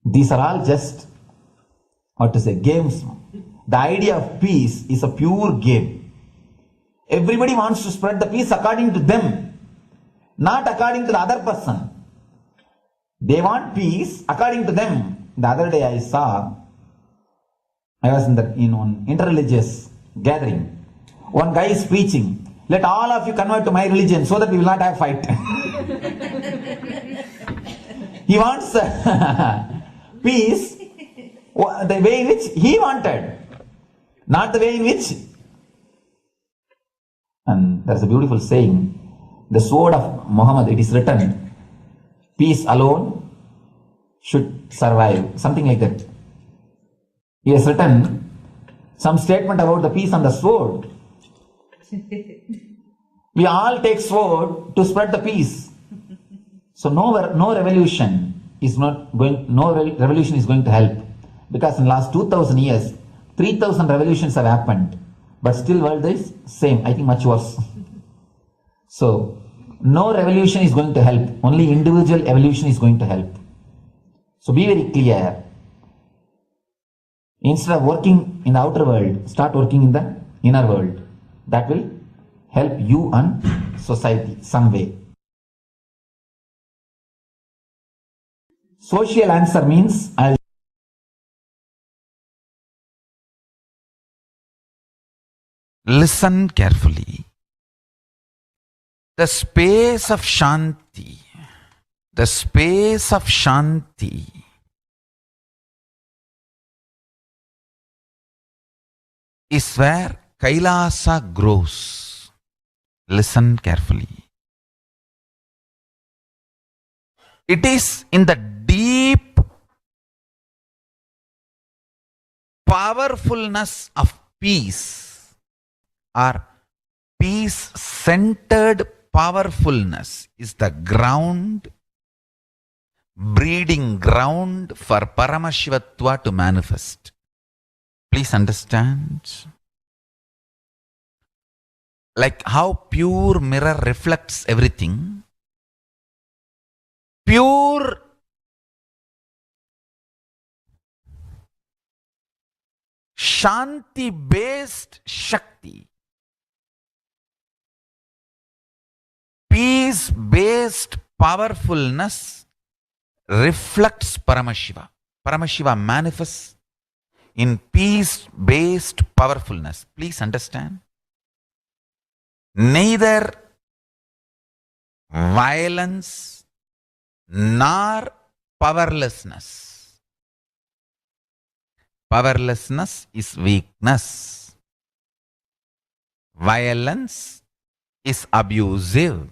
These are all just, games. The idea of peace is a pure game. Everybody wants to spread the peace according to them, not according to the other person. They want peace according to them. The other day I was in one interreligious gathering. One guy is preaching, let all of you convert to my religion so that we will not have fight. He wants peace the way in which he wanted, not the way in which. And there's a beautiful saying, the sword of Muhammad, it is written, peace alone should survive, something like that. He has written some statement about the peace on the sword. We all take sword to spread the peace. So no revolution is going to help, because in the last 2000 years 3000 revolutions have happened, but still world is same, I think much worse. So no revolution is going to help, only individual evolution is going to help. So be very clear. Instead of working in the outer world, start working in the inner world. That will help you and society some way. Social answer means listen carefully. The space of Shanti is where Kailasa grows. Listen carefully. It is in the deep powerfulness of peace, or peace-centered powerfulness is the ground, breeding ground for Paramashivatva to manifest. Please understand. Like how pure mirror reflects everything, pure Shanti-based Shakti, peace-based powerfulness reflects Paramashiva. Paramashiva manifests in peace-based powerfulness. Please understand. Neither violence nor powerlessness. Powerlessness is weakness. Violence is abusive.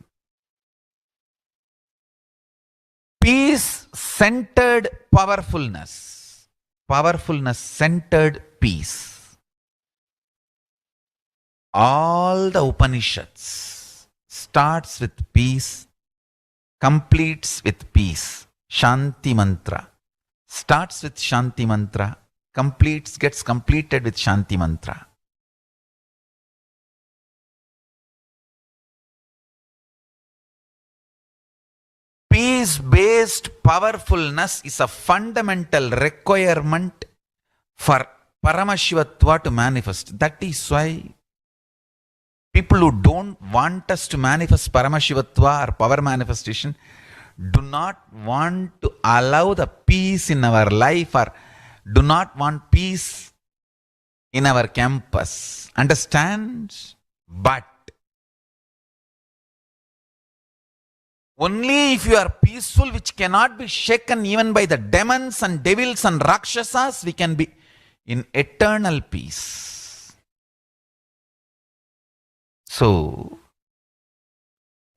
Peace-centered powerfulness. Powerfulness-centered peace. All the Upanishads starts with peace, completes with peace. Shanti mantra starts with Shanti mantra, gets completed with Shanti mantra. Peace-based powerfulness is a fundamental requirement for Paramashivatva to manifest. That is why people who don't want us to manifest Paramashivatva or power manifestation do not want to allow the peace in our life, or do not want peace in our campus. Understand? But Only if you are peaceful, which cannot be shaken even by the demons and devils and rakshasas, we can be in eternal peace. So,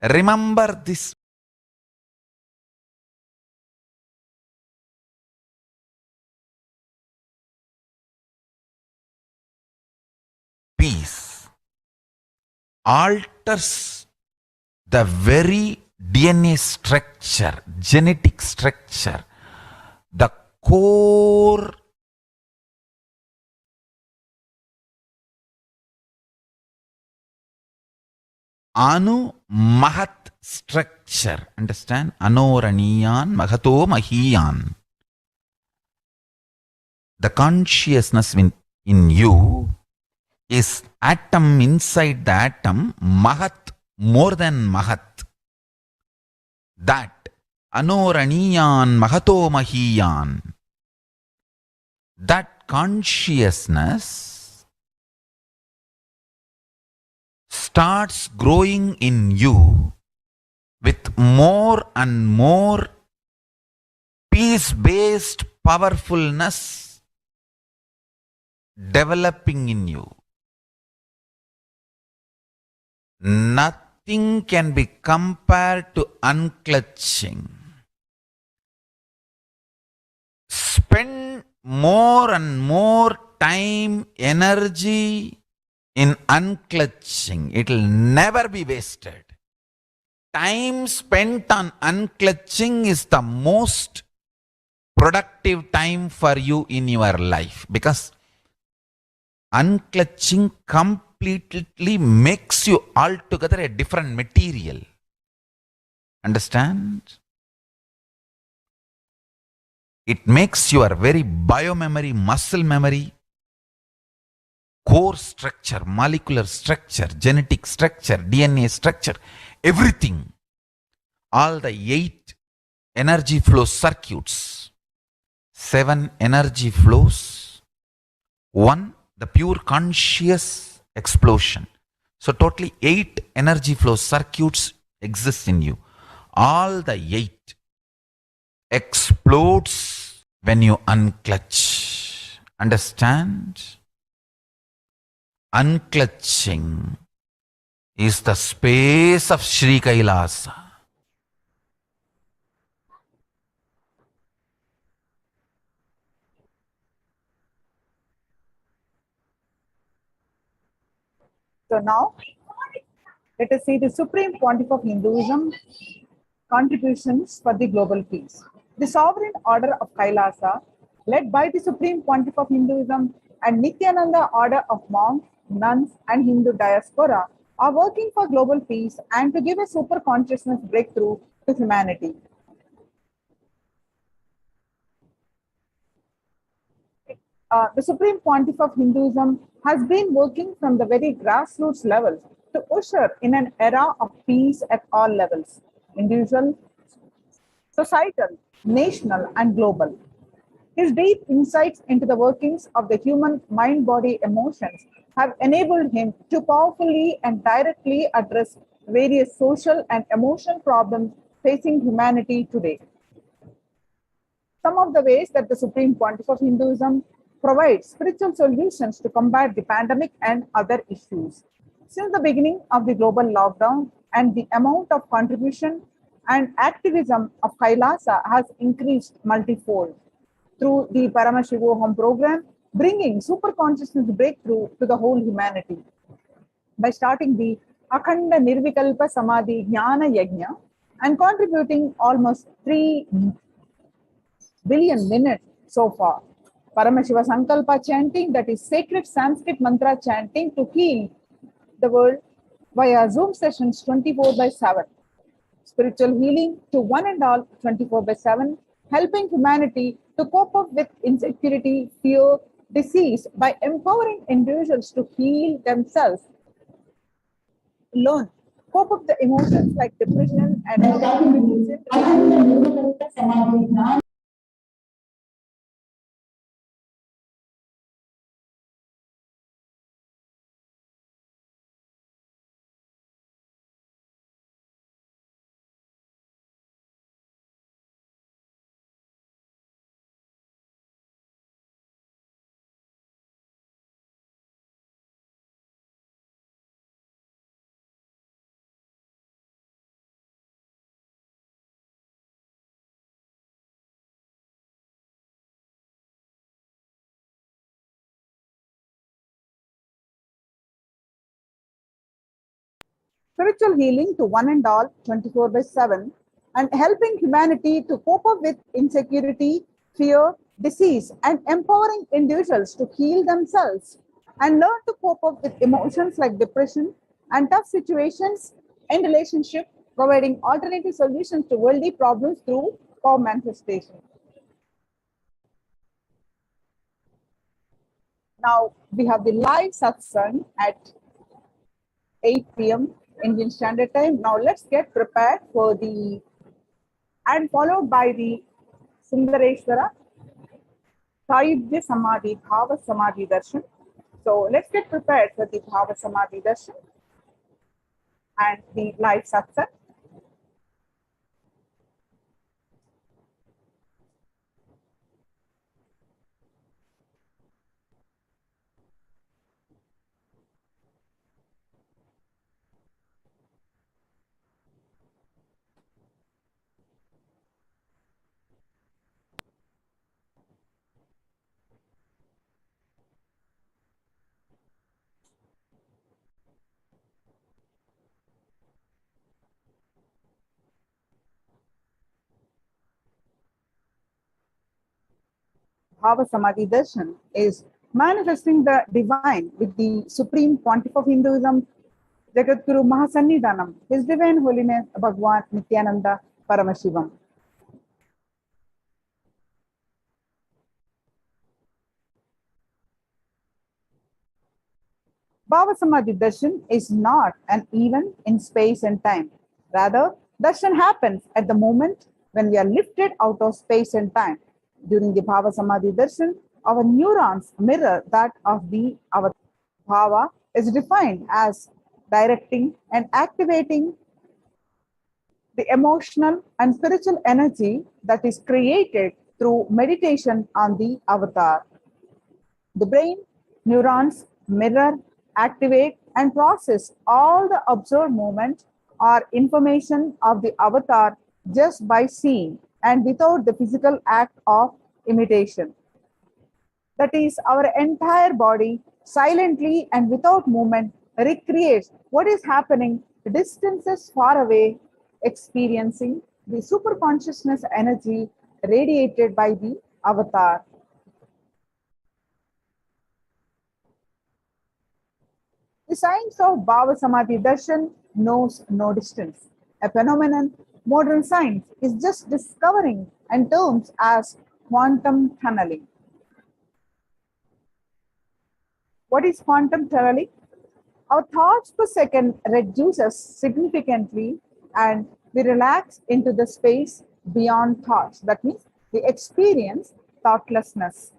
remember this. Peace alters the very DNA structure, genetic structure, the core Anu Mahat structure. Understand? Anoraniyan Mahato Mahiyan. The consciousness in you is atom inside the atom, Mahat, more than Mahat. That Anoraniyan Mahato Mahiyan. That consciousness starts growing in you with more and more peace-based powerfulness developing in you. Nothing can be compared to unclutching. Spend more and more time, energy in unclutching. It will never be wasted. Time spent on unclutching is the most productive time for you in your life, because unclutching completely makes you altogether a different material. Understand? It makes your very biomemory, muscle memory, core structure, molecular structure, genetic structure, DNA structure, everything, all the 8 energy flow circuits, 7 energy flows, 1 the pure conscious explosion. So totally 8 energy flow circuits exist in you. All the 8 explodes when you unclutch. Understand? Unclutching is the space of Sri Kailasa. So now, let us see the Supreme Pontiff of Hinduism contributions for the global peace. The sovereign order of Kailasa, led by the Supreme Pontiff of Hinduism and Nithyananda order of monks, nuns, and Hindu diaspora, are working for global peace and to give a super consciousness breakthrough to humanity. The Supreme Pontiff of Hinduism has been working from the very grassroots level to usher in an era of peace at all levels, individual, societal, national, and global. His deep insights into the workings of the human mind, body, emotions have enabled him to powerfully and directly address various social and emotional problems facing humanity today. Some of the ways that the Supreme Pontiff of Hinduism provides spiritual solutions to combat the pandemic and other issues. Since the beginning of the global lockdown, and the amount of contribution and activism of Kailasa has increased multifold through the Paramashivoham program, bringing super consciousness breakthrough to the whole humanity. By starting the Akhanda Nirvikalpa Samadhi Jnana Yajna and contributing almost 3 billion minutes so far. Paramashiva Sankalpa chanting, that is sacred Sanskrit mantra chanting to heal the world via Zoom sessions 24/7. Spiritual healing to one and all 24/7, helping humanity to cope up with insecurity, fear, disease by empowering individuals to heal themselves, learn, cope up the emotions like depression and spiritual healing to one and all 24/7, and helping humanity to cope up with insecurity, fear, disease, and empowering individuals to heal themselves and learn to cope up with emotions like depression and tough situations in relationship, providing alternative solutions to worldly problems through power manifestation. Now we have the live satsang at 8 p.m. Indian Standard Time. Now let's get prepared for the, and followed by the Sundareshwara Sayudhya Samadhi Bhava Samadhi Darshan. So let's get prepared for the Bhava Samadhi Darshan and the live satsang. Bhava Samadhi Darshan is manifesting the divine with the supreme pontiff of Hinduism, Jagadguru Mahasannidhanam, His Divine Holiness Bhagwan Nithyananda Paramashivam. Bhava Samadhi Darshan is not an event in space and time. Rather, darshan happens at the moment when we are lifted out of space and time. During the Bhava Samadhi Darshan, our neurons mirror that of the avatar. Bhava is defined as directing and activating the emotional and spiritual energy that is created through meditation on the avatar. The brain neurons mirror, activate, and process all the observed movement or information of the avatar just by seeing and without the physical act of imitation. That is, our entire body silently and without movement recreates what is happening distances far away, experiencing the superconsciousness energy radiated by the avatar. The science of Bhava Samadhi Darshan knows no distance, a phenomenon modern science is just discovering and terms as quantum tunneling. What is quantum tunneling? Our thoughts per second reduces significantly and we relax into the space beyond thoughts. That means we experience thoughtlessness,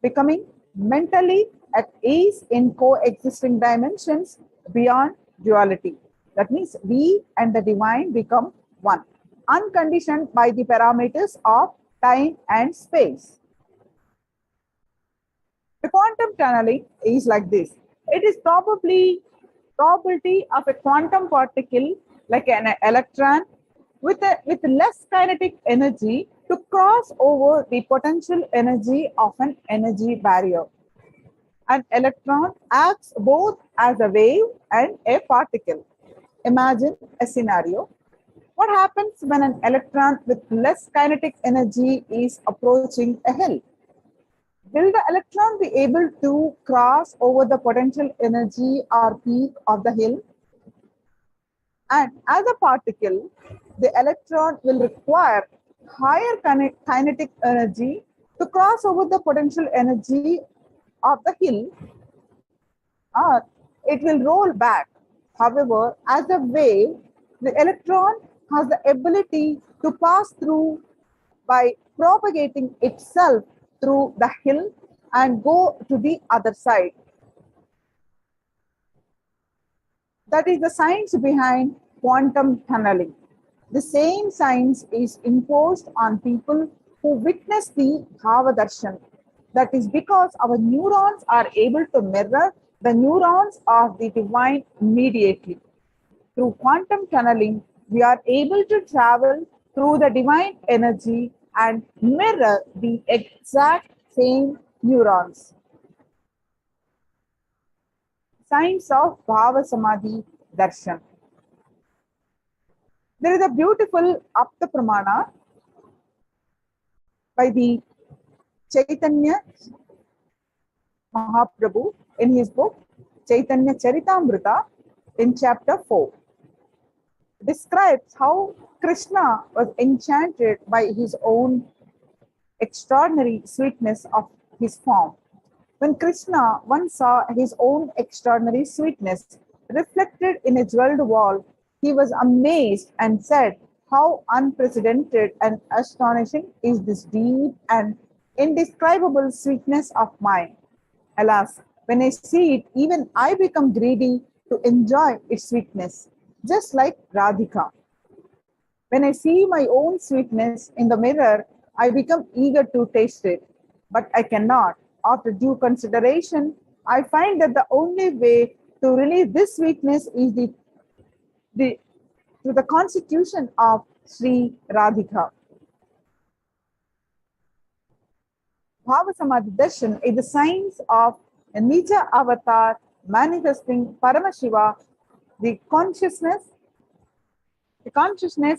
becoming mentally at ease in coexisting dimensions beyond duality. That means we and the divine become one, unconditioned by the parameters of time and space. The quantum tunneling is like this. It is probability of a quantum particle like an electron with less kinetic energy to cross over the potential energy of an energy barrier. An electron acts both as a wave and a particle. Imagine a scenario. What happens when an electron with less kinetic energy is approaching a hill? Will the electron be able to cross over the potential energy or peak of the hill? And as a particle, the electron will require higher kinetic energy to cross over the potential energy of the hill, or it will roll back. However, as a wave, the electron has the ability to pass through by propagating itself through the hill and go to the other side. That is the science behind quantum tunneling. The same science is imposed on people who witness the Bhava Darshan. That is because our neurons are able to mirror the neurons of the divine immediately. Through quantum tunneling, we are able to travel through the divine energy and mirror the exact same neurons. Science of Bhava Samadhi Darshan. There is a beautiful Apta Pramana by the Chaitanya Mahaprabhu in his book Chaitanya Charitamrita in chapter 4. Describes how Krishna was enchanted by his own extraordinary sweetness of his form. When Krishna once saw his own extraordinary sweetness reflected in a jeweled wall, he was amazed and said, "How unprecedented and astonishing is this deep and indescribable sweetness of mine! Alas, when I see it, even I become greedy to enjoy its sweetness, just like Radhika. When I see my own sweetness in the mirror, I become eager to taste it, but I cannot. After due consideration, I find that the only way to release this sweetness is through the constitution of Sri Radhika." Bhava Samadhi Darshan is the science of a Nija avatar manifesting Paramashiva, the consciousness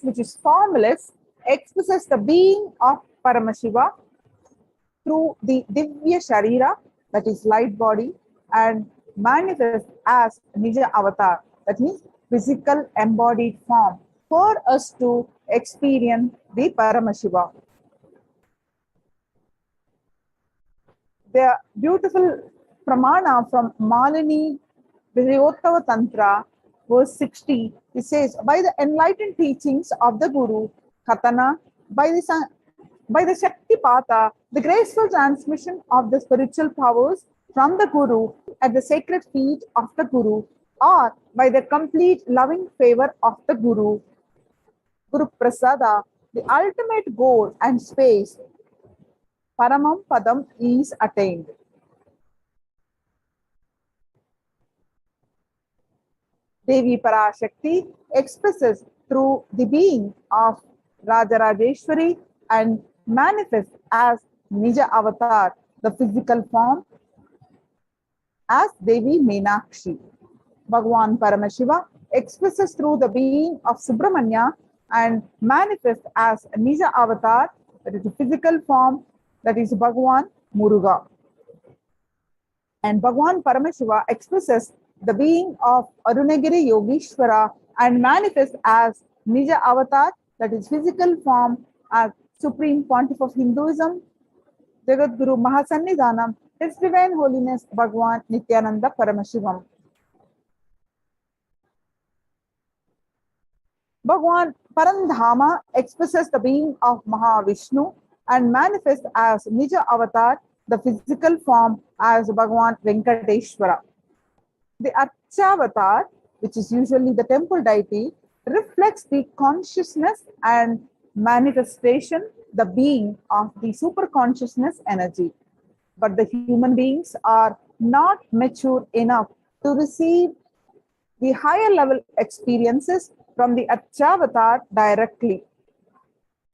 which is formless expresses the being of Paramashiva through the Divya Sharira, that is light body, and manifests as Nija avatar, that means physical embodied form, for us to experience the Paramashiva. The beautiful pramana from Malini Vijayottava Tantra, verse 60, it says, "By the enlightened teachings of the Guru, Katana, by the Shakti Pata, the graceful transmission of the spiritual powers from the Guru at the sacred feet of the Guru, or by the complete loving favor of the Guru, Guru Prasada, the ultimate goal and space, Paramam Padam, is attained." Devi Parashakti expresses through the being of Rajarajeshwari and manifests as Nija avatar, the physical form, as Devi Meenakshi. Bhagwan Paramashiva expresses through the being of Subramanya and manifests as Nija avatar, that is the physical form, that is Bhagwan Muruga. And Bhagwan Paramashiva expresses the being of Arunagiri Yogeshwara and manifests as Nija avatar, that is physical form, as Supreme Pontiff of Hinduism, Jagat Guru Mahasannidhanam, His Divine Holiness Bhagwan Nithyananda Paramashivam. Bhagwan Parandhama expresses the being of Mahavishnu and manifests as Nija avatar, the physical form, as Bhagwan Venkateshwara. The Archavatar, which is usually the temple deity, reflects the consciousness and manifestation, the being of the superconsciousness energy. But the human beings are not mature enough to receive the higher level experiences from the Archavatar directly.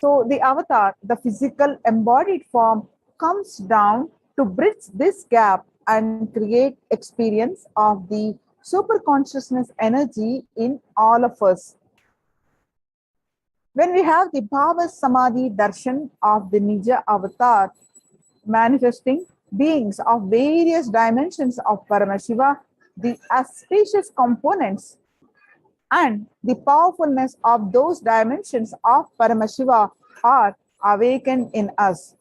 So the avatar, the physical embodied form, comes down to bridge this gap and create experience of the super consciousness energy in all of us. When we have the Bhava Samadhi Darshan of the Nija avatar manifesting beings of various dimensions of Paramashiva, the auspicious components and the powerfulness of those dimensions of Paramashiva are awakened in us.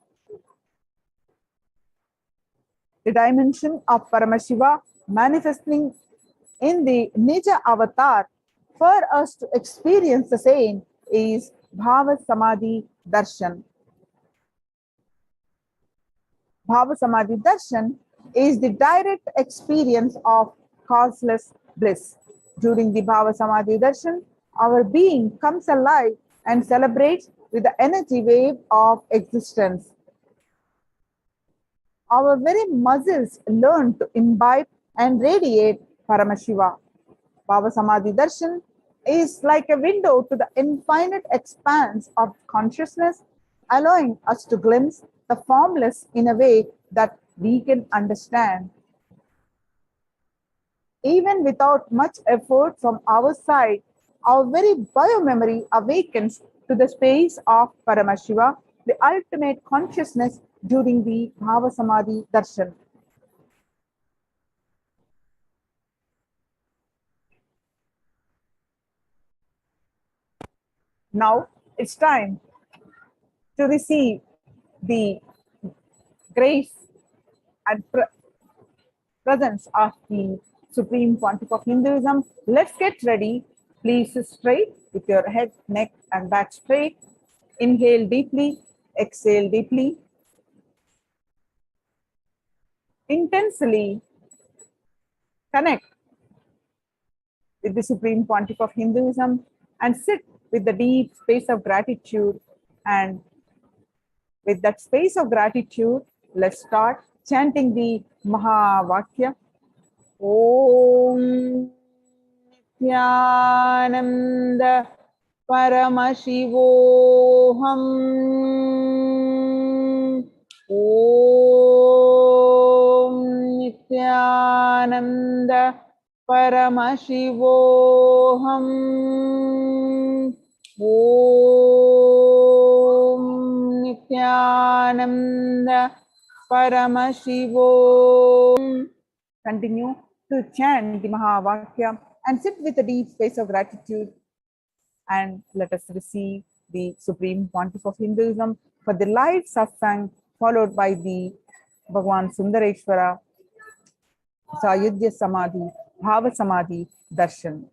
The dimension of Paramashiva manifesting in the Nija avatar for us to experience the same is Bhava Samadhi Darshan. Bhava Samadhi Darshan is the direct experience of causeless bliss. During the Bhava Samadhi Darshan, our being comes alive and celebrates with the energy wave of existence. Our very muscles learn to imbibe and radiate Paramashiva. Bhava Samadhi Darshan is like a window to the infinite expanse of consciousness, allowing us to glimpse the formless in a way that we can understand. Even without much effort from our side, our very biomemory awakens to the space of Paramashiva, the ultimate consciousness during the Bhava Samadhi Darshan. Now it's time to receive the grace and presence of the Supreme Pontiff of Hinduism. Let's get ready. Please sit straight with your head, neck, and back straight. Inhale deeply, exhale deeply. Intensely connect with the Supreme Pontiff of Hinduism and sit with the deep space of gratitude. And with that space of gratitude, let's start chanting the Mahavakya. Om Nithyananda Paramashivoham. Om Nithyananda Paramashivoham. Om Nithyananda Paramashivoham. Continue to chant the Mahavakya and sit with a deep space of gratitude, and let us receive the Supreme Pontiff of Hinduism for the live satsang, followed by the Bhagwan Sundareshwara Sayudhya Samadhi, Bhava Samadhi Darshan.